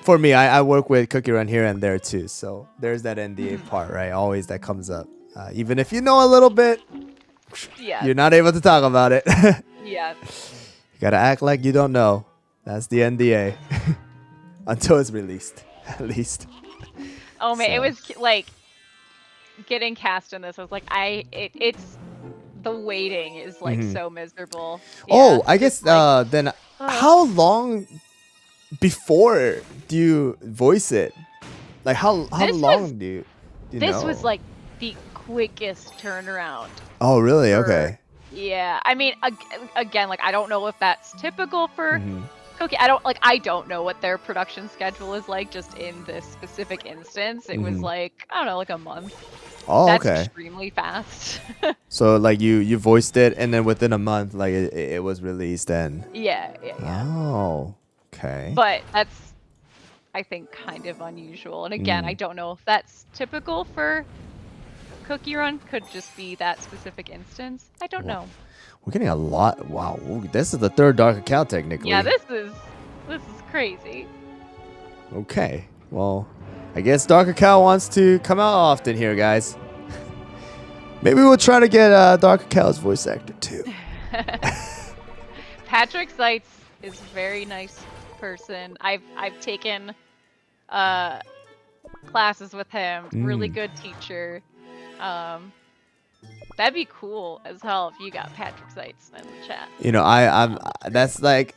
for me, I work with Cookie Run here and there too. So there's that NDA part, right? Always that comes up. Even if you know a little bit, you're not able to talk about it. Yeah. You gotta act like you don't know. That's the NDA. Until it's released, at least. Oh man, it was like getting cast in this. I was like, it's the waiting is like so miserable. Oh, Yeah, I guess then how long before do you voice it? Like how long do you This know? was like the quickest turnaround. Oh, really? Okay. Yeah, I mean, again, like I don't know if that's typical for Cookie. I don't know what their production schedule is like. Just in this specific instance, it was like I don't know, like a month. Oh, That's okay. extremely fast. So like you voiced it, and then within a month, like it was released, and Yeah. oh, okay. But that's, I think, kind of unusual. And again, I don't know if that's typical for Cookie Run. Could just be that specific instance. I don't know. We're getting a lot. Wow, this is the third Dark Account technically. Yeah, this is crazy. Okay, well, I guess Dark Cow wants to come out often here, guys. Maybe we'll try to get Dark Cow's voice actor too. Patrick Seitz is a very nice person. I've taken classes with him. Really good teacher. That'd be cool as hell if you got Patrick Seitz in the chat. You know, I'm that's like,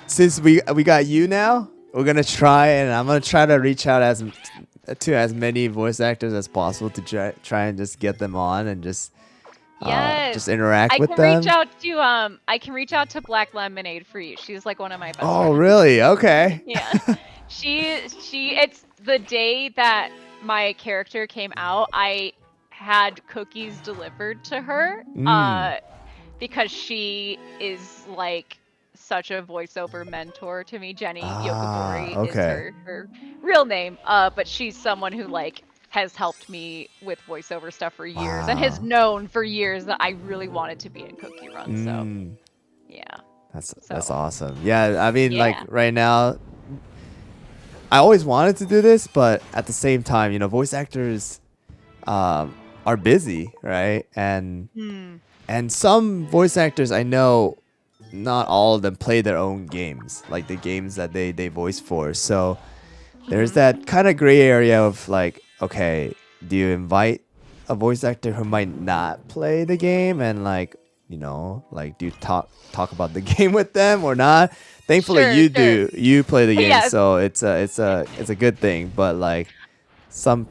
since we got you now, we're gonna try, and I'm gonna try to reach out to as many voice actors as possible to try and just get them on and just interact with them. I can reach out to Black Lemonade for you. She's like one of my best Oh, friends. really? Okay. Yeah. It's the day that my character came out, I had cookies delivered to her because she is like such a voiceover mentor to me. Jenny Yokobori is her real name, but she's someone who like has helped me with voiceover stuff for years and has known for years that I really wanted to be in Cookie Run. So yeah, that's awesome. Yeah, I mean, like right now, I always wanted to do this, but at the same time, you know, voice actors are busy, right? And some voice actors I know, not all of them play their own games, like the games that they voice for. So there's that kind of gray area of like, okay, do you invite a voice actor who might not play the game, and like, you know, like do you talk about the game with them or not? Thankfully, you play the game, so it's a good thing. But like, some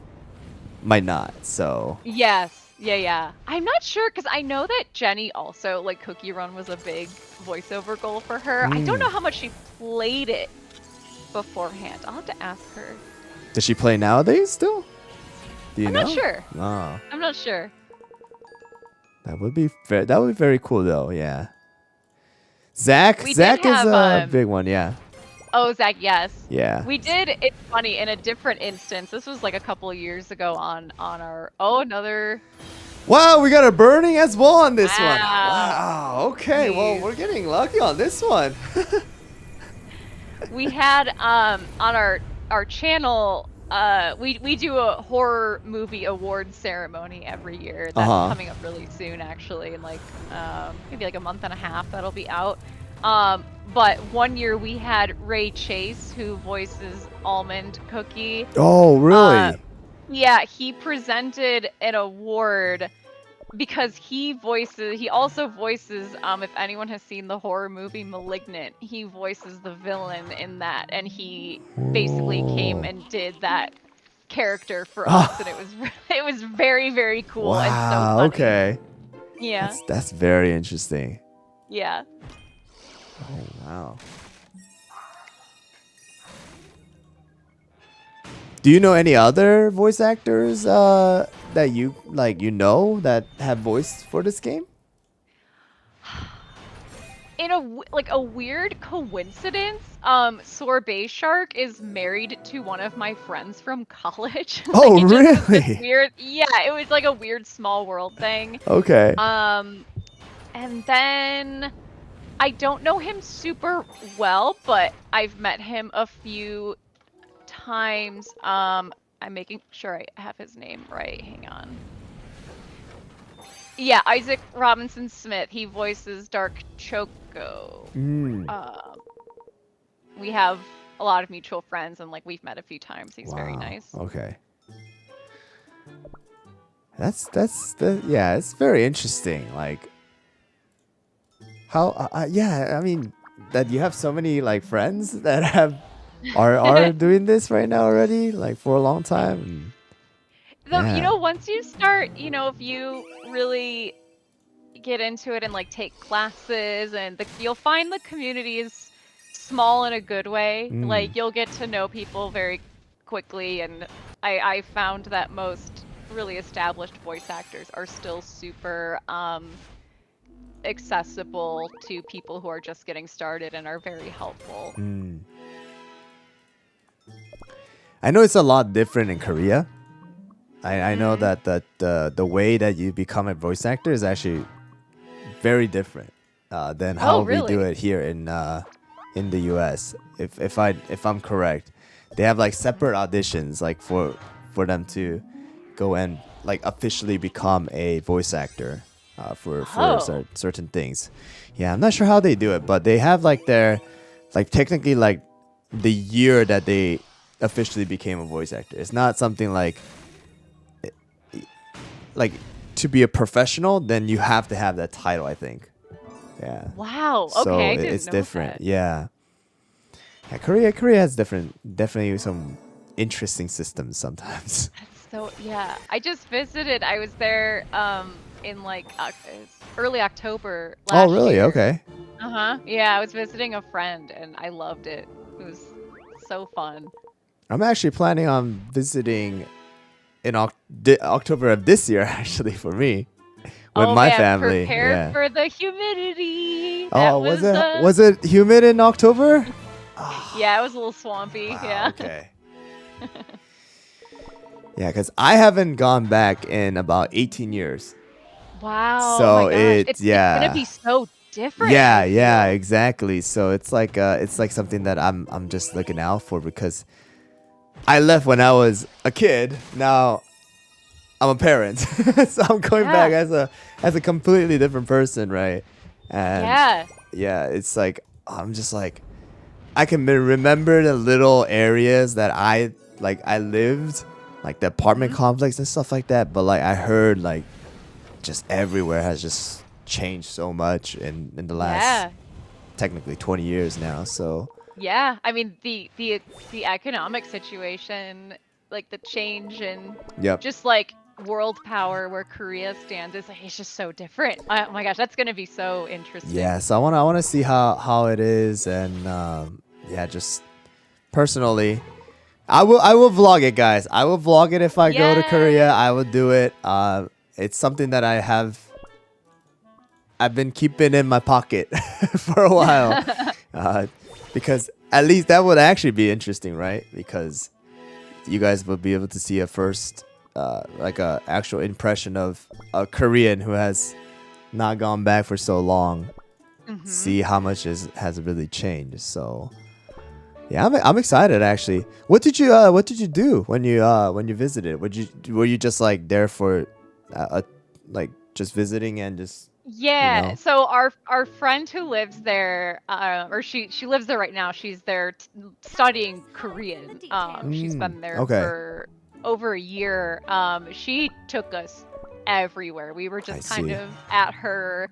might not. So yes. Yeah. I'm not sure because I know that Jenny also, like, Cookie Run was a big voiceover goal for her. I don't know how much she played it beforehand. I'll have to ask her. Does she play nowadays still? Do you know? Not sure. Oh. I'm not sure. That would be very cool though. Yeah. Zach is a big one. Yeah. Oh, Zach, yes. Yeah. We did. It's funny, in a different instance. This was like a couple of years ago on our another. Wow, we got a burning as well on this one. Wow. Wow. Okay. Jeez. Well, we're getting lucky on this one. We had on our channel we do a horror movie award ceremony every year. That's Uh-huh. coming up really soon, actually, in like maybe like a month and a half. That'll be out. But one year we had Ray Chase, who voices Almond Cookie. Oh, really? Yeah, he presented an award because he also voices, if anyone has seen the horror movie Malignant, he voices the villain in that, and he basically came and did that character for us, and it was very, very cool and so Wow. funny. Okay. Yeah. That's very interesting. Yeah. Oh, wow. Do you know any other voice actors that you that have voiced for this game? In a weird coincidence, Sorbet Shark is married to one of my friends from college. Oh, It just was this really? weird, yeah, it was like a weird small world thing. Okay. And then I don't know him super well, but I've met him a few times. I'm making sure I have his name right. Hang on. Yeah, Isaac Robinson Smith. He voices Dark Choco. We have a lot of mutual friends, and like we've met a few times. He's very nice. Okay. It's very interesting. Like how I mean that you have so many like friends that are doing this right now already, like for a long time. You know, once you start, if you really get into it and like take classes, and you'll find the community is small in a good way. Like you'll get to know people very quickly, and I found that most really established voice actors are still super accessible to people who are just getting started and are very helpful. I know it's a lot different in Korea. I know that the way that you become a voice actor is actually very different than how we do it here in the US. If I'm correct, they have like separate auditions like for them to go and like officially become a voice actor for certain things. Yeah, I'm not sure how they do it, but they have like their like technically like the year that they officially became a voice actor. It's not something like to be a professional, then you have to have that title, I think. Yeah. Wow. Okay. So I didn't it's know different. that. Yeah. Korea has definitely some interesting systems sometimes. So yeah, I just visited. I was there in like early October last Oh, really? year. Okay. Yeah, I was visiting a friend and I loved it. It was so fun. I'm actually planning on visiting in October of this year, actually, for me, with my family. Prepare for the humidity. Oh, was it humid in October? Yeah, it was a little swampy. Wow, Yeah. Okay. Yeah, because I haven't gone back in about 18 years. Wow. So oh my gosh. it's gonna be so different. Yeah, exactly. So it's like something that I'm just looking out for, because I left when I was a kid. Now I'm a parent, so I'm going back as a completely different person, right? And yeah, it's like I'm just like I can remember the little areas that I lived, like the apartment complex and stuff like that. But like I heard like just everywhere has just changed so much in the last technically 20 years now. So yeah, I mean the economic situation, like the change in just like world power where Korea stands, is like it's just so different. Oh my gosh, that's gonna be so interesting. yeah, so I want to see how it is, and just personally, I will vlog it, guys. I will vlog it if I go to Korea. I will do it. It's something that I've been keeping in my pocket for a while, because at least that would actually be interesting, right? Because you guys will be able to see a first, like a actual impression of a Korean who has not gone back for so long. See how much has really changed. So Yeah, I'm excited actually. What did you do when you visited? Were you just like there for like just visiting and just Yeah, so our friend who lives there, or she lives there right now. She's there studying Korean. She's been there Okay. for over a year. She took us everywhere. We were I just kind see. of at her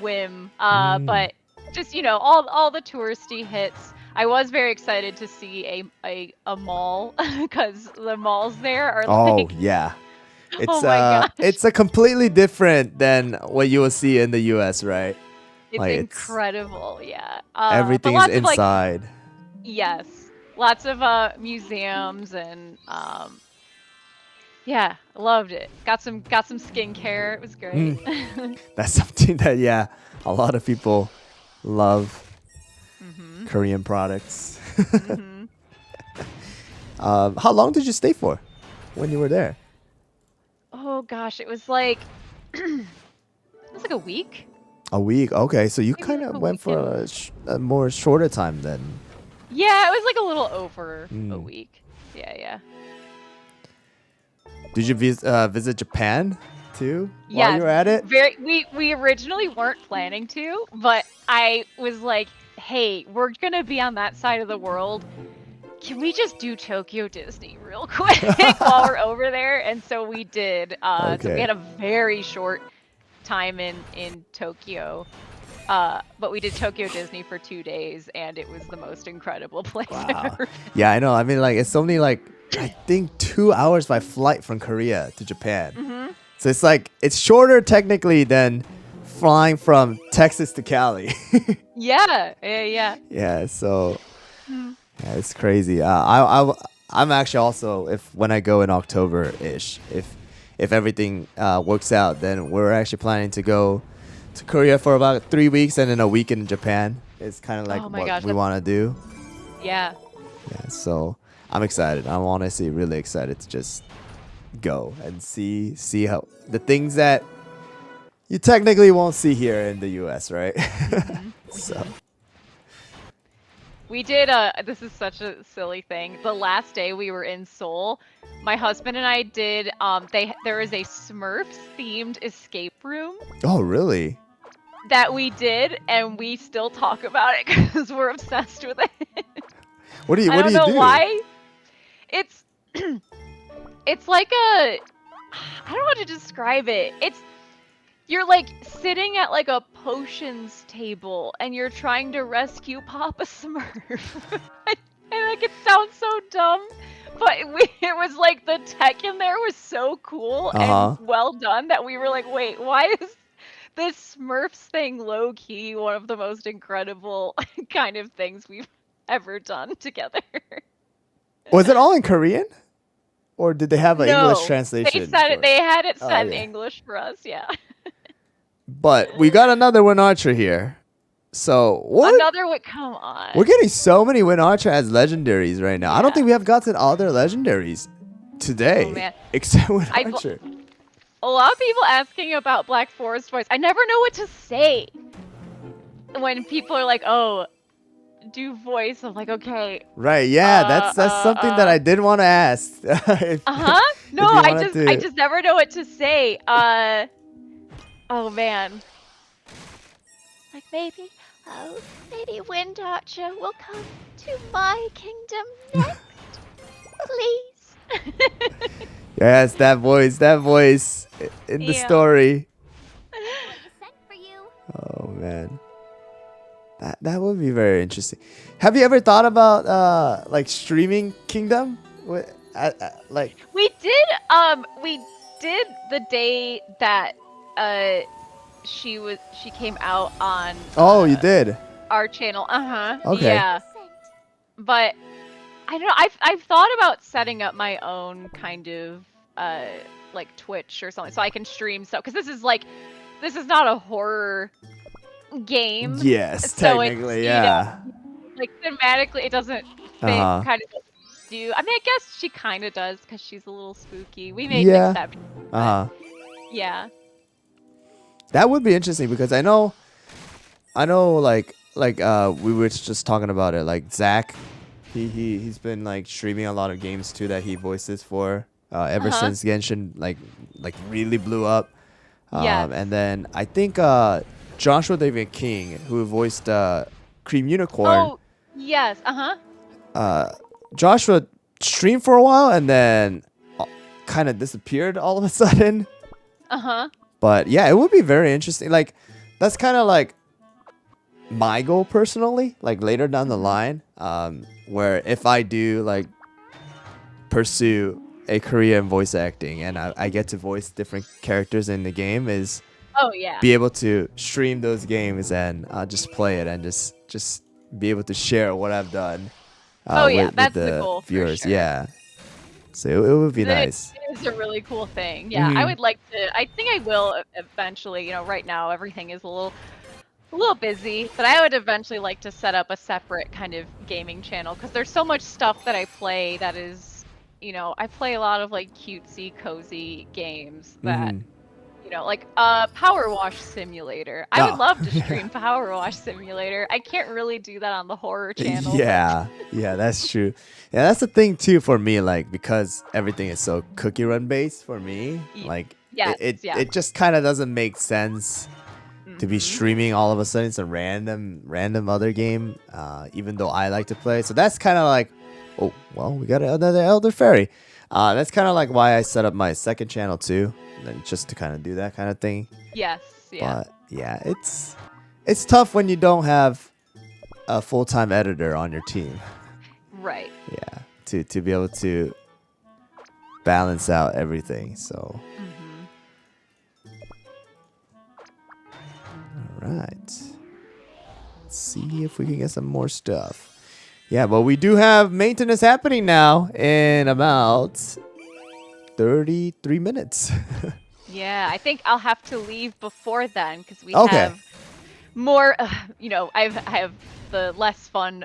whim. Mm. But just all the touristy hits. I was very excited to see a mall because the malls there are Oh like, yeah. oh my gosh, It's a completely different than what you will see in the US, right? it's Like it's incredible. Yeah. But everything is lots of like, inside. yes, lots of museums and yeah, I loved it. Got some skincare. It was great. That's something that yeah, a lot of people love Mhm. Korean products. Mhm. How long did you stay for when you were there? Oh gosh, it was like it was like a week. A week. Okay, so you Maybe kind like of a went week for and a more shorter time then. yeah, it was like a little over a Mm. week. Yeah, yeah. Did you visit Japan too while you Yes. were at it? We originally weren't planning to, but I was like, "Hey, we're going to be on that side of the world. Can we just do Tokyo Disney real quick while we're over there?" And so we did. So we Okay. had a very short time in Tokyo. But we did Tokyo Disney for 2 days, and it was the most incredible place I've Wow. ever. Yeah, I know. I mean, like it's only like I think 2 hours by flight from Korea to Japan. Mhm. So it's like it's shorter technically than flying from Texas to Cali. Yeah, yeah, yeah. Yeah. So Mm. yeah, it's crazy. I'm actually also if when I go in October ish, if everything works out, then we're actually planning to go to Korea for about 3 weeks and then a week in Japan. It's kind of like Oh my what gosh, we want to do. yeah. Yeah, so I'm excited. I'm honestly really excited to just go and see how the things that you technically won't see here in the US, right? Mhm. So We did this is such a silly thing. The last day we were in Seoul, my husband and I did there is a Smurfs themed escape room oh really? that we did, and we still talk about it because we're obsessed with it. What do you I what do don't you know do? why. It's it's like a I don't know how to describe it. You're like sitting at like a potions table and you're trying to rescue Papa Smurf. And like it sounds so dumb, but it was like the tech in there was so cool Uh-huh. and well done that we were like, wait, why is this Smurfs thing low key one of the most incredible kind of things we've ever done together? Was it all in Korean? Or did they have an English No, translation for it? they had it Oh, set in okay. English for us, yeah. But we got another Win Archer here. So what? Another one, come on. We're getting so many Win Archer as legendaries right now. I don't Yeah. think we have gotten other legendaries today. Oh, man. Except Win I- Archer. A lot of people asking about Black Forest voice. I never know what to say when people are like, "Oh, do voice." I'm like, "Okay." Right, yeah, that's something that I did want to ask. No, you I wanted to- just never know what to say. Oh man. Like maybe Wind Archer will come to my kingdom next. Please. Yes, that voice in the Yeah. story. Sent for you. Oh man, that would be very interesting. Have you ever thought about like streaming Kingdom? Like We did the day that she came out on oh, you did. our channel. Okay. Yeah. Sent. But I don't know. I've thought about setting up my own kind of like Twitch or something so I can stream stuff because this is not a horror game. Yes, So it's, technically, you yeah. Like thematically, it doesn't fit Uh-huh. kind of what we do. I mean, I guess she kind of does because she's a little spooky. We made Yeah. an exception. but Uh huh. Yeah. That would be interesting because I know, like we were just talking about it. Like Zach He's been like streaming a lot of games too that he voices for ever since Genshin like really blew up. Yes. And then I think Joshua David King, who voiced Cream Unicorn. Oh, yes. Joshua streamed for a while and then kind of disappeared all of a sudden. But yeah, it would be very interesting. Like that's kind of like my goal personally, like later down the line, where if I do like pursue a career in voice acting and I get to voice different characters in the game, is be able to stream those games and just play it and just be able to share what I've done with that's the goal viewers. for sure. Yeah, so it would be nice. It is a really cool thing. Yeah, I would like to. I think I will eventually. You know, right now everything is a little busy, but I would eventually like to set up a separate kind of gaming channel because there's so much stuff that I play that is, you know, I play a lot of like cutesy, cozy games that, you know, like Power Wash Simulator. I would love to stream Power Wash Simulator. I can't really do that on the horror channel. Yeah, that's true. Yeah, that's the thing too for me. Like because everything is so cookie run based for me, like it just kind of doesn't make sense to be streaming all of a sudden. It's a random other game, even though I like to play. So that's kind of like, oh well, we got another Elder Fairy. That's kind of like why I set up my second channel too, and just to kind of do that kind of thing. Yes. Yeah. But yeah, it's tough when you don't have a full-time editor on your team. Right. Yeah, to be able to balance out everything. So. All right. Let's see if we can get some more stuff. Yeah, but we do have maintenance happening now in about 33 minutes. Yeah, I think I'll have to leave before then because we have more. You know, I have the less fun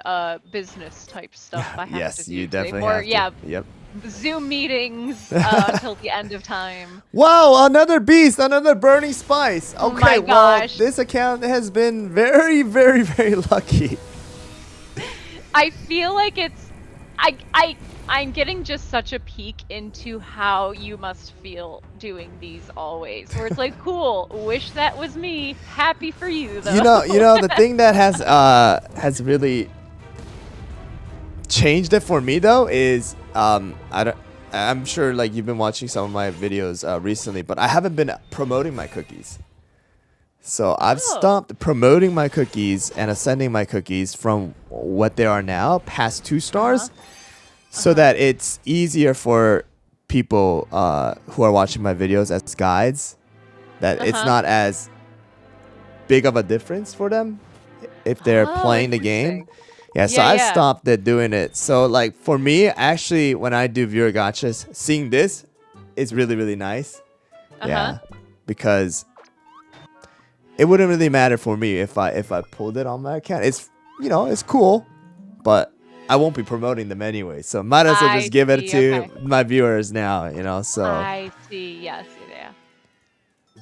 business type stuff I have to do. You today. definitely More, have to. yeah, Yep. Zoom meetings until the end of time. Wow, another beast, another burning spice. Okay, Oh my well, gosh. this account has been very, very, very lucky. I feel like it's I'm getting just such a peek into how you must feel doing these always. Where it's like, cool, wish that was me. Happy for you though. You know the thing that has really changed it for me though is I'm sure like you've been watching some of my videos recently, but I haven't been promoting my cookies. So I've stopped promoting my cookies and ascending my cookies from what they are now past 2 stars, so that it's easier for people who are watching my videos as guides, that it's not as big of a difference for them if they're playing the game. Yeah, so I've stopped doing it. So like for me, actually, when I do viewer gachas, seeing this is really, really nice. Yeah, because it wouldn't really matter for me if I pulled it on my account. It's, you know, it's cool, but I won't be promoting them anyway. So might as well just give it to my viewers now, you know. So I see. Yes, yeah.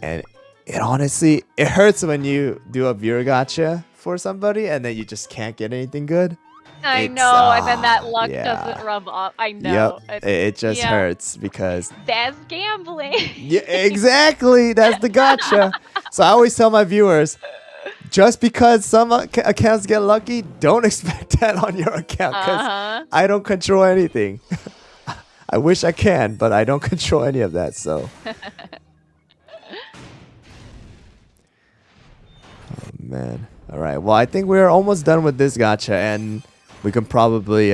And it honestly, it hurts when you do a viewer gacha for somebody and then you just can't get anything good. I know, and then that luck doesn't rub off. I know. Yep. It just hurts because that's gambling. Yeah, exactly. That's the gotcha. So I always tell my viewers, just because some accounts get lucky, don't expect that on your account because I don't control anything. I wish I can, but I don't control any of that. So. Oh man. All right. Well, I think we're almost done with this gacha, and we can probably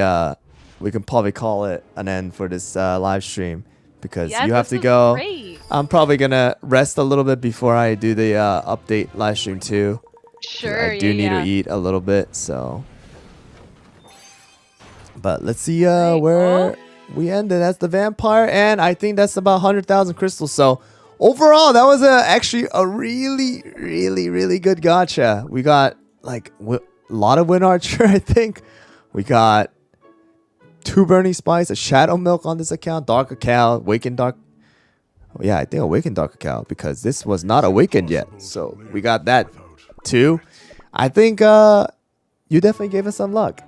call it an end for this live stream because you have to go. Great. I'm probably gonna rest a little bit before I do the update live stream too. Sure. I do need to eat a little bit, so. But let's see where we ended. That's the vampire, and I think that's about 100,000 crystals. So. Overall, that was actually a really, really, really good gacha. We got like a lot of Wind Archer, I think. We got 2 Burning Spice, a Shadow Milk on this account, Dark Cacao, Awakened Dark. Oh, yeah, I think Awakened Dark Cacao because this was not awakened yet. So we got that too. I think you definitely gave us some luck.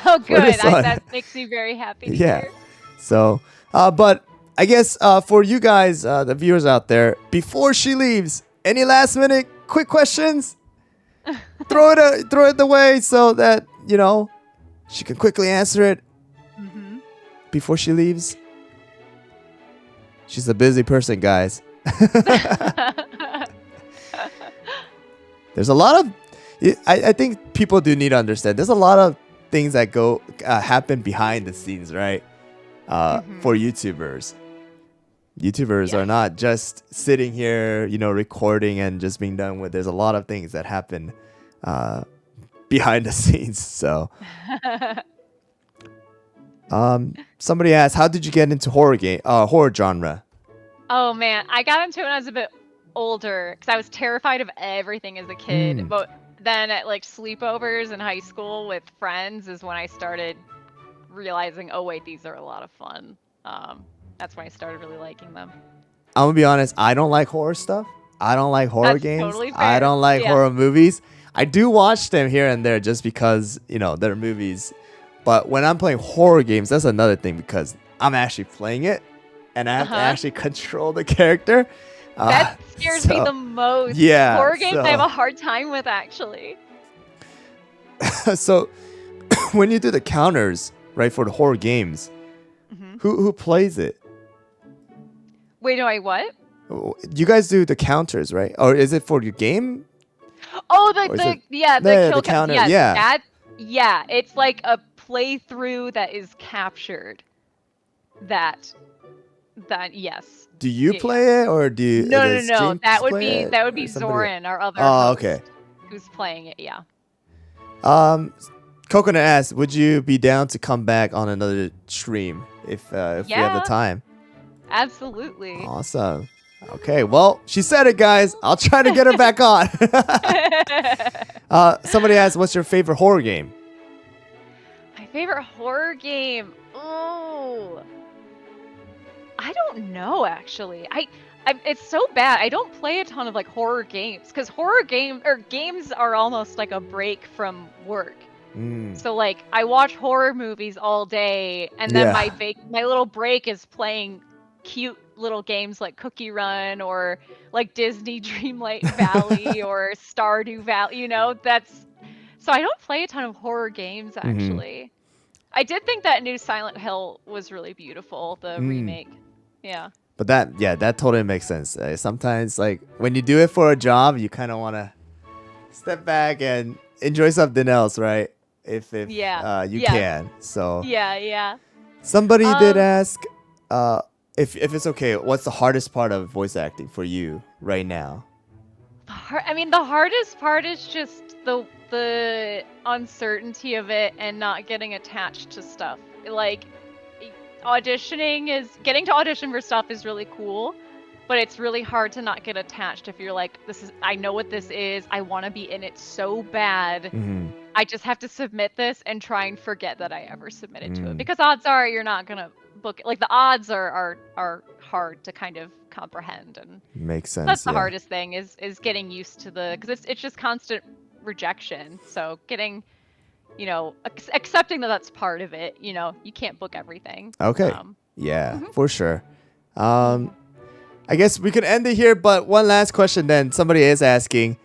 Oh, for this good. one. That makes me very happy to Yeah. hear. So, but I guess for you guys, the viewers out there, before she leaves, any last minute quick questions? throw it away so that she can quickly answer it Mm-hmm. before she leaves. She's a busy person, guys. There's a lot of, I think people do need to understand. There's a lot of things that go happen behind the scenes, right? For YouTubers. YouTubers are not just sitting here, recording and just being done with. There's a lot of things that happen behind the scenes. So, somebody asked, how did you get into horror genre? Oh man, I got into it when I was a bit older because I was terrified of everything as a kid. But then at like sleepovers in high school with friends is when I started realizing, oh wait, these are a lot of fun. That's when I started really liking them. I'm gonna be honest, I don't like horror stuff. I don't like horror games. Totally fair. I don't like horror movies. I do watch them here and there just because, they're movies. But when I'm playing horror games, that's another thing because I'm actually playing it and I have to actually control the character. That scares me the most. Yeah. Horror games I have a hard time with, actually. So when you do the counters, right, for the horror games, who plays it? Wait, no, I what? You guys do the counters, right? Or is it for your game? Oh, the kill counter. Yes, it's like a playthrough that is captured. That yes. Do you play it or do you? No. That would be Zoran, our other host, who's playing it. Yeah. Coconut asked, would you be down to come back on another stream if we have the time? Absolutely. Awesome. Okay, well, she said it, guys. I'll try to get her back on. Somebody asked, what's your favorite horror game? My favorite horror game? Oh, I don't know, actually. It's so bad. I don't play a ton of like horror games because games are almost like a break from work. So like I watch horror movies all day, and then my little break is playing cute little games like Cookie Run or like Disney Dreamlight Valley or Stardew Valley. So I don't play a ton of horror games actually. I did think that new Silent Hill was really beautiful, the remake. Yeah. But that totally makes sense. Sometimes like when you do it for a job, you kind of want to step back and enjoy something else, right? If you can. So yeah. Somebody did ask if it's okay, what's the hardest part of voice acting for you right now? The hardest part is just the uncertainty of it and not getting attached to stuff. Like getting to audition for stuff is really cool, but it's really hard to not get attached if you're like, I know what this is. I want to be in it so bad. I just have to submit this and try and forget that I ever submitted to it because odds are you're not gonna book it. Like the odds are hard to kind of comprehend, and makes sense. That's the hardest thing is getting used to because it's just constant rejection. So getting, accepting that that's part of it. You can't book everything. Okay. For sure. I guess we could end it here, but one last question then. Somebody is asking,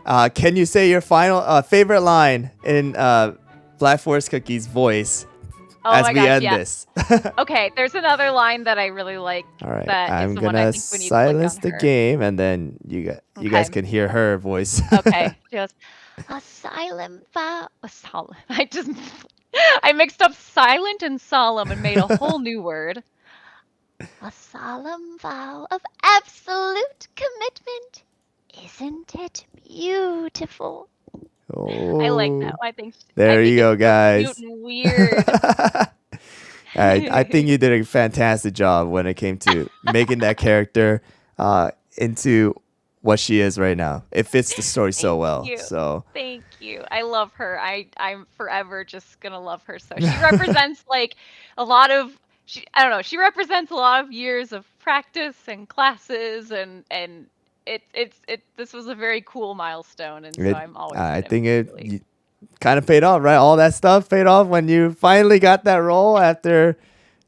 can you say your final favorite line in Black Forest Cookie's voice as we end this? Okay, there's another line that I really like. All right, that I'm is the one gonna I think we need silence to the click on her. game, and then you guys can hear her voice. Okay, she goes, A solemn vow. I mixed up silent and solemn and made a whole new word. A solemn vow of absolute commitment. Isn't it beautiful? Oh, I like that. I think you go, guys. Cute and weird. I think you did a fantastic job when it came to making that character into what she is right now. It fits the story so well. So thank you. I love her. I'm forever just gonna love her. So she represents like a lot of. She represents a lot of years of practice and classes, and this was a very cool milestone, and so I'm always. kind of paid off, right? All that stuff paid off when you finally got that role after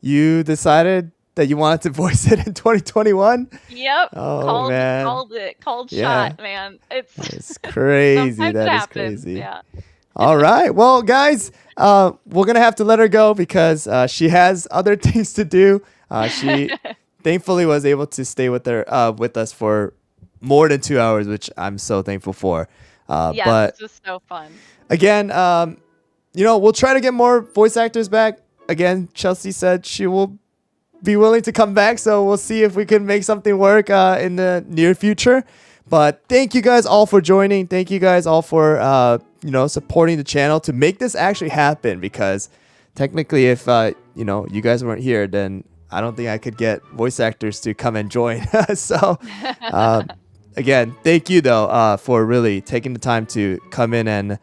you decided that you wanted to voice it in 2021. Yep. Oh, man. Called it. Called Yeah. shot, man. It's It's crazy. sometimes That it is happens. crazy. Yeah. All right. Well, guys, we're going to have to let her go because she has other things to do. She thankfully was able to stay with us for more than 2 hours, which I'm so thankful for. Yes, But this was so fun. again, we'll try to get more voice actors back. Again, Chelsea said she will be willing to come back, so we'll see if we can make something work in the near future. But thank you guys all for joining. Thank you guys all for supporting the channel to make this actually happen. Because technically, if you guys weren't here, then I don't think I could get voice actors to come and join. So again, thank you though for really taking the time to come in and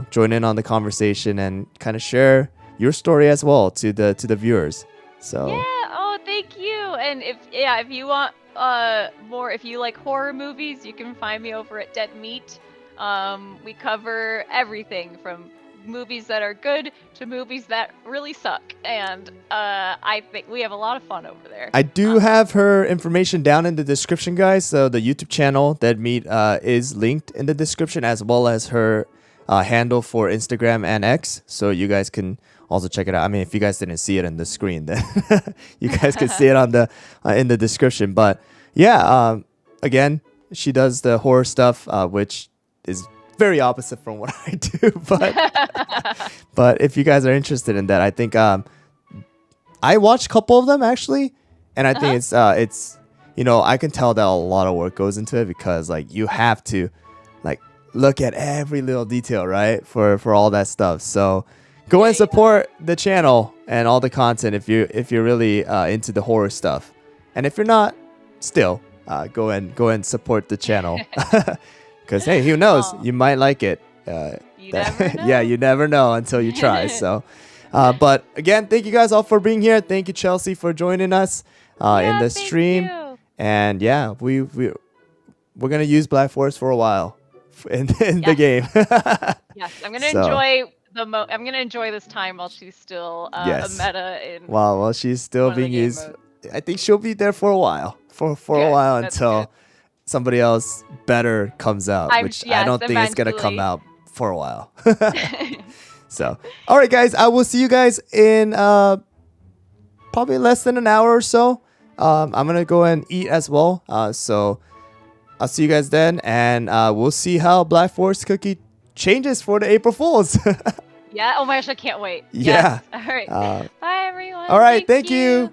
join in on the conversation and kind of share your story as well to the viewers. So Yeah. Oh, thank you. And if you want more, if you like horror movies, you can find me over at Dead Meat. We cover everything from movies that are good to movies that really suck, and I think we have a lot of fun over there. I do have her information down in the description, guys. So the YouTube channel Dead Meat is linked in the description, as well as her handle for Instagram and X. So you guys can also check it out. I mean, if you guys didn't see it in the screen, then you guys can see it on the in the description. But yeah, again, she does the horror stuff, which is very opposite from what I do. But if you guys are interested in that, I think I watched a couple of them actually, and I think it's I can tell that a lot of work goes into it because like you have to like look at every little detail, right, for all that stuff. So go and support the channel and all the content if you're really into the horror stuff, and if you're not, still go and support the channel. Because hey, who knows? You might like it. You never know. Yeah, you never know until you try. So, but again, thank you guys all for being here. Thank you, Chelsea, for joining us in the stream. You. And yeah, we're gonna use Black Forest for a while in the game. Yes, I'm gonna enjoy I'm gonna enjoy this time while she's still a meta in. Wow, well, she's still being used. I think she'll be there for a while. For a while until somebody else better comes out, which I don't think it's gonna come out for a while. So, all right, guys, I will see you guys in probably less than an hour or so. I'm gonna go and eat as well. So I'll see you guys then, and we'll see how Black Forest Cookie changes for the April Fools. Yeah. Oh my gosh, I can't wait. Yeah. Yes. All right. Bye, everyone. All right. Thank you.